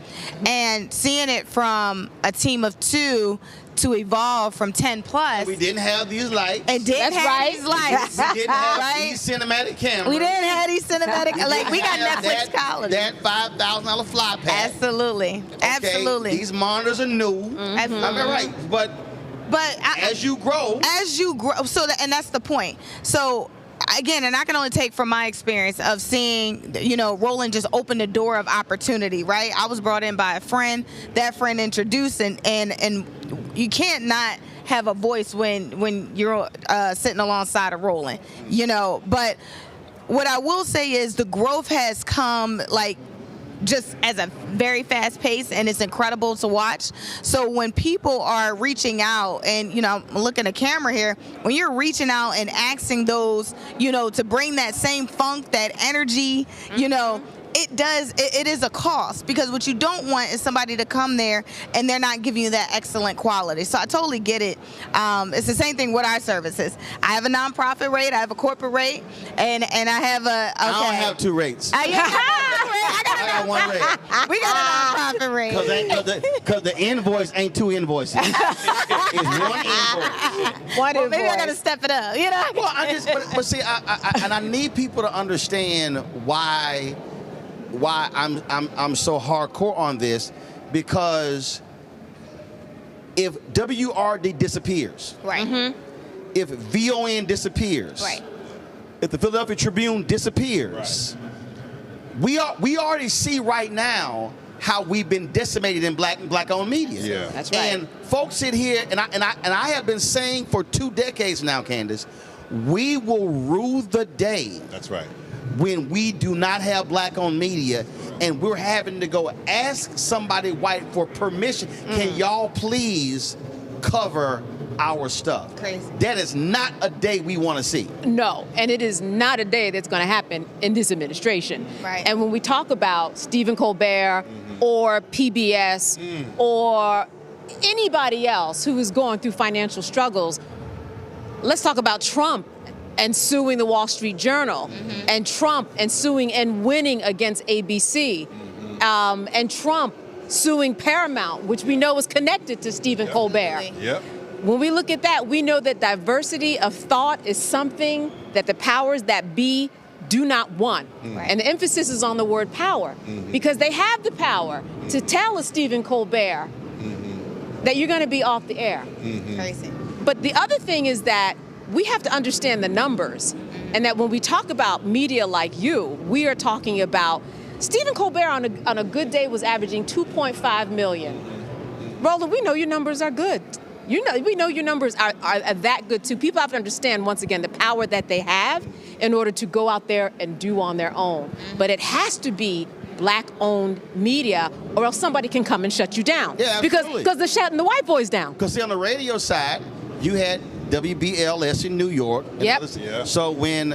And seeing it from a team of 2 to evolve from 10 plus. We didn't have these lights. And didn't have these lights. We didn't have these cinematic cameras. We didn't have these cinematic, like we got Netflix quality. That $5,000 fly pad. Absolutely. Okay, absolutely. These monitors are new. Absolutely. I'm right. But as you grow. So and that's the point. So again, and I can only take from my experience of seeing, you know, Roland just open the door of opportunity, right? I was brought in by a friend. That friend introduced, and you can't not have a voice when you're sitting alongside of Roland, you know. But what I will say is the growth has come like just as a very fast pace, and it's incredible to watch. So when people are reaching out, and, you know, I'm looking at the camera here, when you're reaching out and asking those, you know, to bring that same funk, that energy, you know, it is a cost, because what you don't want is somebody to come there and they're not giving you that excellent quality. So I totally get it. It's the same thing with our services. I have a nonprofit rate, I have a corporate rate, and I have a. Okay. I don't have 2 rates. I got one rate. We got a nonprofit rate. Because the invoice ain't 2 invoices. It's 1 invoice. Well, maybe I got to step it up, you know? Well, but see, I need people to understand why I'm so hardcore on this, because if WRD disappears, right? If VON disappears, right? If the Philadelphia Tribune disappears, right. we already see right now how we've been decimated in black-owned media. Yeah, that's right. And folks sit here, and I have been saying for 2 decades now, Candace, we will rue the day. That's right. When we do not have black-owned media, and we're having to go ask somebody white for permission, can y'all please cover our stuff? Crazy. That is not a day we want to see. No, and it is not a day that's going to happen in this administration. Right. And when we talk about Stephen Colbert or PBS or anybody else who is going through financial struggles, let's talk about Trump and suing the Wall Street Journal, and Trump and suing and winning against ABC, and Trump suing Paramount, which we know is connected to Stephen Colbert. Yep. When we look at that, we know that diversity of thought is something that the powers that be do not want. And the emphasis is on the word power, because they have the power to tell a Stephen Colbert that you're going to be off the air. Crazy. But the other thing is that we have to understand the numbers, and that when we talk about media like you, we are talking about Stephen Colbert on a good day was averaging 2.5 million. Roland, we know your numbers are good. We know your numbers are that good too. People have to understand, once again, the power that they have in order to go out there and do on their own. But it has to be Black-owned media, or else somebody can come and shut you down. Yeah, absolutely. Because they're shutting the white boys down. Because see, on the radio side, you had WBLS in New York. Yep. So when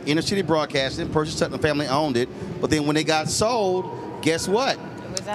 Inner City Broadcasting, Percy Sutton family owned it, but then when they got sold, guess what?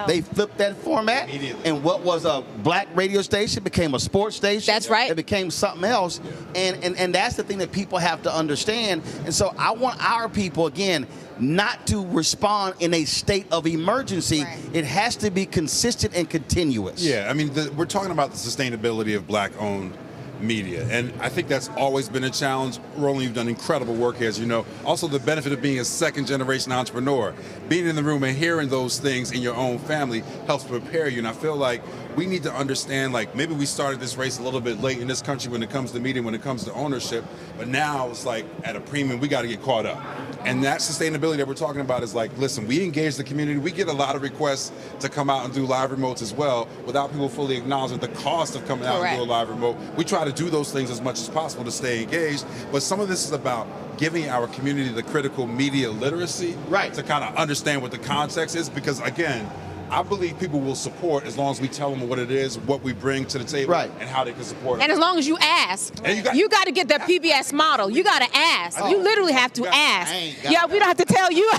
They flipped that format, and what was a black radio station became a sports station. That's right. It became something else, and that's the thing that people have to understand. And so I want our people, again, not to respond in a state of emergency. Right. It has to be consistent and continuous. Yeah, I mean, we're talking about the sustainability of Black-owned media, and I think that's always been a challenge. Roland, you've done incredible work, as you know. Also, the benefit of being a second-generation entrepreneur, being in the room and hearing those things in your own family helps prepare you. And I feel like we need to understand, like, maybe we started this race a little bit late in this country when it comes to media, when it comes to ownership, but now it's like at a premium, we got to get caught up. And that sustainability that we're talking about is like, listen, we engage the community. We get a lot of requests to come out and do live remotes as well without people fully acknowledging the cost of coming out and do a live remote. We try to do those things as much as possible to stay engaged, but some of this is about giving our community the critical media literacy to kind of understand what the context is, because again, I believe people will support as long as we tell them what it is, what we bring to the table, and how they can support it. And as long as you ask, you got to get that PBS model. You got to ask. You literally have to ask. Yeah, we don't have to tell you.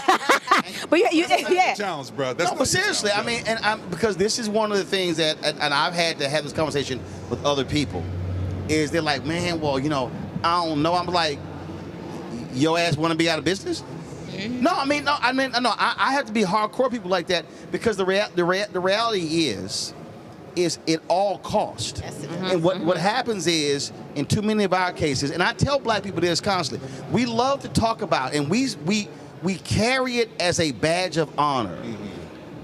But yeah. Challenge, bro. No, but seriously, I mean, because this is one of the things that, and I've had to have this conversation with other people, is they're like, man, well, you know, I don't know. I'm like, your ass want to be out of business? No, I have to be hardcore people like that, because the reality is it all cost. And what happens is, in too many of our cases, and I tell black people this constantly, we love to talk about, and we carry it as a badge of honor.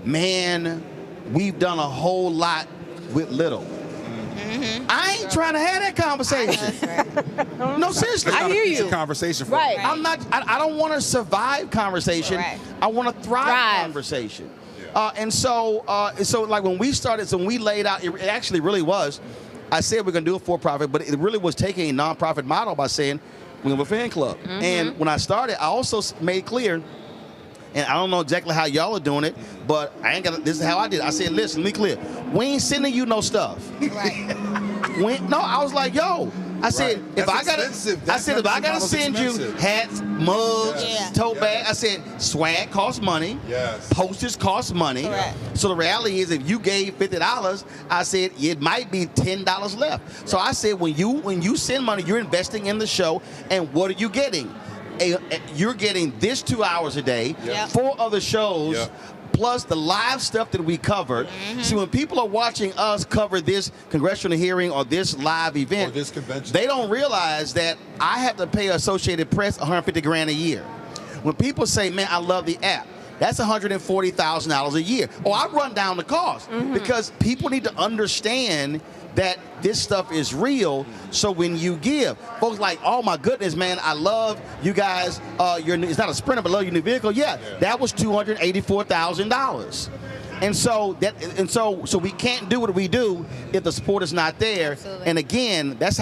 Man, we've done a whole lot with little. I ain't trying to have that conversation. No, seriously. I hear you. It's a conversation for right. I don't want to survive conversation. I want to thrive conversation. And so like when we started, so when we laid out, it actually really was, I said we're going to do a for-profit, but it really was taking a non-profit model by saying we have a fan club. And when I started, I also made clear, and I don't know exactly how y'all are doing it, but this is how I did it. I said, listen, let me clear. We ain't sending you no stuff. No, I was like, yo. I said, if I gotta send you hats, mugs, tote bag, I said, swag costs money. Postage costs money. So the reality is, if you gave $50, I said it might be $10 left. So I said, when you send money, you're investing in the show, and what are you getting? You're getting this 2 hours a day, 4 other shows, plus the live stuff that we covered. See, when people are watching us cover this congressional hearing or this live event, or this convention, they don't realize that I have to pay Associated Press $150 grand a year. When people say, man, I love the app, that's $140,000 a year. I run down the cost, because people need to understand that this stuff is real. So when you give, folks like, oh my goodness, man, I love you guys. It's not a Sprinter, but I love your new vehicle. That was $284,000. And so we can't do what we do if the support is not there. Absolutely. And again, that's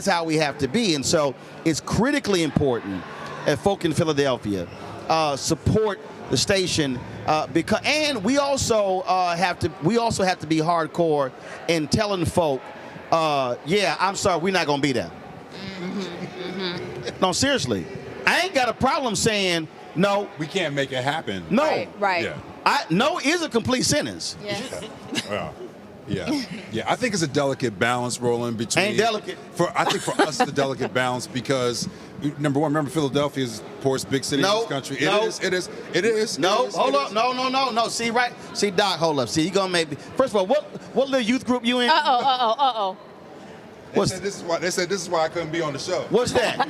how we have to be. And so it's critically important at folk in Philadelphia support the station, and we also have to be hardcore in telling folk, I'm sorry, we're not gonna be there. No, seriously, I ain't got a problem saying no. We can't make it happen. No, right. Yeah. No is a complete sentence. Yeah. I think it's a delicate balance, Roland, between. Ain't delicate. I think for us, it's a delicate balance because, number one, remember Philadelphia is the poorest big city in this country. It is. No, hold up. No. See, Doc, hold up. See, you gonna make me. First of all, what little youth group you in? They said this is why I couldn't be on the show. What's that?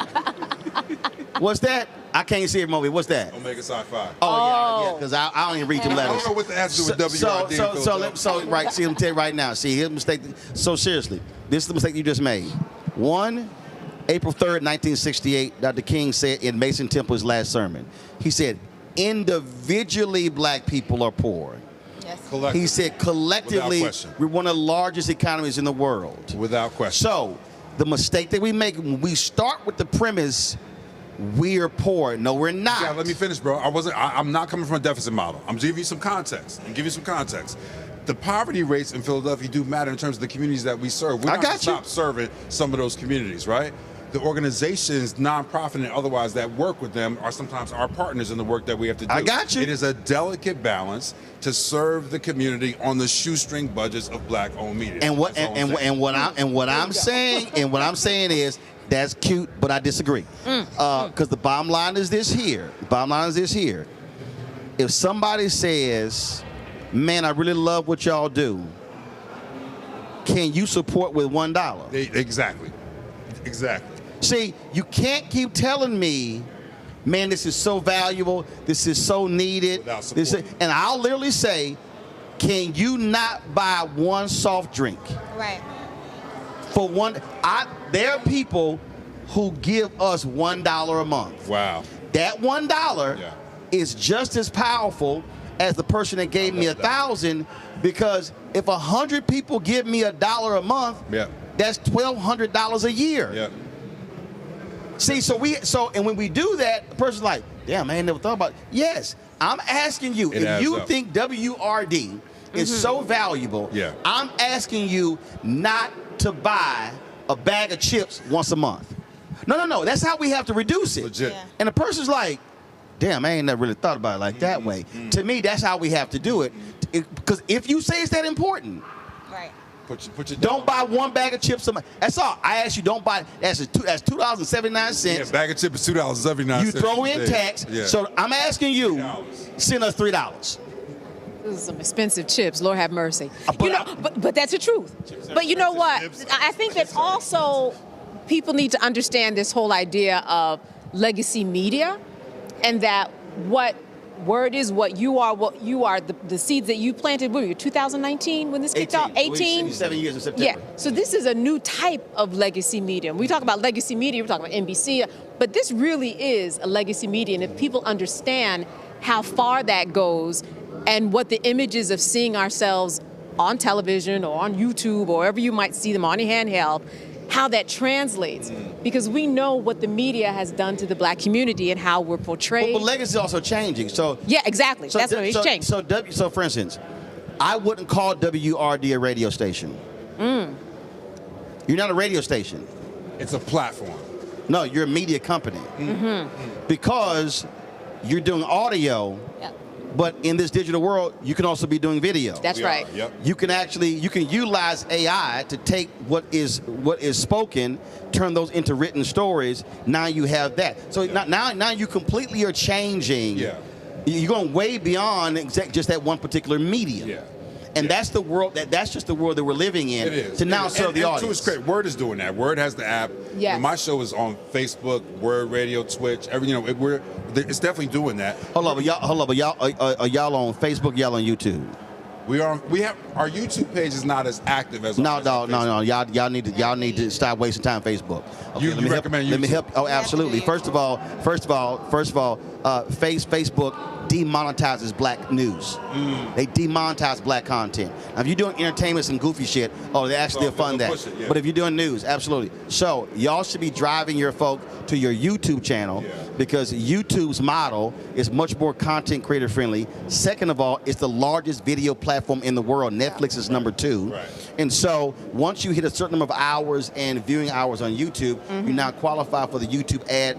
What's that? I can't see it, Moby. What's that? Omega Psi Phi. Yeah, because I don't even read your letters. I don't know what that has to do with WRD. So right. See, let me tell you right now. See, here's the mistake. So seriously, this is the mistake you just made. One, April 3rd, 1968, Dr. King said in Mason Temple's last sermon, he said, individually black people are poor. Yes. He said collectively, we're one of the largest economies in the world. Without question. So the mistake that we make when we start with the premise, we're poor. No, we're not. Yeah, let me finish, bro. I'm not coming from a deficit model. I'm giving you some context. The poverty rates in Philadelphia do matter in terms of the communities that we serve. We're not going to stop serving some of those communities, right? The organizations, nonprofit and otherwise, that work with them are sometimes our partners in the work that we have to do. I got you. It is a delicate balance to serve the community on the shoestring budgets of black-owned media. And what I'm saying is that's cute, but I disagree. Because the bottom line is this here. If somebody says, man, I really love what y'all do, can you support with $1? Exactly. See, you can't keep telling me, man, this is so valuable, this is so needed. And I'll literally say, can you not buy one soft drink? Right. For one, there are people who give us $1 a month. Wow. That $1 is just as powerful as the person that gave me 1,000, because if 100 people give me $1 a month, that's $1,200 a year. Yeah. See, and when we do that, the person's like, damn, I ain't never thought about it. Yes, I'm asking you, if you think WRD is so valuable, I'm asking you not to buy a bag of chips once a month. No, that's how we have to reduce it. Legit. Yeah. And the person's like, damn, I ain't never really thought about it like that way. To me, that's how we have to do it. Because if you say it's that important, don't buy one bag of chips a month. That's all. I ask you, don't buy. That's $2.79. Yeah, bag of chips is $2.79. You throw in tax. Yeah. So I'm asking you, send us $3. Those are some expensive chips. Lord have mercy. But that's the truth. But you know what? I think that also people need to understand this whole idea of legacy media, and that what WURD is, what you are, the seeds that you planted. What were you, 2019 when this kicked off? 18? 7 years in September. Yeah. So this is a new type of legacy media. When we talk about legacy media, we're talking about NBC, but this really is a legacy media. And if people understand how far that goes and what the images of seeing ourselves on television or on YouTube or wherever you might see them on your handheld, how that translates, because we know what the media has done to the black community and how we're portrayed. But legacy is also changing. So yeah, exactly. That's what it's changed. So for instance, I wouldn't call WRD a radio station. You're not a radio station. It's a platform. No, you're a media company. Because you're doing audio. But in this digital world, you can also be doing video. That's right. Yep. You can utilize AI to take what is spoken, turn those into written stories. Now you have that. So now you completely are changing. Yeah. You're going way beyond just that one particular medium. Yeah. And that's the world that's just the world that we're living in. It is. To now serve the audience. To its credit, WURD is doing that. WURD has the app. Yes. My show is on Facebook, WURD Radio, Twitch. It's definitely doing that. Hold on, but y'all are y'all on Facebook? Y'all on YouTube? We have our YouTube page is not as active as no. Y'all need to stop wasting time on Facebook. Okay, you recommend YouTube? Let me help. Oh, absolutely. First of all, Facebook demonetizes black news. They demonetize black content. Now, if you're doing entertainment and goofy shit, they actually fund that. But if you're doing news, absolutely. So y'all should be driving your folk to your YouTube channel, because YouTube's model is much more content creator friendly. Second of all, it's the largest video platform in the world. Netflix is number 2. Right. And so once you hit a certain number of hours and viewing hours on YouTube, you now qualify for the YouTube ad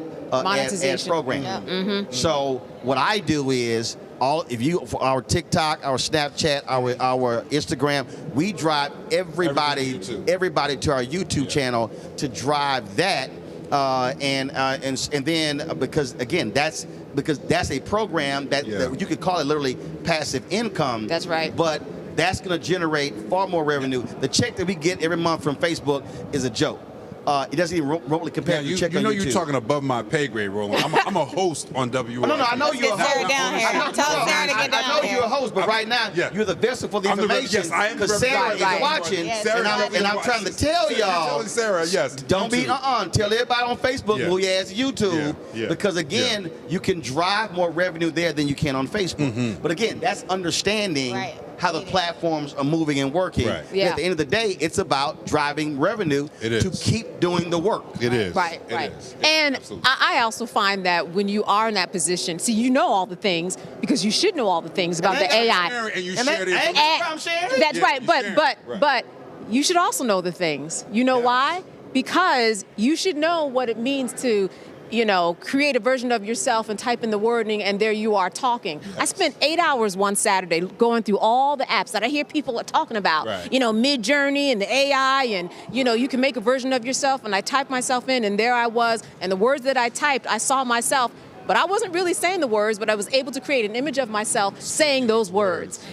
program. Yeah. So what I do is for our TikTok, our Snapchat, our Instagram, we drive everybody to our YouTube channel to drive that. And then because that's a program that you could call it literally passive income. That's right. But that's going to generate far more revenue. The check that we get every month from Facebook is a joke. It doesn't even remotely compare to check on YouTube. You know you're talking above my pay grade, Roland. I'm a host on WURD. No, I know you're a host. I know you're a host, but right now you're the vessel for the information. Yes, I am. Because Sarah is watching, and I'm trying to tell y'all. Sarah, yes. Don't be tell everybody on Facebook who you ask YouTube, because again, you can drive more revenue there than you can on Facebook. But again, that's understanding how the platforms are moving and working. At the end of the day, it's about driving revenue to keep doing the work. It is. Right. And I also find that when you are in that position, see, you know all the things because you should know all the things about the AI. And you share it. That's right. But you should also know the things. You know why? Because you should know what it means to create a version of yourself and type in the wording, and there you are talking. I spent 8 hours one Saturday going through all the apps that I hear people are talking about. Mid-Journey and the AI, and you can make a version of yourself. And I typed myself in, and there I was. And the words that I typed, I saw myself, but I wasn't really saying the words, but I was able to create an image of myself saying those words.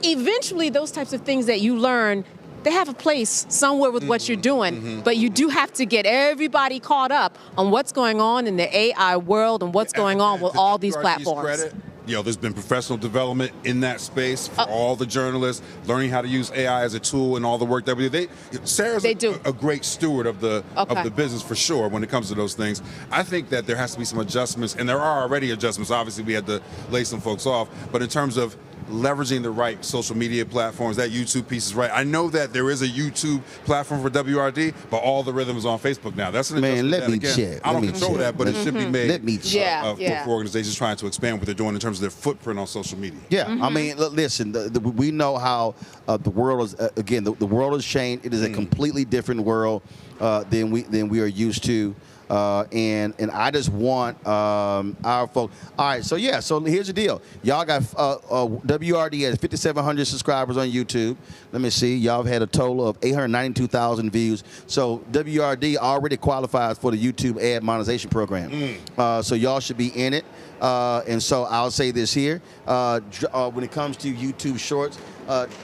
Eventually, those types of things that you learn, they have a place somewhere with what you're doing, but you do have to get everybody caught up on what's going on in the AI world and what's going on with all these platforms. There's been professional development in that space for all the journalists, learning how to use AI as a tool and all the work that we do. Sarah's a great steward of the business for sure when it comes to those things. I think that there has to be some adjustments, and there are already adjustments. Obviously, we had to lay some folks off, but in terms of leveraging the right social media platforms, that YouTube piece is right. I know that there is a YouTube platform for WRD, but all the rhythm is on Facebook now. That's an Man, let me again, check. I don't control that, but it should be made Let me check. for organizations trying to expand what they're doing in terms of their footprint on social media. I mean, listen, we know how the world is, again, the world has changed. It is a completely different world than we are used to. And I just want our folks. All right, so here's the deal. Y'all got WRD has 5,700 subscribers on YouTube. Let me see. Y'all have had a total of 892,000 views. So WRD already qualifies for the YouTube ad monetization program. So y'all should be in it. And so I'll say this here. When it comes to YouTube Shorts,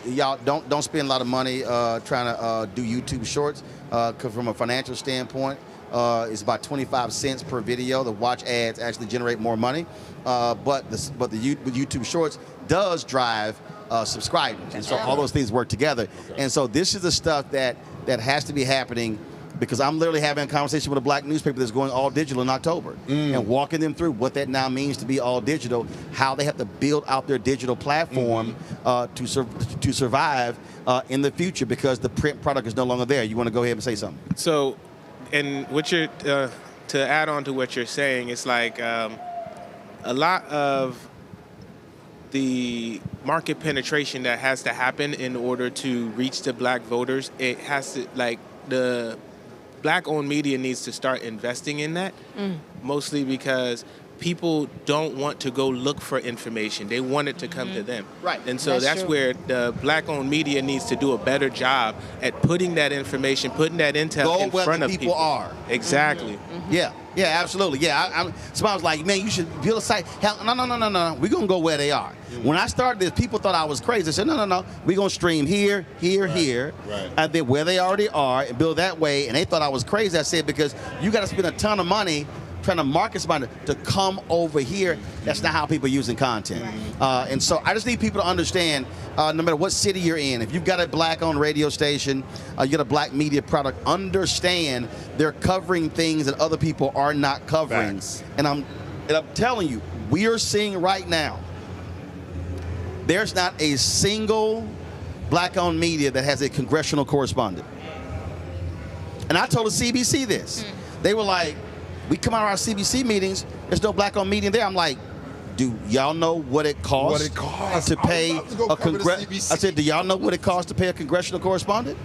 y'all don't spend a lot of money trying to do YouTube Shorts, because from a financial standpoint, it's about 25 cents per video. The watch ads actually generate more money, but the YouTube Shorts does drive subscribers, and so all those things work together. And so this is the stuff that has to be happening, because I'm literally having a conversation with a black newspaper that's going all digital in October, and walking them through what that now means to be all digital, how they have to build out their digital platform to survive in the future, because the print product is no longer there. You want to go ahead and say something? So, and what you're to add on to what you're saying, it's like a lot of the market penetration that has to happen in order to reach the black voters. It has to, like, the black-owned media needs to start investing in that, mostly because people don't want to go look for information. They want it to come to them. Right. And so that's where the black-owned media needs to do a better job at putting that information, putting that intel in front of people. Are. Exactly. Yeah, absolutely. Yeah, somebody was like, man, you should build a site. Hell, no. We're going to go where they are. When I started this, people thought I was crazy. I said, no. We're going to stream here, and then where they already are, and build that way. And they thought I was crazy. I said, because you got to spend a ton of money trying to market somebody to come over here. That's not how people are using content. And so I just need people to understand, no matter what city you're in, if you've got a black-owned radio station, you got a black media product, understand they're covering things that other people are not covering. And I'm telling you, we are seeing right now, there's not a single black-owned media that has a congressional correspondent. And I told the CBC this. They were like, we come out of our CBC meetings, there's no black-owned media there. I'm like, do y'all know what it costs to pay a congressional? I said, do y'all know what it costs to pay a congressional correspondent?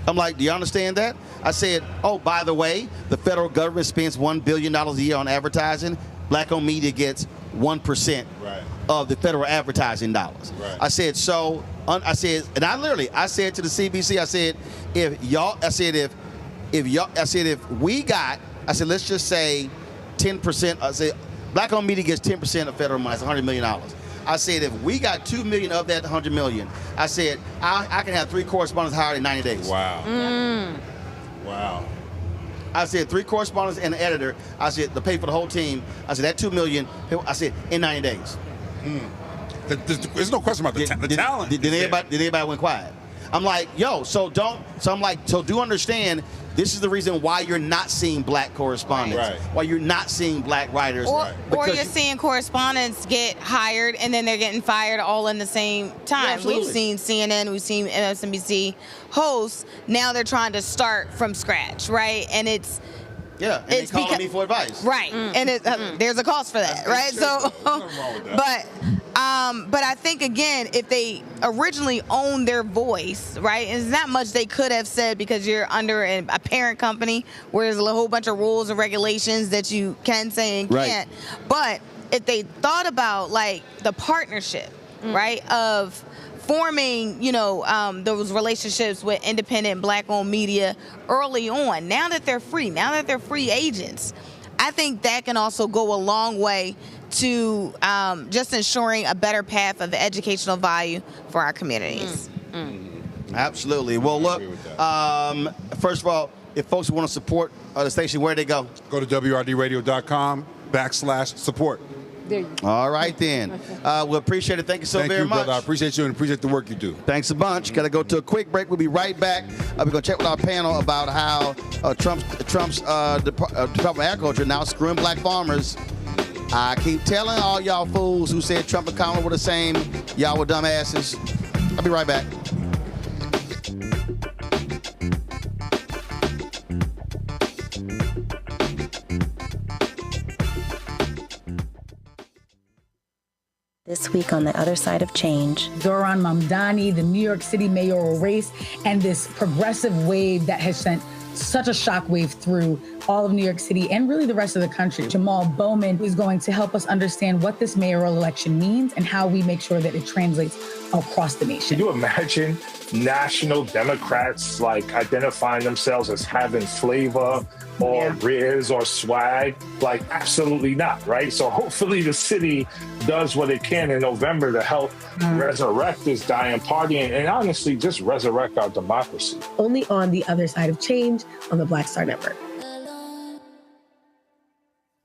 I'm like, do you understand that? I said, oh, by the way, the federal government spends $1 billion a year on advertising. Black-owned media gets 1% of the federal advertising dollars. I said, and I said to the CBC, I said, let's just say 10%. I said, black-owned media gets 10% of federal money. It's $100 million. I said, if we got $2 million of that $100 million, I said, I can have 3 correspondents hired in 90 days. Wow. Wow. I said 3 correspondents and an editor. I said to pay for the whole team. I said that $2 million. I said in 90 days. There's no question about the talent. Did anybody went quiet? I'm like, yo, so do understand. This is the reason why you're not seeing black correspondents, why you're not seeing black writers. Or you're seeing correspondents get hired and then they're getting fired all in the same time. Yeah, we've seen CNN, we've seen MSNBC hosts. Now they're trying to start from scratch, right? And it's... Yeah, and they calling me for advice. Right, and there's a cost for that, right? So, but I think, again, if they originally owned their voice, right, and there's not much they could have said because you're under a parent company where there's a whole bunch of rules and regulations that you can say and can't. But if they thought about, like, the partnership, right, of forming, those relationships with independent black-owned media early on, now that they're free agents, I think that can also go a long way to just ensuring a better path of educational value for our communities. Absolutely. Well, look, first of all, if folks want to support the station, where do they go? Go to WRDradio.com/support. There you go. All right, then. We appreciate it. Thank you very much. Thank you, brother. I appreciate you and appreciate the work you do. Thanks a bunch. Got to go to a quick break. We'll be right back. We're going to check with our panel about how Trump's Department of Agriculture now screwing black farmers. I keep telling all y'all fools who said Trump and Kamala were the same, y'all were dumbasses. I'll be right back. This week on The Other Side of Change. Zohran Mamdani, the New York City mayoral race, and this progressive wave that has sent such a shockwave through all of New York City and really the rest of the country. Jamal Bowman is going to help us understand what this mayoral election means and how we make sure that it translates across the nation. Can you imagine national Democrats like identifying themselves as having flavor or riz or swag? Like, absolutely not, right? So hopefully the city does what it can in November to help resurrect this dying party and honestly just resurrect our democracy. Only on The Other Side of Change on the Black Star Network.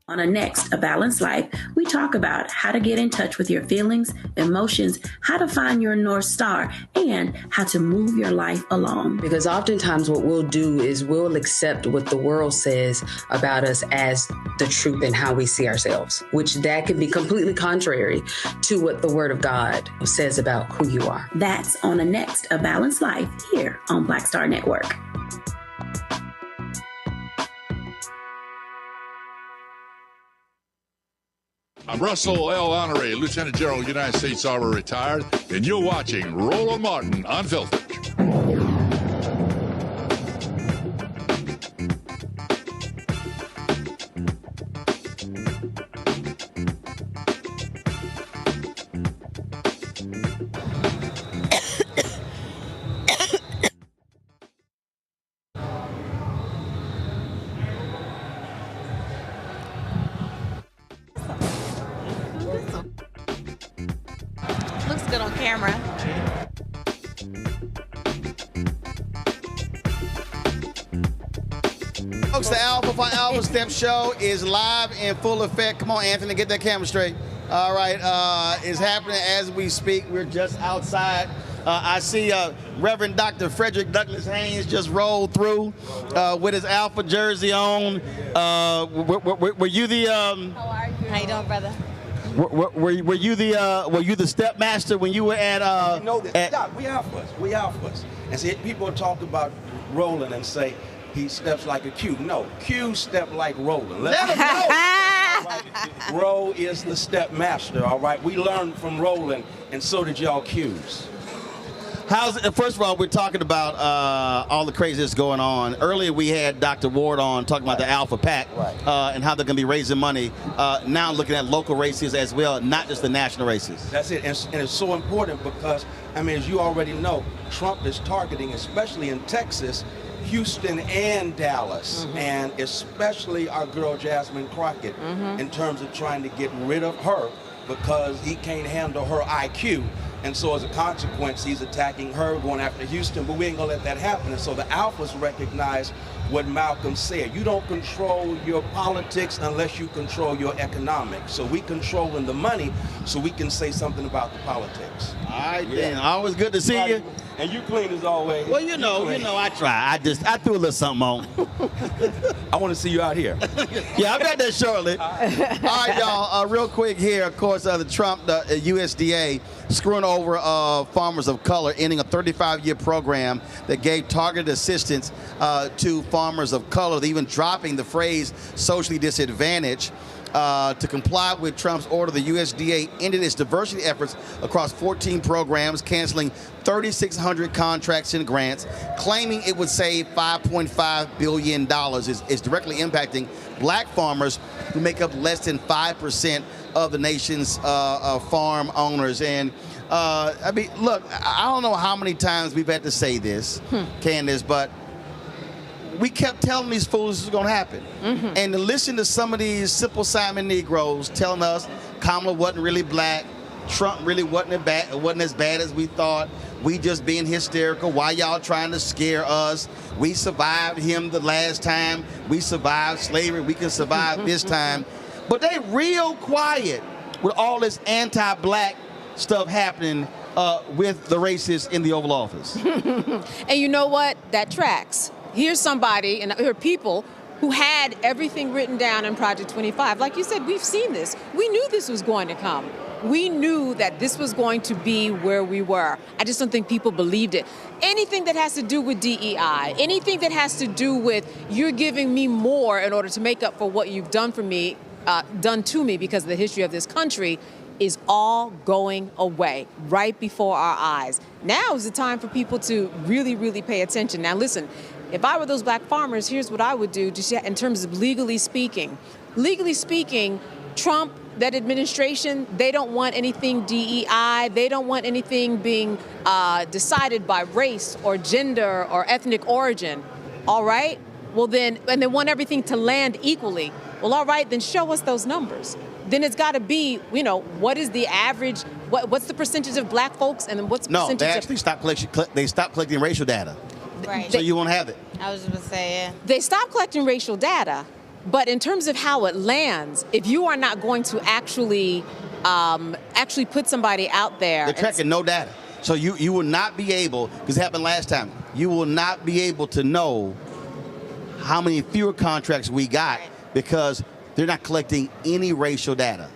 On our next A Balanced Life, we talk about how to get in touch with your feelings, emotions, how to find your North Star, and how to move your life along. Because oftentimes what we'll do is we'll accept what the world says about us as the truth and how we see ourselves, which that can be completely contrary to what the Word of God says about who you are. That's on the next A Balanced Life here on Black Star Network. I'm Russell L. Honoré, Lieutenant General, United States Army, retired, and you're watching Roland Martin Unfiltered. Good on camera. Folks, the Alpha for Alpha Step show is live in full effect. Come on, Anthony, get that camera straight. All right, it's happening as we speak. We're just outside. I see Reverend Dr. Frederick Douglass Haynes just rolled through with his Alpha jersey on. Were you the? How you doing, brother? Were you the stepmaster when you were at? Stop. We Alphas. And see, people talk about Roland and say he steps like a Q. No, Q step like Roland. Let him know. Right. Ro is the stepmaster. All right, we learned from Roland, and so did y'all Qs. First of all, we're talking about all the craziness going on. Earlier, we had Dr. WURD on talking about the Alpha Pack and how they're going to be raising money. Now looking at local races as well, not just the national races. That's it, and it's so important because, I mean, as you already know, Trump is targeting, especially in Texas, Houston and Dallas, and especially our girl Jasmine Crockett, in terms of trying to get rid of her because he can't handle her IQ. And so as a consequence, he's attacking her, going after Houston, but we ain't gonna let that happen. And so the alphas recognize what Malcolm said. You don't control your politics unless you control your economics. So we controlling the money so we can say something about the politics. All right, then. Always good to see you. And you clean as always. Well, you know, I try. I threw a little something on. I want to see you out here. Yeah, I'll be there shortly. All right, y'all. Real quick here, of course, the Trump, the USDA screwing over farmers of color, ending a 35-year program that gave targeted assistance to farmers of color, even dropping the phrase socially disadvantaged. To comply with Trump's order, the USDA ended its diversity efforts across 14 programs, canceling 3,600 contracts and grants, claiming it would save $5.5 billion. It's directly impacting black farmers who make up less than 5% of the nation's farm owners. And I mean, look, I don't know how many times we've had to say this, Candace, but we kept telling these fools this was going to happen. And to listen to some of these Simple Simon Negroes telling us Kamala wasn't really black, Trump really wasn't as bad as we thought, we just being hysterical, why y'all trying to scare us? We survived him the last time, we survived slavery, we can survive this time. But they real quiet with all this anti-black stuff happening with the racists in the Oval Office. And you know what? That tracks. Here's somebody, and here are people who had everything written down in Project 25. Like you said, we've seen this. We knew this was going to come. We knew that this was going to be where we were. I just don't think people believed it. Anything that has to do with DEI, anything that has to do with you're giving me more in order to make up for what you've done for me, done to me because of the history of this country, is all going away right before our eyes. Now is the time for people to really, really pay attention. Now listen, if I were those black farmers, here's what I would do just in terms of legally speaking. Legally speaking, Trump, that administration, they don't want anything DEI. They don't want anything being decided by race or gender or ethnic origin. All right? Well then, and they want everything to land equally. Well, all right, then show us those numbers. Then it's got to be, you know, what is the average, what's the percentage of black folks, and then what's the percentage they actually stopped collecting racial data. Right. So you won't have it. I was just going to say, yeah. They stopped collecting racial data, but in terms of how it lands, if you are not going to actually put somebody out there. They're tracking no data. So you will not be able, because it happened last time, you will not be able to know how many fewer contracts we got because they're not collecting any racial data.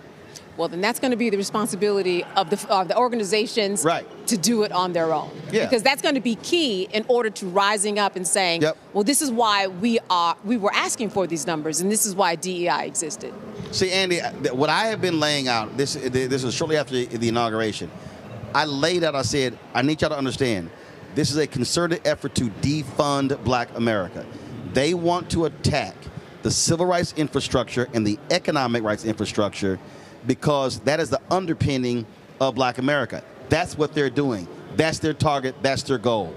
Well, then that's going to be the responsibility of the organizations to do it on their own. Yeah. Because that's going to be key in order to rising up and saying, well, this is why we were asking for these numbers, and this is why DEI existed. See, Andy, what I have been laying out, this was shortly after the inauguration, I laid out, I said, I need y'all to understand, this is a concerted effort to defund black America. They want to attack the civil rights infrastructure and the economic rights infrastructure because that is the underpinning of black America. That's what they're doing. That's their target. That's their goal.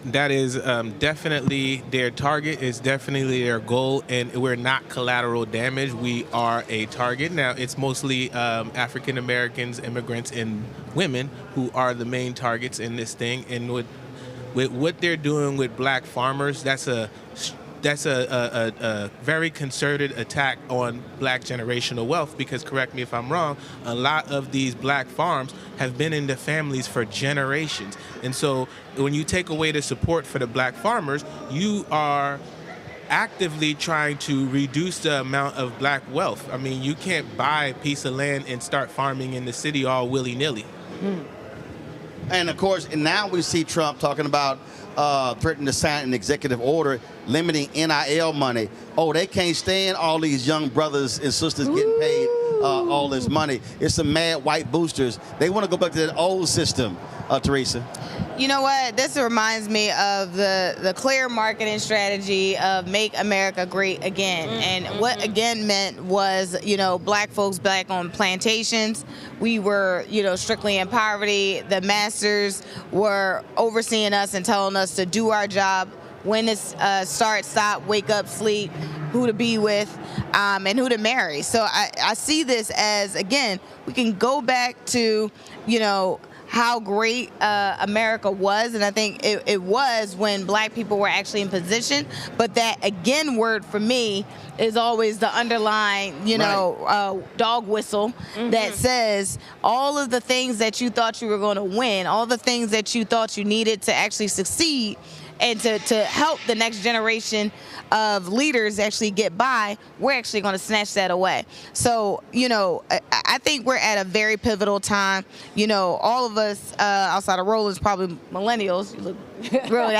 That is definitely their target, is definitely their goal, and we're not collateral damage. We are a target. Now, it's mostly African Americans, immigrants, and women who are the main targets in this thing. And with what they're doing with black farmers, that's a very concerted attack on black generational wealth because, correct me if I'm wrong, a lot of these black farms have been in the families for generations. And so when you take away the support for the black farmers, you are actively trying to reduce the amount of black wealth. I mean, you can't buy a piece of land and start farming in the city all willy-nilly. And of course, and now we see Trump talking about threatening to sign an executive order limiting NIL money. Oh, they can't stand all these young brothers and sisters getting paid all this money. It's some mad white boosters. They want to go back to that old system, Teresa. You know what? This reminds me of the clear marketing strategy of Make America Great Again. And what again meant was, you know, black folks back on plantations. We were, you know, strictly in poverty. The masters were overseeing us and telling us to do our job when to start, stop, wake up, sleep, who to be with, and who to marry. So I see this as, again, we can go back to, how great America was, and I think it was when black people were actually in position. But that, again, word for me is always the underlying, dog whistle that says all of the things that you thought you were going to win, all the things that you thought you needed to actually succeed and to help the next generation of leaders actually get by, we're actually going to snatch that away. So, I think we're at a very pivotal time. All of us outside of Roland is probably millennials. You look really.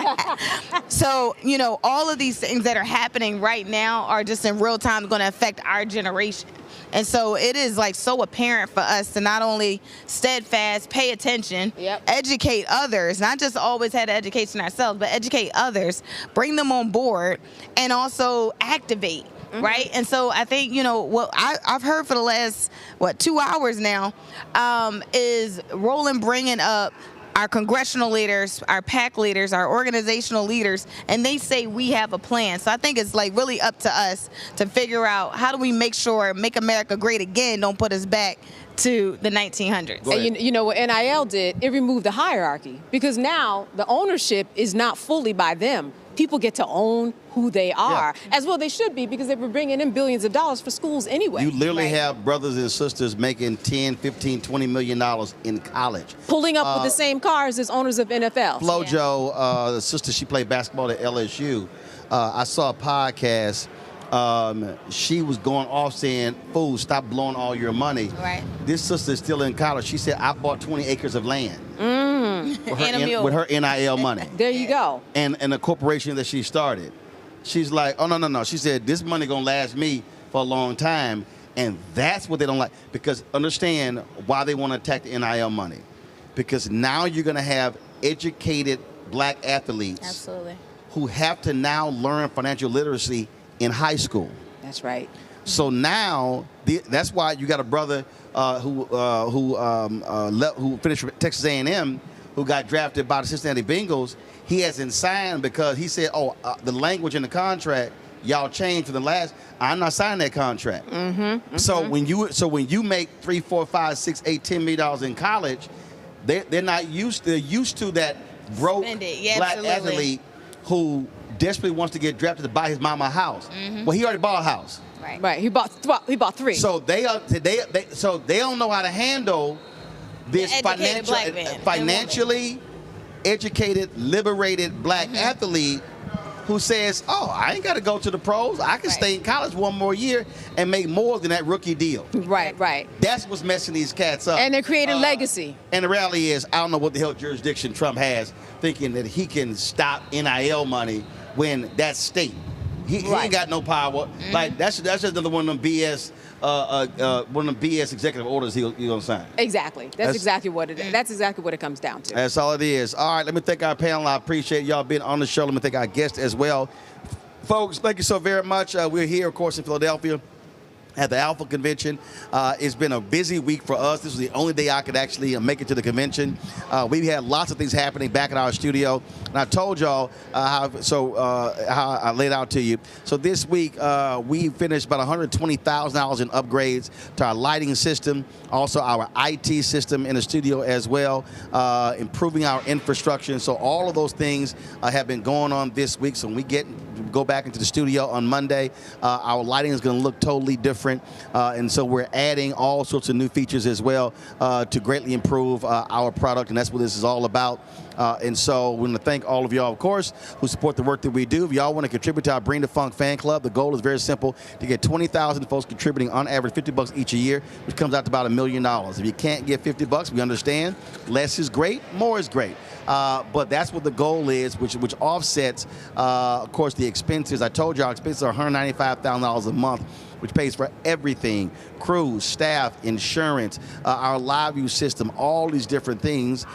So, all of these things that are happening right now are just in real time going to affect our generation. And so it is like so apparent for us to not only steadfast, pay attention, educate others, not just always had education ourselves, but educate others, bring them on board, and also activate. Right. And so I think, what I've heard for the last, 2 hours now, is Roland bringing up our congressional leaders, our PAC leaders, our organizational leaders, and they say we have a plan. So I think it's like really up to us to figure out how do we make sure Make America Great Again don't put us back to the 1900s. And what NIL did, it removed the hierarchy, because now the ownership is not fully by them. People get to own who they are, as well they should be, because they were bringing in billions of dollars for schools anyway. You literally have brothers and sisters making $10, $15, $20 million in college. Pulling up with the same cars as owners of NFL. FloJo, the sister, she played basketball at LSU. I saw a podcast. She was going off saying, "Fool, stop blowing all your money." Right. This sister is still in college. She said, "I bought 20 acres of land with her NIL money." There you go. And a corporation that she started. She's like, "Oh, no. She said, this money going to last me for a long time." And that's what they don't like. Because understand why they want to attack the NIL money. Because now you're going to have educated black athletes who have to now learn financial literacy in high school. That's right. So now, that's why you got a brother who finished Texas A&M, who got drafted by the Cincinnati Bengals. He hasn't signed because he said, the language in the contract, y'all changed for the last. I'm not signing that contract. So when you make $3, $4, $5, $6, $8, $10 million in college, they're not used. They're used to that broke black athlete who desperately wants to get drafted to buy his mama a house. Well, he already bought a house. Right. He bought 3. So they don't know how to handle this financially educated, liberated black athlete who says, I ain't got to go to the pros. I can stay in college one more year and make more than that rookie deal. Right. That's what's messing these cats up. And they're creating legacy. And the reality is, I don't know what the hell jurisdiction Trump has thinking that he can stop NIL money when that's state. He ain't got no power. Like that's just another one of them BS executive orders he gonna sign. Exactly. That's exactly what it is. That's exactly what it comes down to. That's all it is. All right, let me thank our panel. I appreciate y'all being on the show. Let me thank our guests as well. Folks, thank you so very much. We're here, of course, in Philadelphia at the Alpha Convention. It's been a busy week for us. This was the only day I could actually make it to the convention. We had lots of things happening back in our studio. And I told y'all how I laid out to you. So this week, we finished about $120,000 in upgrades to our lighting system, also our IT system in the studio as well, improving our infrastructure. And so all of those things have been going on this week. So when we go back into the studio on Monday, our lighting is going to look totally different. And so we're adding all sorts of new features as well to greatly improve our product, and that's what this is all about. And so we want to thank all of y'all, of course, who support the work that we do. If y'all want to contribute to our Bring the Funk fan club, the goal is very simple, to get 20,000 folks contributing on average $50 each a year, which comes out to about $1 million. If you can't get $50, we understand. Less is great, more is great. But that's what the goal is, which offsets, of course, the expenses. I told y'all expenses are $195,000 a month, which pays for everything, crew, staff, insurance, our live view system, all these different things,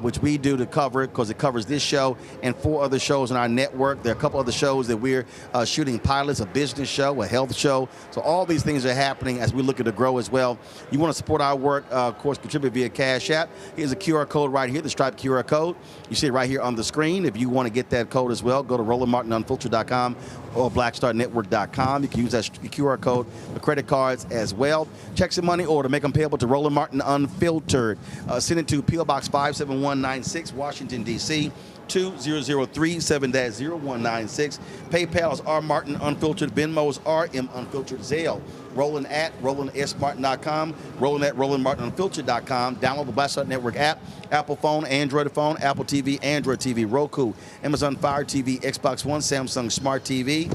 which we do to cover it, because it covers this show and 4 other shows in our network. There are a couple other shows that we're shooting pilots, a business show, a health show. So all these things are happening as we look to grow as well. You want to support our work, of course, contribute via Cash App. Here's a QR code right here, the striped QR code. You see it right here on the screen. If you want to get that code as well, go to RolandMartinUnfiltered.com or BlackStarNetwork.com. You can use that QR code for credit cards as well. Checks and money order, make them payable to Roland Martin Unfiltered. Send it to P.O. Box 57196, Washington, D.C. 20037-0196. PayPal is R Martin Unfiltered. Venmo is RM Unfiltered. Zelle, Roland at RolandSMartin.com. Roland at RolandMartinUnfiltered.com. Download the Black Star Network app. Apple phone, Android phone, Apple TV, Android TV, Roku, Amazon Fire TV, Xbox One, Samsung Smart TV.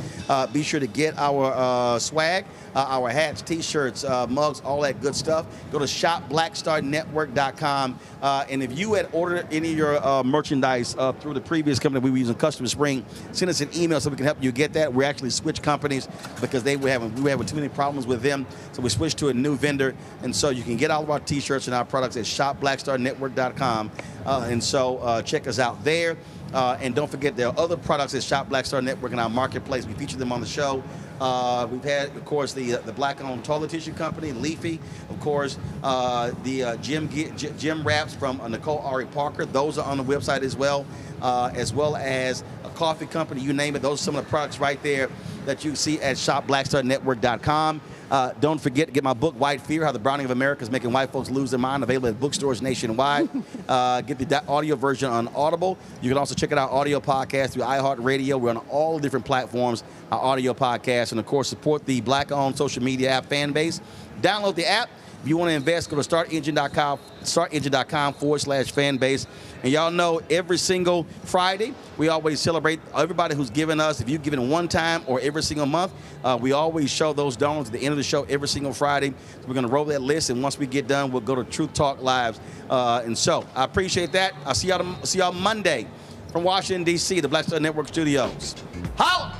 Be sure to get our swag, our hats, T-shirts, mugs, all that good stuff. Go to shopblackstarnetwork.com. And if you had ordered any of your merchandise through the previous company we were using, Customer Spring, send us an email so we can help you get that. We actually switched companies because we were having too many problems with them. So we switched to a new vendor. And so you can get all of our T-shirts and our products at shopblackstarnetwork.com. And so check us out there. And don't forget, there are other products at Shop Black Star Network in our marketplace. We feature them on the show. We've had, of course, the black-owned toilet tissue company, Leafy. Of course, the gym wraps from Nicole Ari Parker. Those are on the website as well as a coffee company. You name it. Those are some of the products right there that you see at shopblackstarnetwork.com. Don't forget to get my book, White Fear, How the Browning of America is Making White Folks Lose Their Mind, available at bookstores nationwide. Get the audio version on Audible. You can also check out our audio podcast through iHeartRadio. We're on all different platforms, our audio podcast. And, of course, support the black-owned social media app Fanbase. Download the app. If you want to invest, go to startengine.com/Fanbase. And y'all know every single Friday, we always celebrate everybody who's given us. If you've given one time or every single month, we always show those donors at the end of the show every single Friday. So we're going to roll that list, and once we get done, we'll go to Truth Talk Lives. And so I appreciate that. I'll see y'all Monday from Washington, D.C., the Black Star Network Studios. Holla!